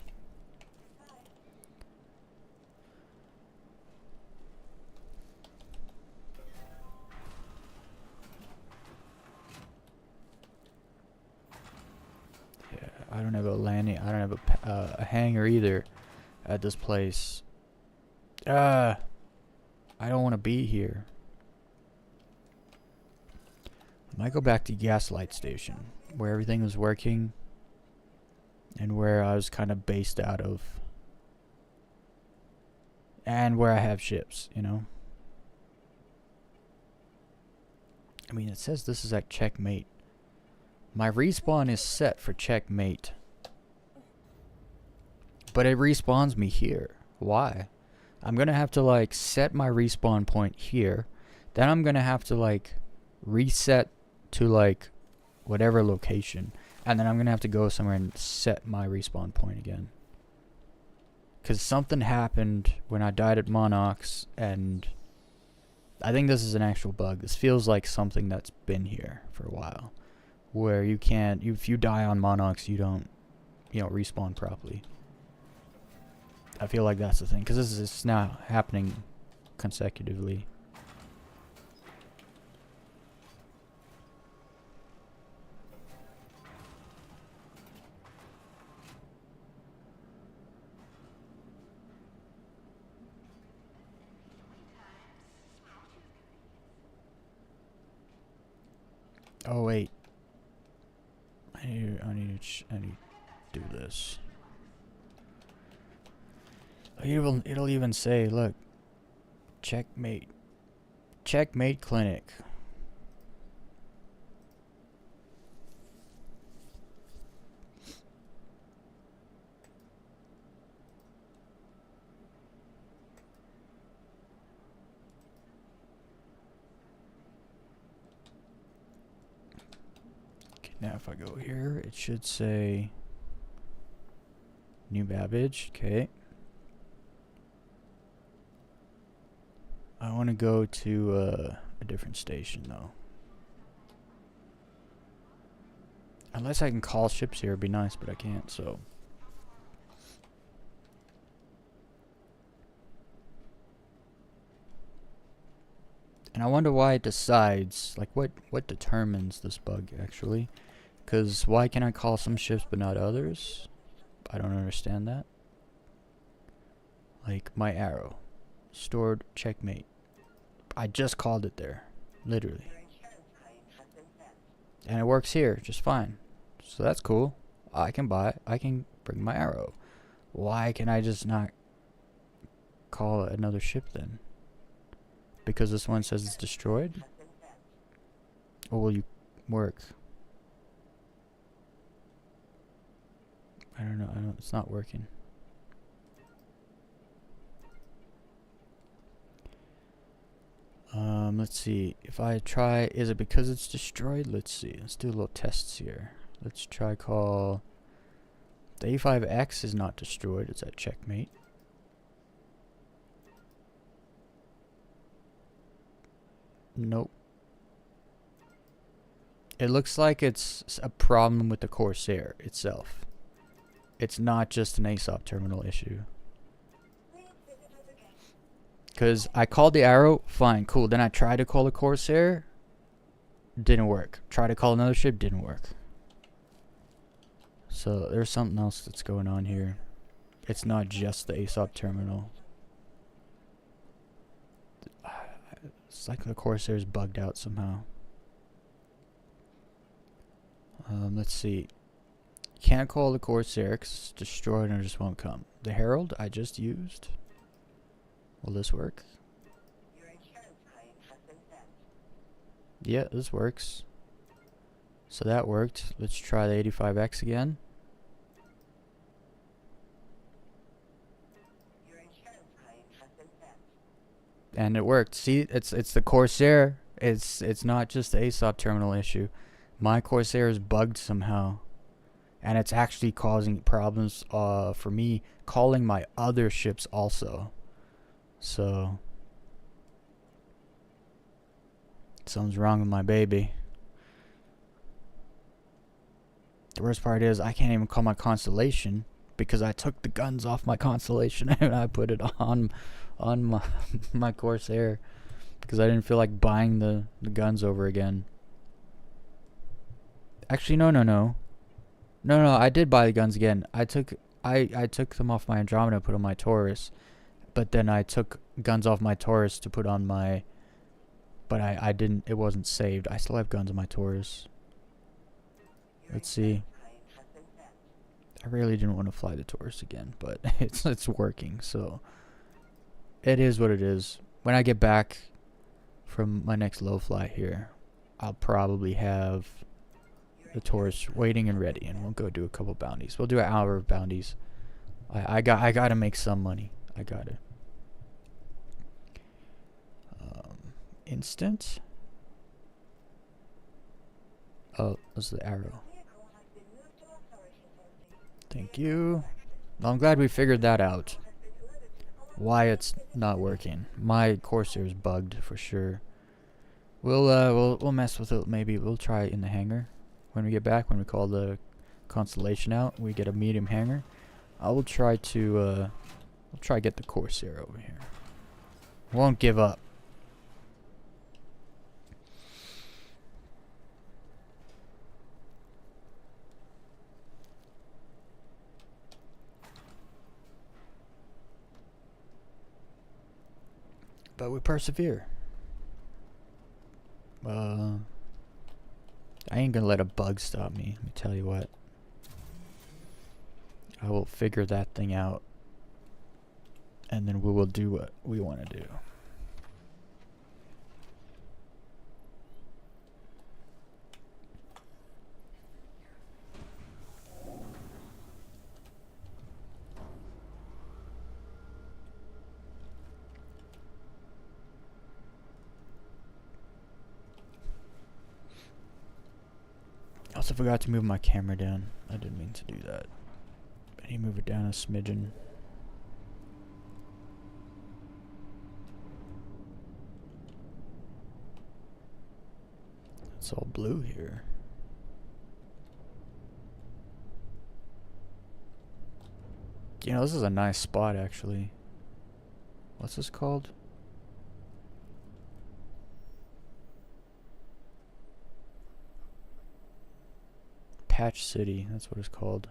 Yeah, I don't have a landing. I don't have a hangar either at this place. I don't want to be here. I might go back to Gaslight Station, where everything was working, and where I was kind of based out of, and where I have ships, you know? I mean, it says this is at checkmate. My respawn is set for checkmate, but it respawns me here. Why? I'm gonna have to like set my respawn point here, then I'm gonna have to like reset to like whatever location, and then I'm gonna have to go somewhere and set my respawn point again, because something happened when I died at Monarchs, and I think this is an actual bug. This feels like something that's been here for a while, where you can't, if you die on Monarchs, you don't respawn properly. I feel like that's the thing, because this is now happening consecutively. Oh wait, I need to do this. It'll even say, look, checkmate clinic. Now if I go here, it should say New Babbage. Okay. I want to go to a different station though. Unless I can call ships here, it'd be nice, but I can't, so. And I wonder why it decides, like what determines this bug actually? Because why can I call some ships but not others? I don't understand that. Like my arrow. Stored checkmate. I just called it there. Literally. And it works here just fine. So that's cool. I can buy it. I can bring my arrow. Why can I just not call another ship then? Because this one says it's destroyed? Or will you work? I don't know. It's not working. Let's see. If I try, is it because it's destroyed? Let's see. Let's do a little tests here. Let's try call. The A5X is not destroyed. It's at checkmate. Nope. It looks like it's a problem with the Corsair itself. It's not just an ASOP terminal issue. Because I called the arrow, fine, cool. Then I tried to call the Corsair, didn't work. Tried to call another ship, didn't work. So there's something else that's going on here. It's not just the ASOP terminal. It's like the Corsair's bugged out somehow. Let's see. Can't call the Corsair because it's destroyed and it just won't come. The Herald I just used. Will this work? Yeah, this works. So that worked. Let's try the 85X again. And it worked. See, it's the Corsair. It's not just the ASOP terminal issue. My Corsair is bugged somehow. And it's actually causing problems for me calling my other ships also. So something's wrong with my baby. The worst part is I can't even call my Constellation because I took the guns off my Constellation and I put it on my Corsair because I didn't feel like buying the guns over again. Actually, no, I did buy the guns again. I took them off my Andromeda, put on my Taurus, but then I took guns off my Taurus to put on my. But I didn't. It wasn't saved. I still have guns on my Taurus. Let's see. I really didn't want to fly the Taurus again, but it's working. So it is what it is. When I get back from my next low fly here, I'll probably have the Taurus waiting and ready, and we'll go do a couple bounties. We'll do an hour of bounties. I gotta make some money. I gotta. Instant. Oh, that's the arrow. Thank you. Well, I'm glad we figured that out. Why it's not working. My Corsair is bugged for sure. We'll mess with it. Maybe we'll try it in the hangar when we get back. When we call the Constellation out, we get a medium hangar. I will try to we'll try get the Corsair over here. Won't give up. But we persevere. I ain't gonna let a bug stop me. Let me tell you what. I will figure that thing out. And then we will do what we want to do. Also forgot to move my camera down. I didn't mean to do that. I need to move it down a smidgen. It's all blue here. You know, this is a nice spot actually. What's this called? Patch City, that's what it's called.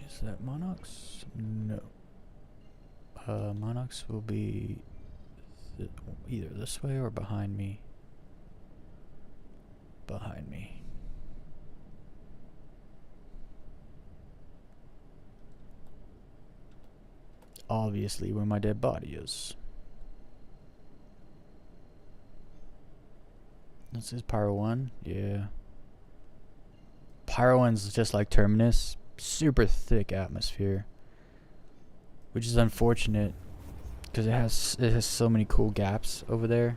Is that Monarchs? No. Monarchs will be either this way or behind me. Behind me. Obviously where my dead body is. This is Pyro 1? Yeah. Pyro 1's just like Terminus. Super thick atmosphere. Which is unfortunate. Because it has so many cool gaps over there.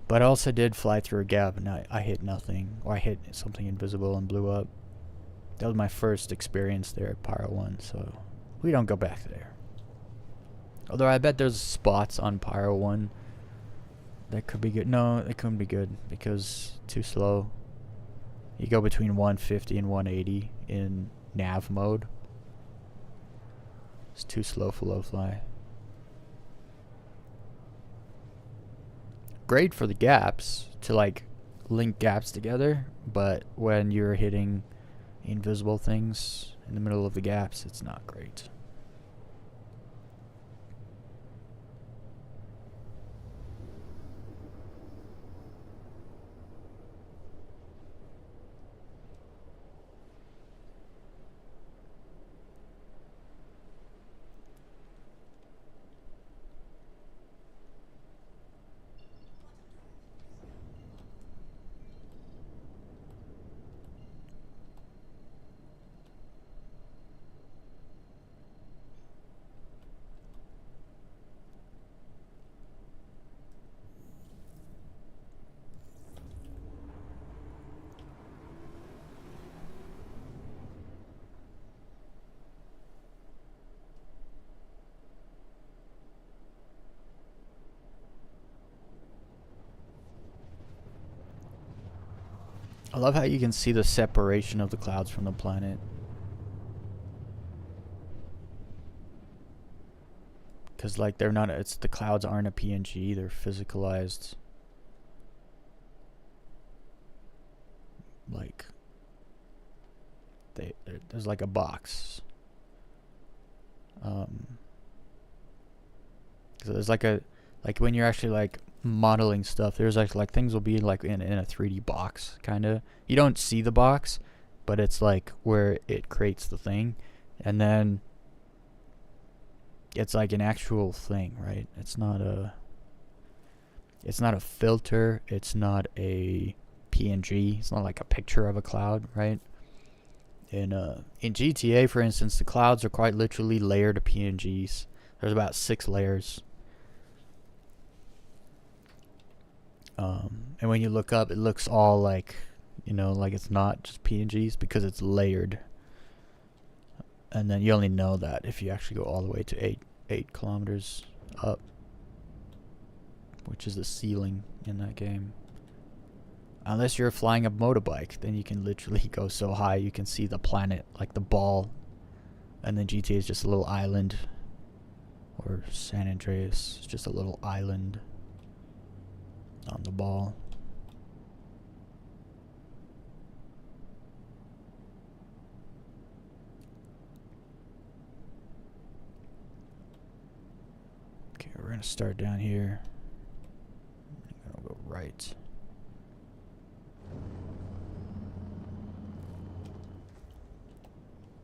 But I also did fly through a gap and I hit nothing. Or I hit something invisible and blew up. That was my first experience there at Pyro 1, so we don't go back there. Although I bet there's spots on Pyro 1 that could be good. No, it couldn't be good because too slow. You go between 150 and 180 in nav mode. It's too slow for low fly. Great for the gaps, to like link gaps together, but when you're hitting invisible things in the middle of the gaps, it's not great. I love how you can see the separation of the clouds from the planet. Because like they're not, it's the clouds aren't a PNG, they're physicalized. Like there's like a box. So there's like when you're actually like modeling stuff, there's like things will be like in a 3D box kind of. You don't see the box, but it's like where it creates the thing, and then it's like an actual thing, right? It's not a filter, it's not a PNG, it's not like a picture of a cloud, right? In GTA, for instance, the clouds are quite literally layered PNGs. There's about 6 layers. And when you look up, it looks all like, you know, like it's not just PNGs because it's layered. And then you only know that if you actually go all the way to 8 kilometers up, which is the ceiling in that game. Unless you're flying a motorbike, then you can literally go so high you can see the planet, like the ball. And then GTA is just a little island. Or San Andreas is just a little island on the ball. Okay, we're gonna start down here. I'm gonna go right.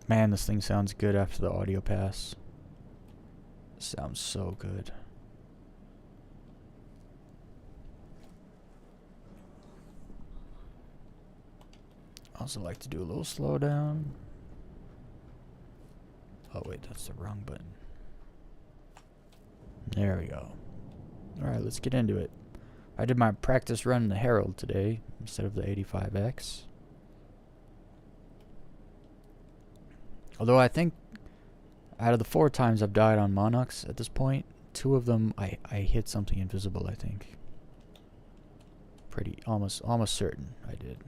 Man, this thing sounds good after the audio pass. Sounds so good. I also like to do a little slowdown. Oh wait, that's the wrong button. There we go. Alright, let's get into it. I did my practice run in the Herald today instead of the 85X. Although I think out of the 4 times I've died on Monarchs at this point, 2 of them I hit something invisible, I think. Almost certain I did.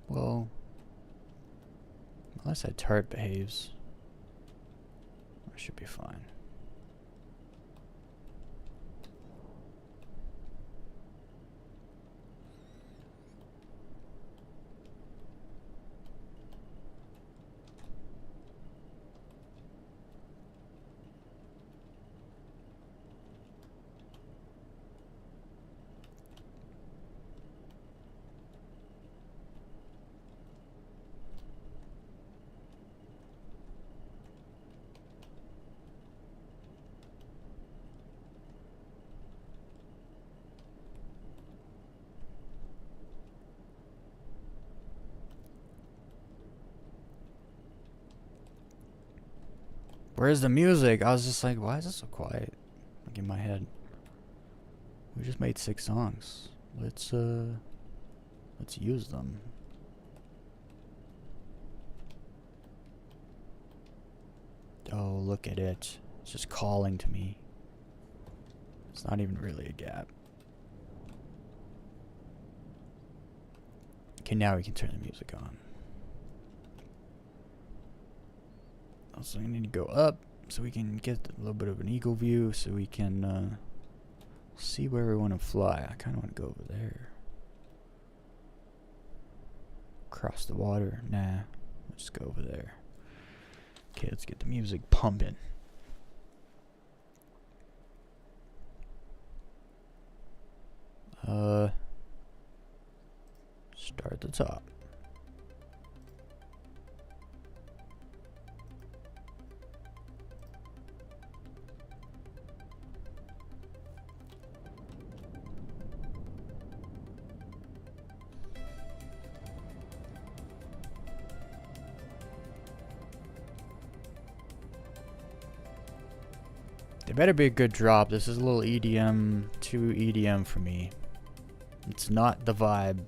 Well, unless that turret behaves, I should be fine. Where's the music? I was just like, why is it so quiet? Like in my head. We just made 6 songs. Let's use them. Oh, look at it. It's just calling to me. It's not even really a gap. Okay, now we can turn the music on. Also, I need to go up so we can get a little bit of an eagle view so we can see where we want to fly. I kind of want to go over there. Across the water. Nah, let's go over there. Okay, let's get the music pumping. Start at the top. There better be a good drop. This is a little EDM, too EDM for me. It's not the vibe.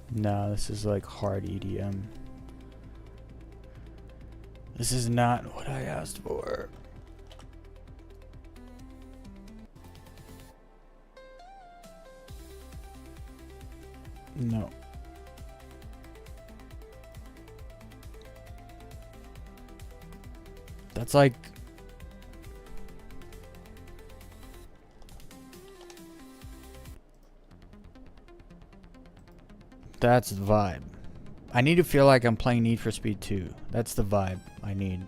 No, this is like hard EDM. This is not what I asked for. No. That's like... That's the vibe. I need to feel like I'm playing Need for Speed 2. That's the vibe I need.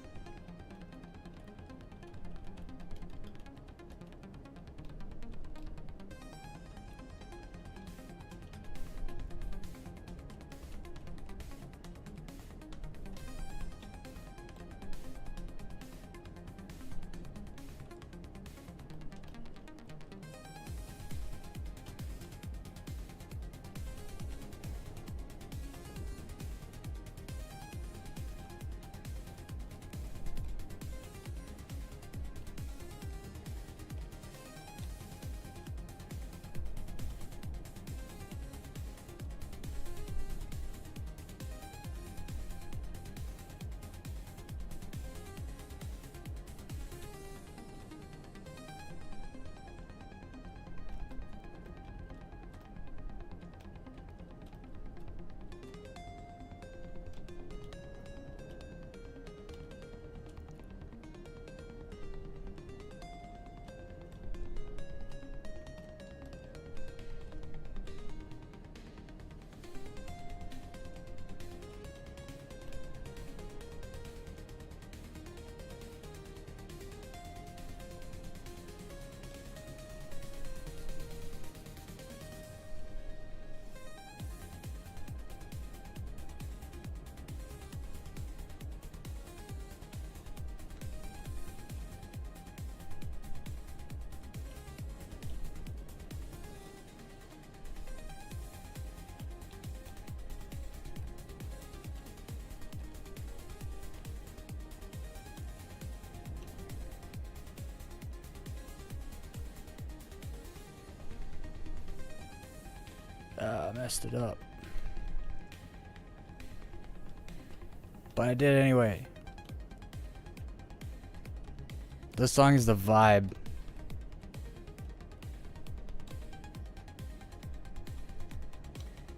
I messed it up. But I did anyway. This song is the vibe.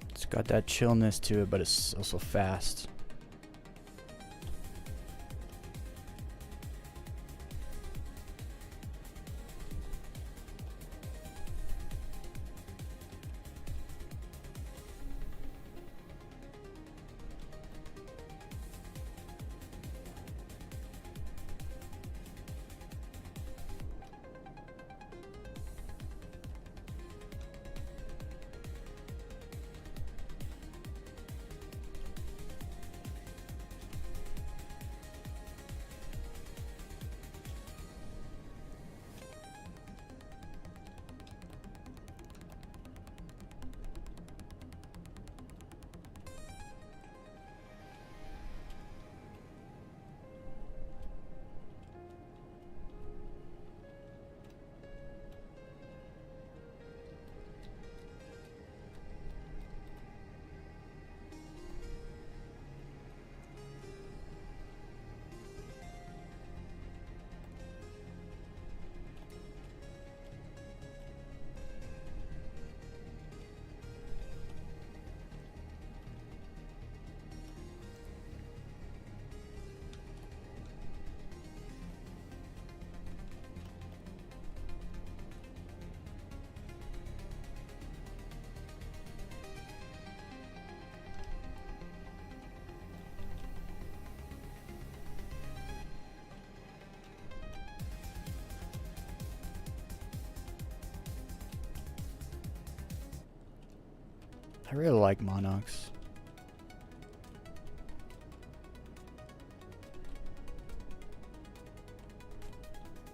It's got that chillness to it, but it's also fast. I really like Monarchs.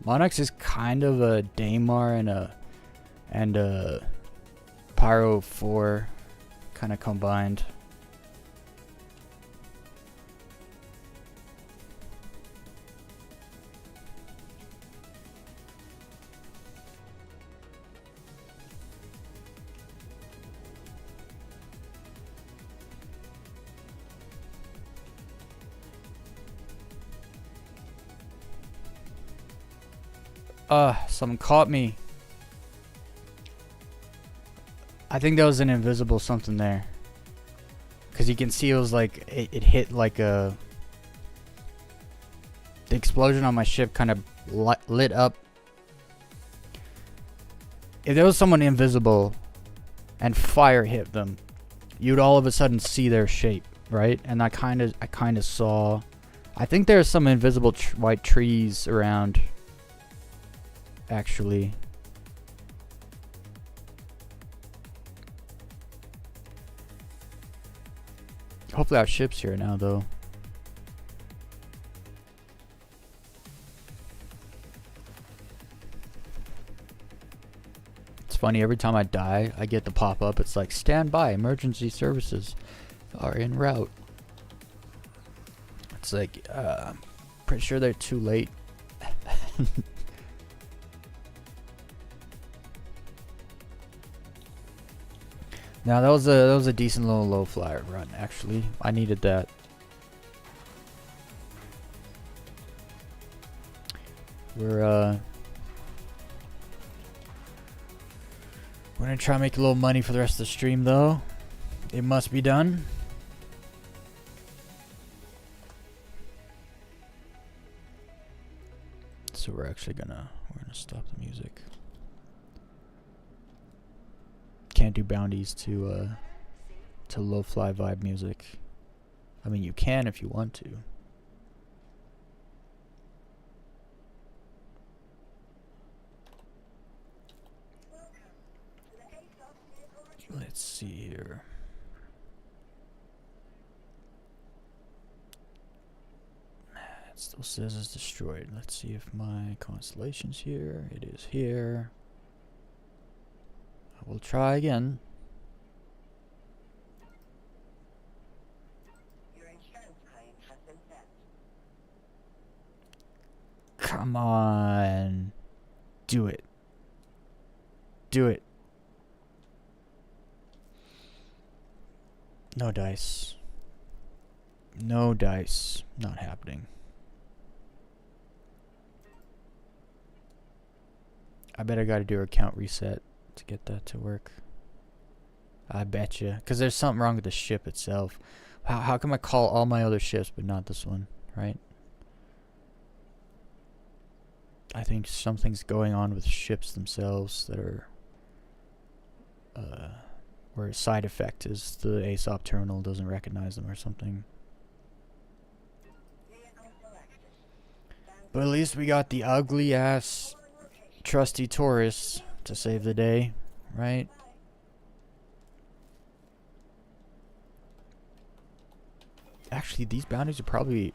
Monarchs is kind of a Daymar and a Pyro 4 kind of combined. Something caught me. I think there was an invisible something there. Cause you can see it was like, it hit like a... The explosion on my ship kind of lit up. If there was someone invisible and fire hit them, you'd all of a sudden see their shape, right? And I kind of saw... I think there's some invisible white trees around... Actually, hopefully our ship's here now, though. It's funny, every time I die, I get the pop up. It's like, stand by, emergency services are en route. It's like, I'm pretty sure they're too late. Now that was a decent little low flyer run, actually. I needed that. We're gonna try and make a little money for the rest of the stream, though. It must be done. So we're gonna stop the music. Can't do bounties to low fly vibe music. I mean, you can if you want to. Let's see here. It still says it's destroyed. Let's see if my constellation's here. It is here. I will try again. Your insurance claim has been set. Come on. Do it. Do it. No dice. No dice. Not happening. I bet I gotta do a count reset to get that to work. I betcha. Because there's something wrong with the ship itself. How come I call all my other ships but not this one, right? I think something's going on with ships themselves that are... where a side effect is the ASOP terminal doesn't recognize them or something. But at least we got the ugly ass trusty Taurus to save the day, right? Actually, these bounties are probably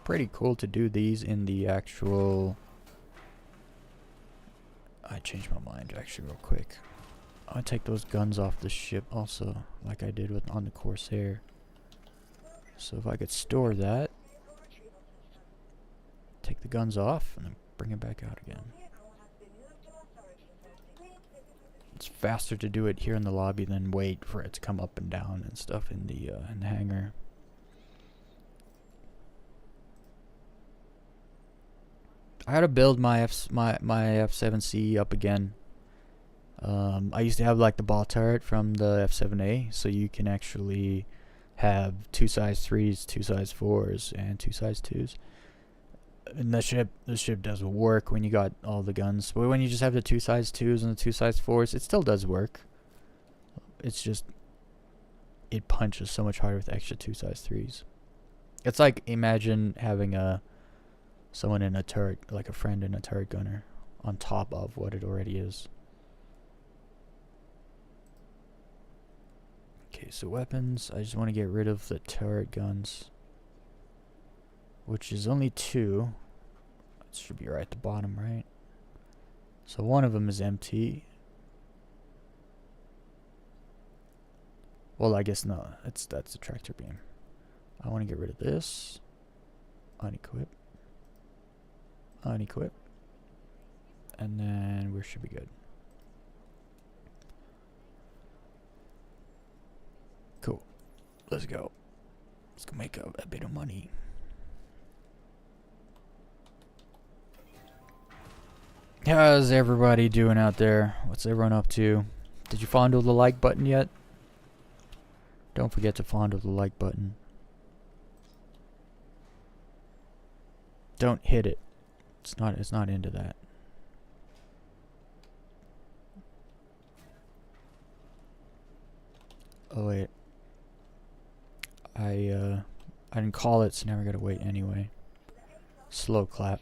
pretty cool to do these in the actual... I changed my mind actually real quick. I'll take those guns off the ship also, like I did with on the Corsair. So if I could store that, take the guns off, and then bring it back out again. It's faster to do it here in the lobby than wait for it to come up and down and stuff in the hangar. I gotta build my F7C up again. I used to have like the ball turret from the F7A, so you can actually have 2 size 3s, 2 size 4s, and 2 size 2s. And the ship does work when you got all the guns. But when you just have the 2 size 2s and the 2 size 4s, it still does work. It's just it punches so much harder with extra 2 size 3s. It's like imagine having someone in a turret, like a friend in a turret gunner, on top of what it already is. Okay, so weapons. I just want to get rid of the turret guns, which is only 2. It should be right at the bottom, right? So one of them is empty. Well, I guess no. That's the tractor beam. I want to get rid of this. Unequip. Unequip. And then we should be good. Cool. Let's go. Let's go make a bit of money. How's everybody doing out there? What's everyone up to? Did you fondle the like button yet? Don't forget to fondle the like button. Don't hit it. It's not into that. Oh wait. I didn't call it, so now we gotta wait anyway. Slow clap.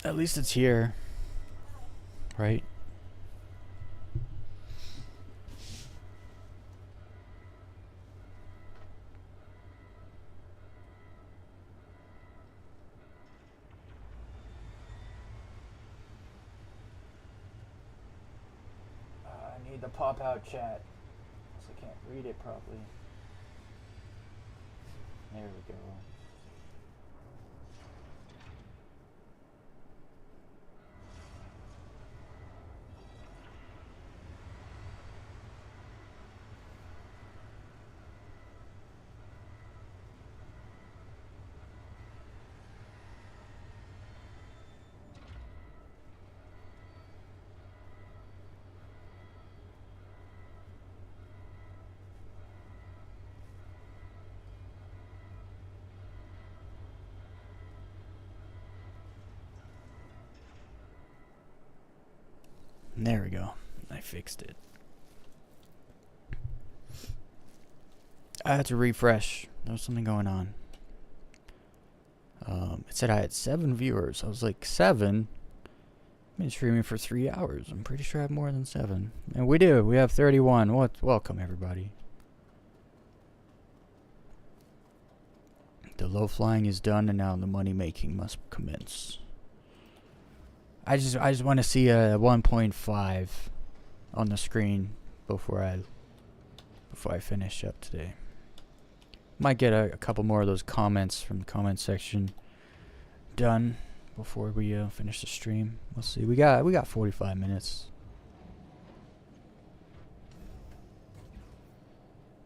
At least it's here, right? I need the pop-out chat, so I can't read it properly. There we go. There we go. I fixed it. I had to refresh. There was something going on. It said I had 7 viewers. I was like, 7? I've been streaming for 3 hours. I'm pretty sure I have more than 7. And we do. We have 31. Welcome, everybody. The low flying is done, and now the money making must commence. I just want to see a 1.5 on the screen before I finish up today. Might get a couple more of those comments from the comment section done before we finish the stream. We'll see. We got 45 minutes.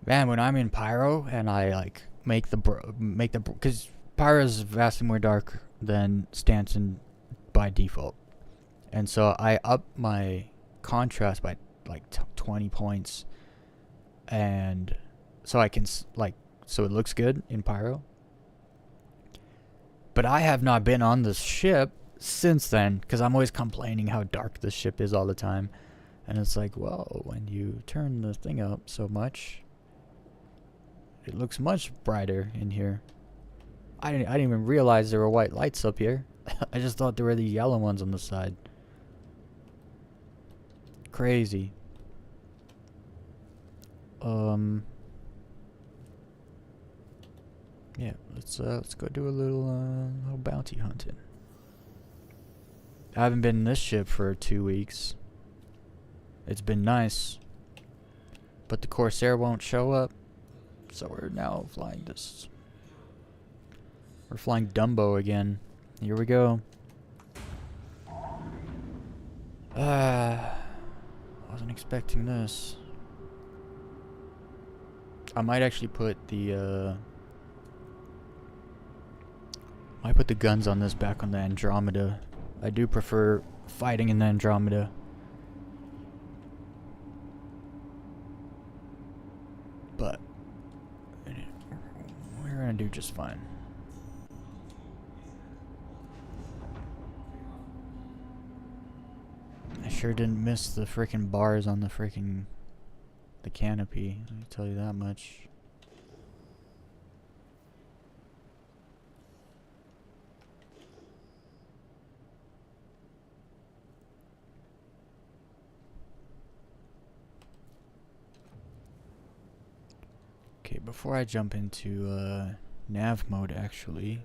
Man, when I'm in Pyro and I like make the because Pyro is vastly more dark than Stanton by default, and so I up my contrast by like 20 points, and so I can so it looks good in Pyro. But I have not been on this ship since then, because I'm always complaining how dark this ship is all the time, and it's like, well, when you turn the thing up so much, it looks much brighter in here. I didn't even realize there were white lights up here. I just thought there were the yellow ones on the side. Crazy. Yeah, let's go do a little bounty hunting. I haven't been in this ship for 2 weeks. It's been nice, but the Corsair won't show up, so we're now flying this. We're flying Dumbo again. Here we go. Wasn't expecting this. I might actually put the guns on this back on the Andromeda. I do prefer fighting in the Andromeda. But we're gonna do just fine. I sure didn't miss the freaking bars on the canopy, let me tell you that much. Okay, before I jump into nav mode, actually,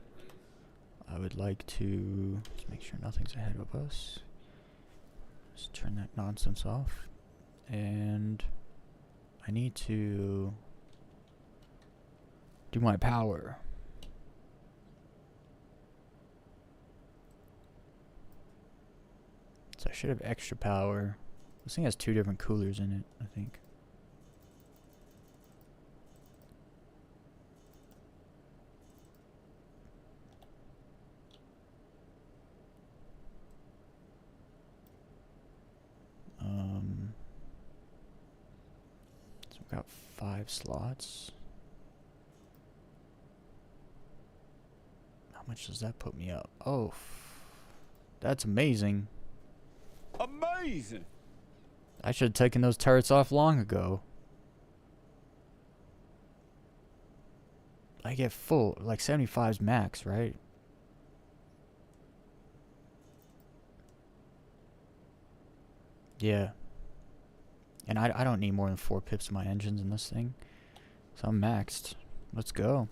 I would like to just make sure nothing's ahead of us. Just turn that nonsense off. And I need to do my power. So I should have extra power. This thing has 2 different coolers in it, I think. So we've got 5 slots. How much does that put me up? Oh, that's amazing. Amazing! I should have taken those turrets off long ago. I get full, like 75's max, right? Yeah. And I don't need more than 4 pips of my engines in this thing. So I'm maxed. Let's go.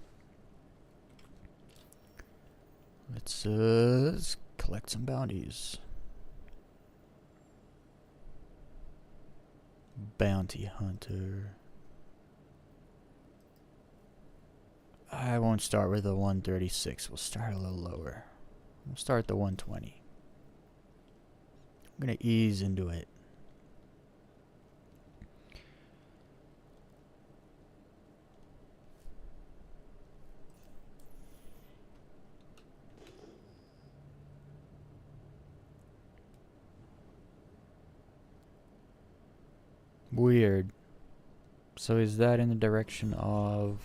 Let's collect some bounties. Bounty hunter. I won't start with the 136. We'll start a little lower. We'll start at the 120. I'm gonna ease into it. Weird. So is that in the direction of...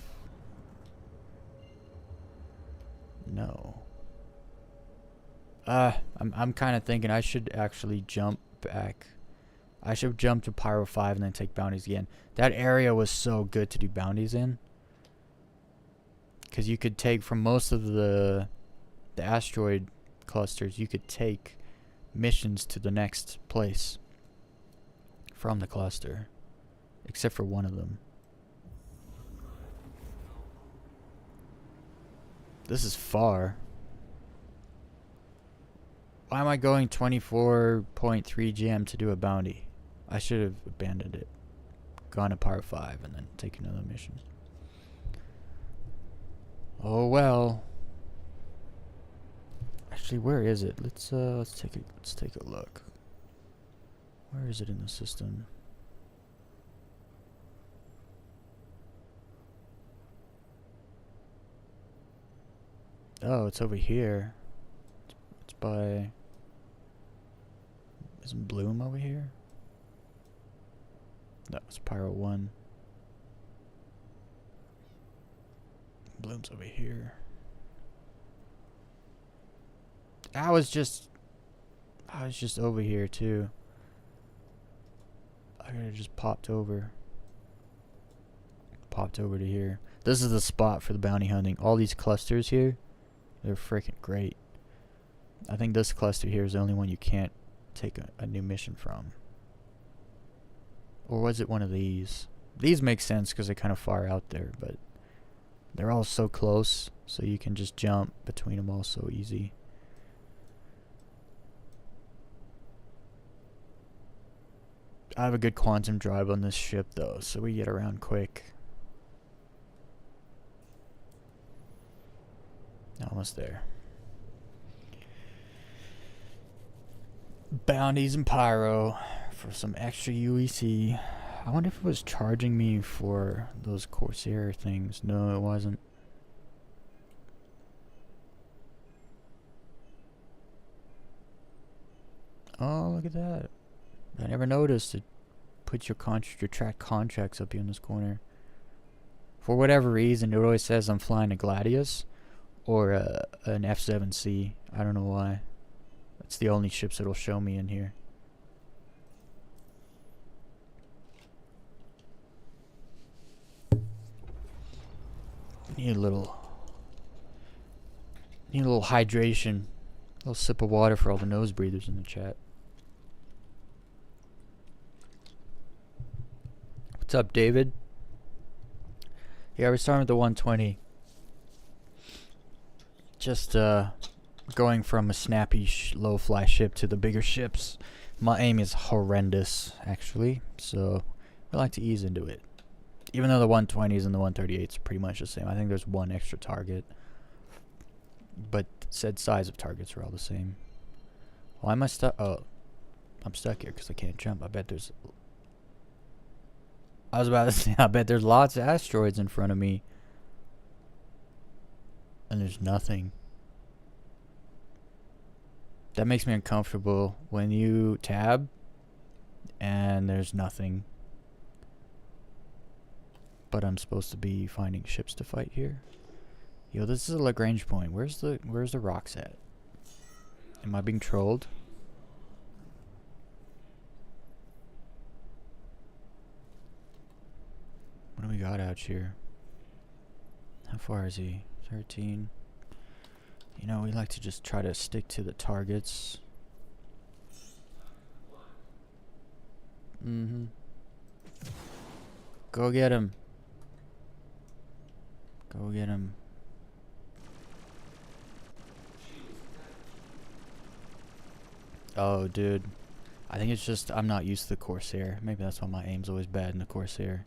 No. I'm kind of thinking I should actually jump back. I should jump to Pyro 5 and then take bounties again. That area was so good to do bounties in. Because you could take from most of the asteroid clusters, you could take missions to the next place from the cluster. Except for one of them. This is far. Why am I going 24.3 GM to do a bounty? I should have abandoned it. Gone to Pyro 5 and then taken another mission. Oh well. Actually, where is it? Let's take a look. Where is it in the system? Oh, it's over here. It's by... Isn't Bloom over here? That was PYRO 1. Bloom's over here. I was just over here too. I could have just popped over to here. This is the spot for the bounty hunting. All these clusters here, they're freaking great. I think this cluster here is the only one you can't take a new mission from. Or was it one of these? These make sense because they're kind of far out there, but they're all so close, so you can just jump between them all so easy. I have a good quantum drive on this ship though, so we get around quick. Almost there. Bounties and PYRO for some extra UEC. I wonder if it was charging me for those Corsair things. No, it wasn't. Oh, look at that. I never noticed it puts your track contracts up here in this corner. For whatever reason, it always says I'm flying a Gladius or an F7C. I don't know why. That's the only ships it'll show me in here. Need a little hydration. A little sip of water for all the nose breathers in the chat. What's up, David? Yeah, we're starting with the 120. Just going from a snappy low fly ship to the bigger ships. My aim is horrendous, actually, so we like to ease into it. Even though the 120s and the 138s are pretty much the same. I think there's one extra target, but said size of targets are all the same. Why am I stuck? Oh, I'm stuck here because I can't jump. I bet there's... I was about to say, I bet there's lots of asteroids in front of me. And there's nothing. That makes me uncomfortable when you tab and there's nothing. But I'm supposed to be finding ships to fight here. Yo, this is a Lagrange point. Where's the rocks at? Am I being trolled? What do we got out here? How far is he? 13. You know, we like to just try to stick to the targets. Go get him. Go get him. Oh, dude. I think it's just I'm not used to the Corsair. Maybe that's why my aim's always bad in the Corsair.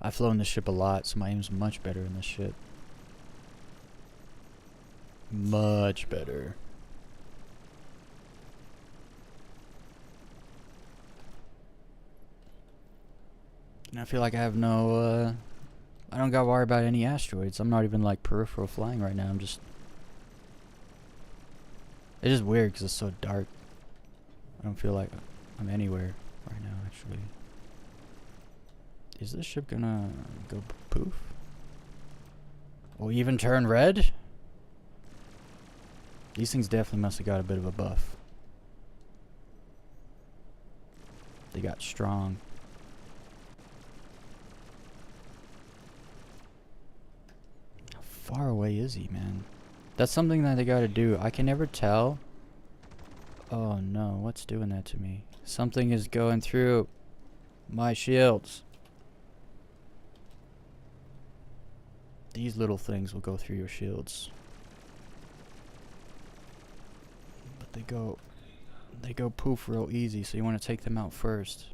I've flown this ship a lot, so my aim's much better in this ship. Much better. And I feel like I have no, I don't gotta worry about any asteroids. I'm not even like peripheral flying right now. I'm just... It's just weird because it's so dark. I don't feel like I'm anywhere right now, actually. Is this ship gonna go poof? Or even turn red? These things definitely must have got a bit of a buff. They got strong. How far away is he, man? That's something that they gotta do. I can never tell. Oh no, what's doing that to me? Something is going through my shields. These little things will go through your shields. But they go poof real easy, so you want to take them out first.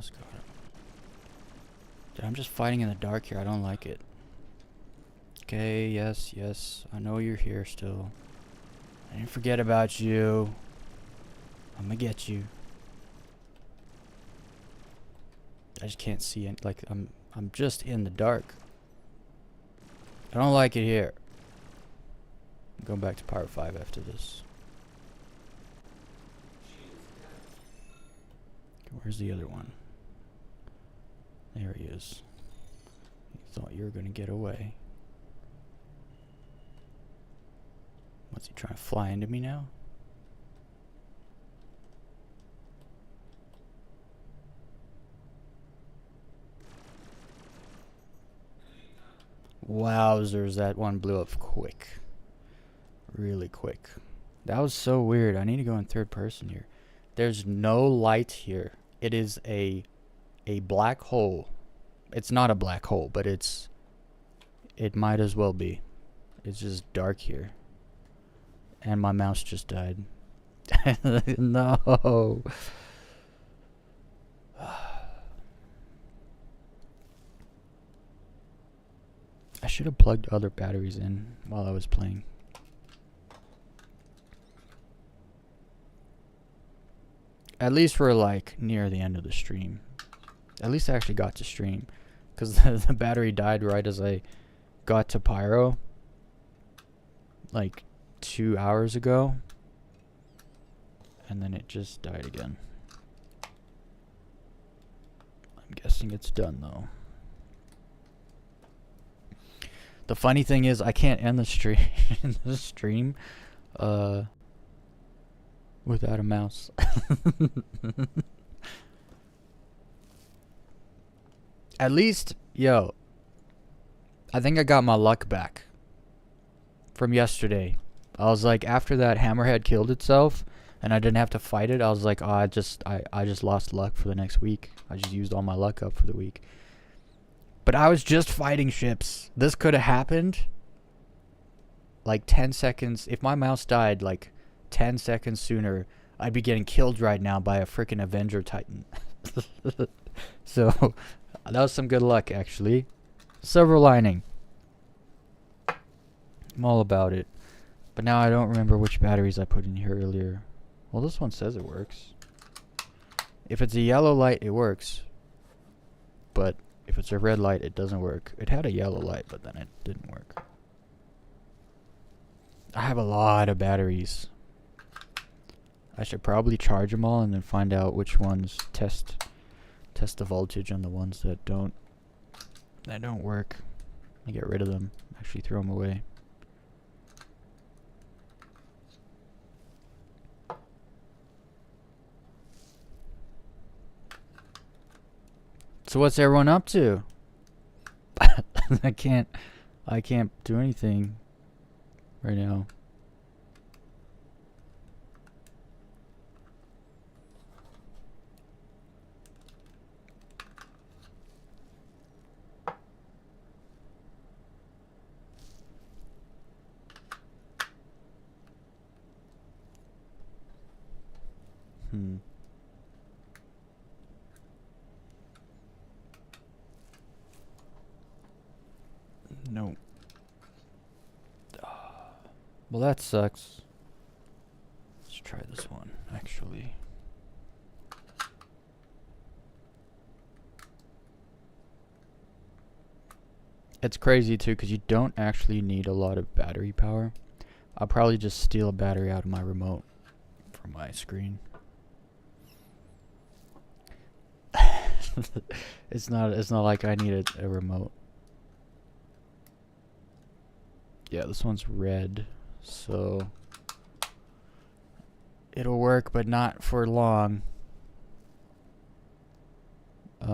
Almost got him. Dude, I'm just fighting in the dark here. I don't like it. Okay, yes, yes. I know you're here still. I didn't forget about you. I'm gonna get you. I just can't see it. Like, I'm just in the dark. I don't like it here. I'm going back to Pyro 5 after this. Where's the other one? There he is. You thought you were gonna get away. What's he trying to fly into me now? Wowzers, that one blew up quick. Really quick. That was so weird. I need to go in third person here. There's no light here. It is a black hole. It's not a black hole, but it might as well be. It's just dark here. And my mouse just died. No. I should have plugged other batteries in while I was playing. At least we're like near the end of the stream. At least I actually got to stream. Because the battery died right as I got to Pyro. Like 2 hours ago. And then it just died again. I'm guessing it's done though. The funny thing is I can't end the stream without a mouse. At least, yo, I think I got my luck back from yesterday. I was like, after that hammerhead killed itself and I didn't have to fight it, I was like, oh, I just lost luck for the next week. I just used all my luck up for the week. But I was just fighting ships. This could have happened like 10 seconds. If my mouse died like 10 seconds sooner, I'd be getting killed right now by a freaking Avenger Titan. So that was some good luck, actually. Silver lining. I'm all about it. But now I don't remember which batteries I put in here earlier. Well, this one says it works. If it's a yellow light, it works. But if it's a red light, it doesn't work. It had a yellow light, but then it didn't work. I have a lot of batteries. I should probably charge them all and then find out which ones test the voltage on the ones that don't work. I get rid of them. Actually throw them away. So what's everyone up to? I can't do anything right now. No. Well, that sucks. Let's try this one, actually. It's crazy, too, because you don't actually need a lot of battery power. I'll probably just steal a battery out of my remote from my screen. It's not like I need a remote. Yeah, this one's red, so it'll work, but not for long. Here,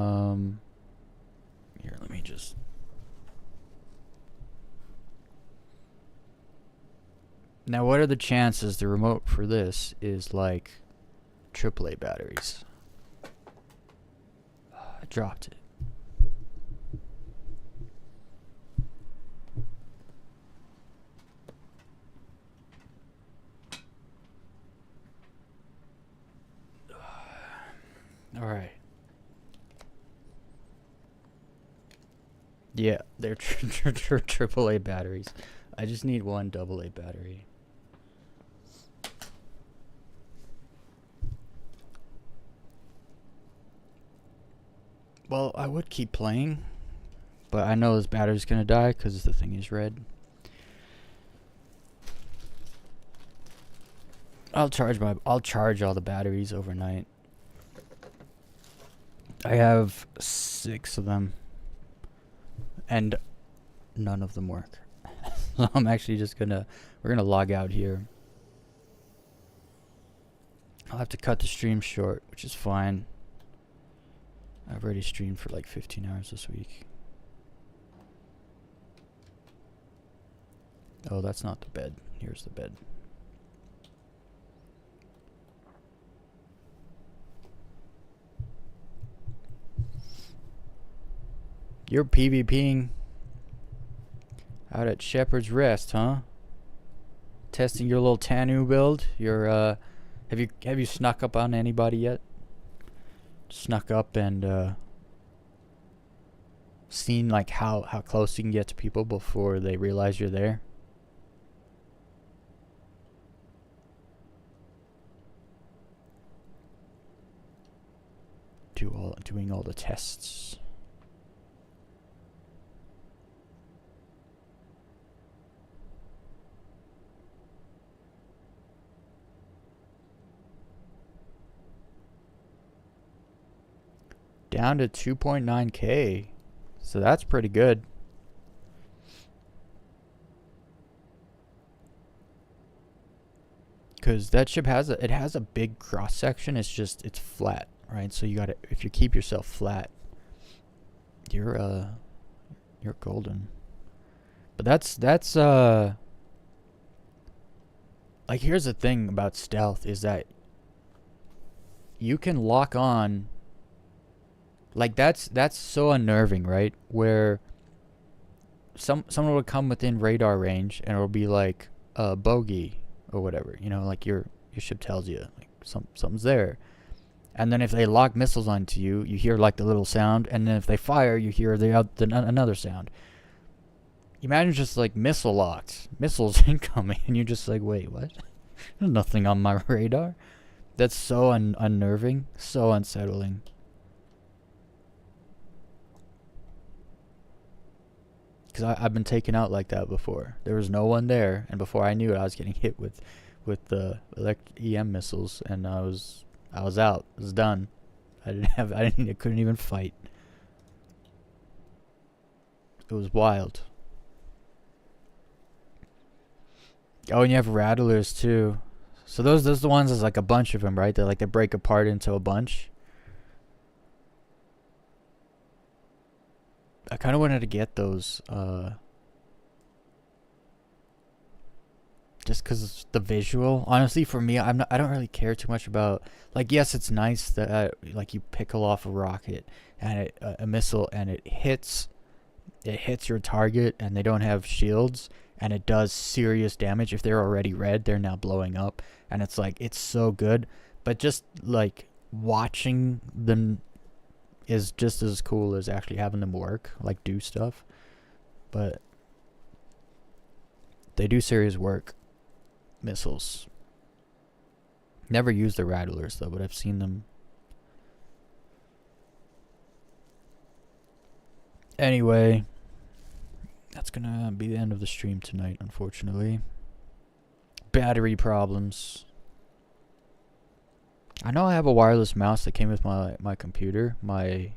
let me just. Now, what are the chances the remote for this is like AAA batteries? I dropped it. All right. They're AAA batteries. I just need one AA battery. Well, I would keep playing, but I know this battery's gonna die because the thing is red. I'll charge all the batteries overnight. I have 6 of them, and none of them work. So I'm actually just we're gonna log out here. I'll have to cut the stream short, which is fine. I've already streamed for like 15 hours this week. Oh, that's not the bed. Here's the bed. You're PvPing out at Shepherd's Rest, huh? Testing your little Tanu build. Your have you snuck up on anybody yet? Snuck up and seen like how close you can get to people before they realize you're there? Doing all the tests. Down to 2.9k, so that's pretty good. Because that ship has a big cross section. It's flat, right? So you gotta, if you keep yourself flat, you're golden. But that's like, here's the thing about stealth is that you can lock on. Like that's so unnerving, right? Where someone would come within radar range and it'll be like a bogey or whatever, you know, like your ship tells you like something's there. And then if they lock missiles onto you, you hear like the little sound, and then if they fire, you hear another sound. Imagine just like missile locked, missiles incoming, and you're just like, wait, what? There's nothing on my radar. That's so unnerving, so unsettling. Because I've been taken out like that before. There was no one there, and before I knew it, I was getting hit with the EM missiles, and I was out. It was done. I couldn't even fight. It was wild. Oh, and you have rattlers too. So those are the ones. There's like a bunch of them, right? They break apart into a bunch. I kind of wanted to get those, just because the visual. Honestly, for me, I don't really care too much about, like, yes, it's nice that like you pickle off a rocket and a missile, and it hits your target, and they don't have shields, and it does serious damage. If they're already red, they're now blowing up, and it's like, it's so good. But just like watching them is just as cool as actually having them work, like do stuff. But they do serious work, missiles. Never used the rattlers though, but I've seen them. Anyway, that's gonna be the end of the stream tonight, unfortunately. Battery problems. I know I have a wireless mouse that came with my computer, my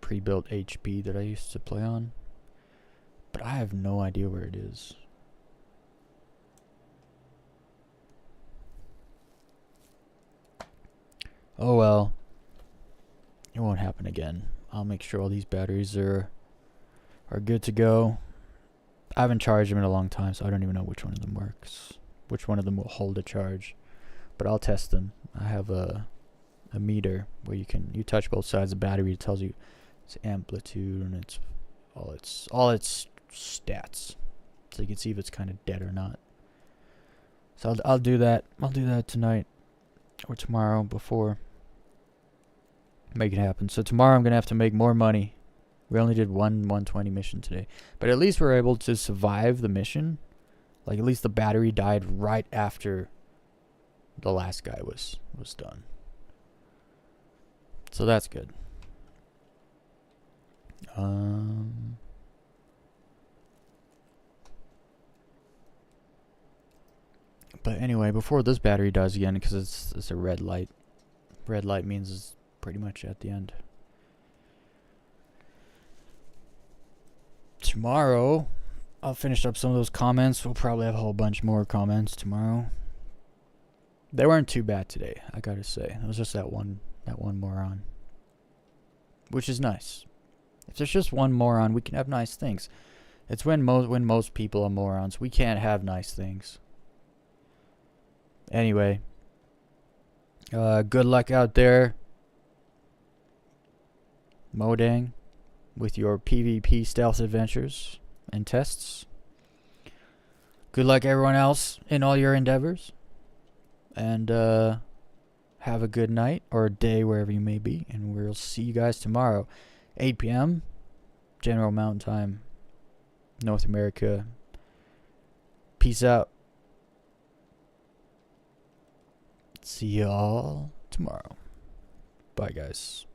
pre-built HP that I used to play on, but I have no idea where it is. Oh well, it won't happen again. I'll make sure all these batteries are good to go. I haven't charged them in a long time, so I don't even know which one of them works, which one of them will hold a charge. But I'll test them. I have a meter where you touch both sides of the battery. It tells you its amplitude and it's all its stats, so you can see if it's kind of dead or not. So I'll do that. I'll do that tonight or tomorrow before make it happen. So tomorrow I'm gonna have to make more money We only did one 120 mission today. But at least we're able to survive the mission. Like, at least the battery died right after the last guy was done. So that's good. But anyway, before this battery dies again, because it's a red light. Red light means it's pretty much at the end. Tomorrow, I'll finish up some of those comments. We'll probably have a whole bunch more comments tomorrow. They weren't too bad today, I gotta say. It was just that one moron. Which is nice. If there's just one moron, we can have nice things. It's when most people are morons. We can't have nice things. Anyway. Good luck out there. Modang. With your PvP stealth adventures and tests. Good luck everyone else in all your endeavors. And have a good night or day wherever you may be. And we'll see you guys tomorrow. 8 p.m. General Mountain Time. North America. Peace out. See y'all tomorrow. Bye guys.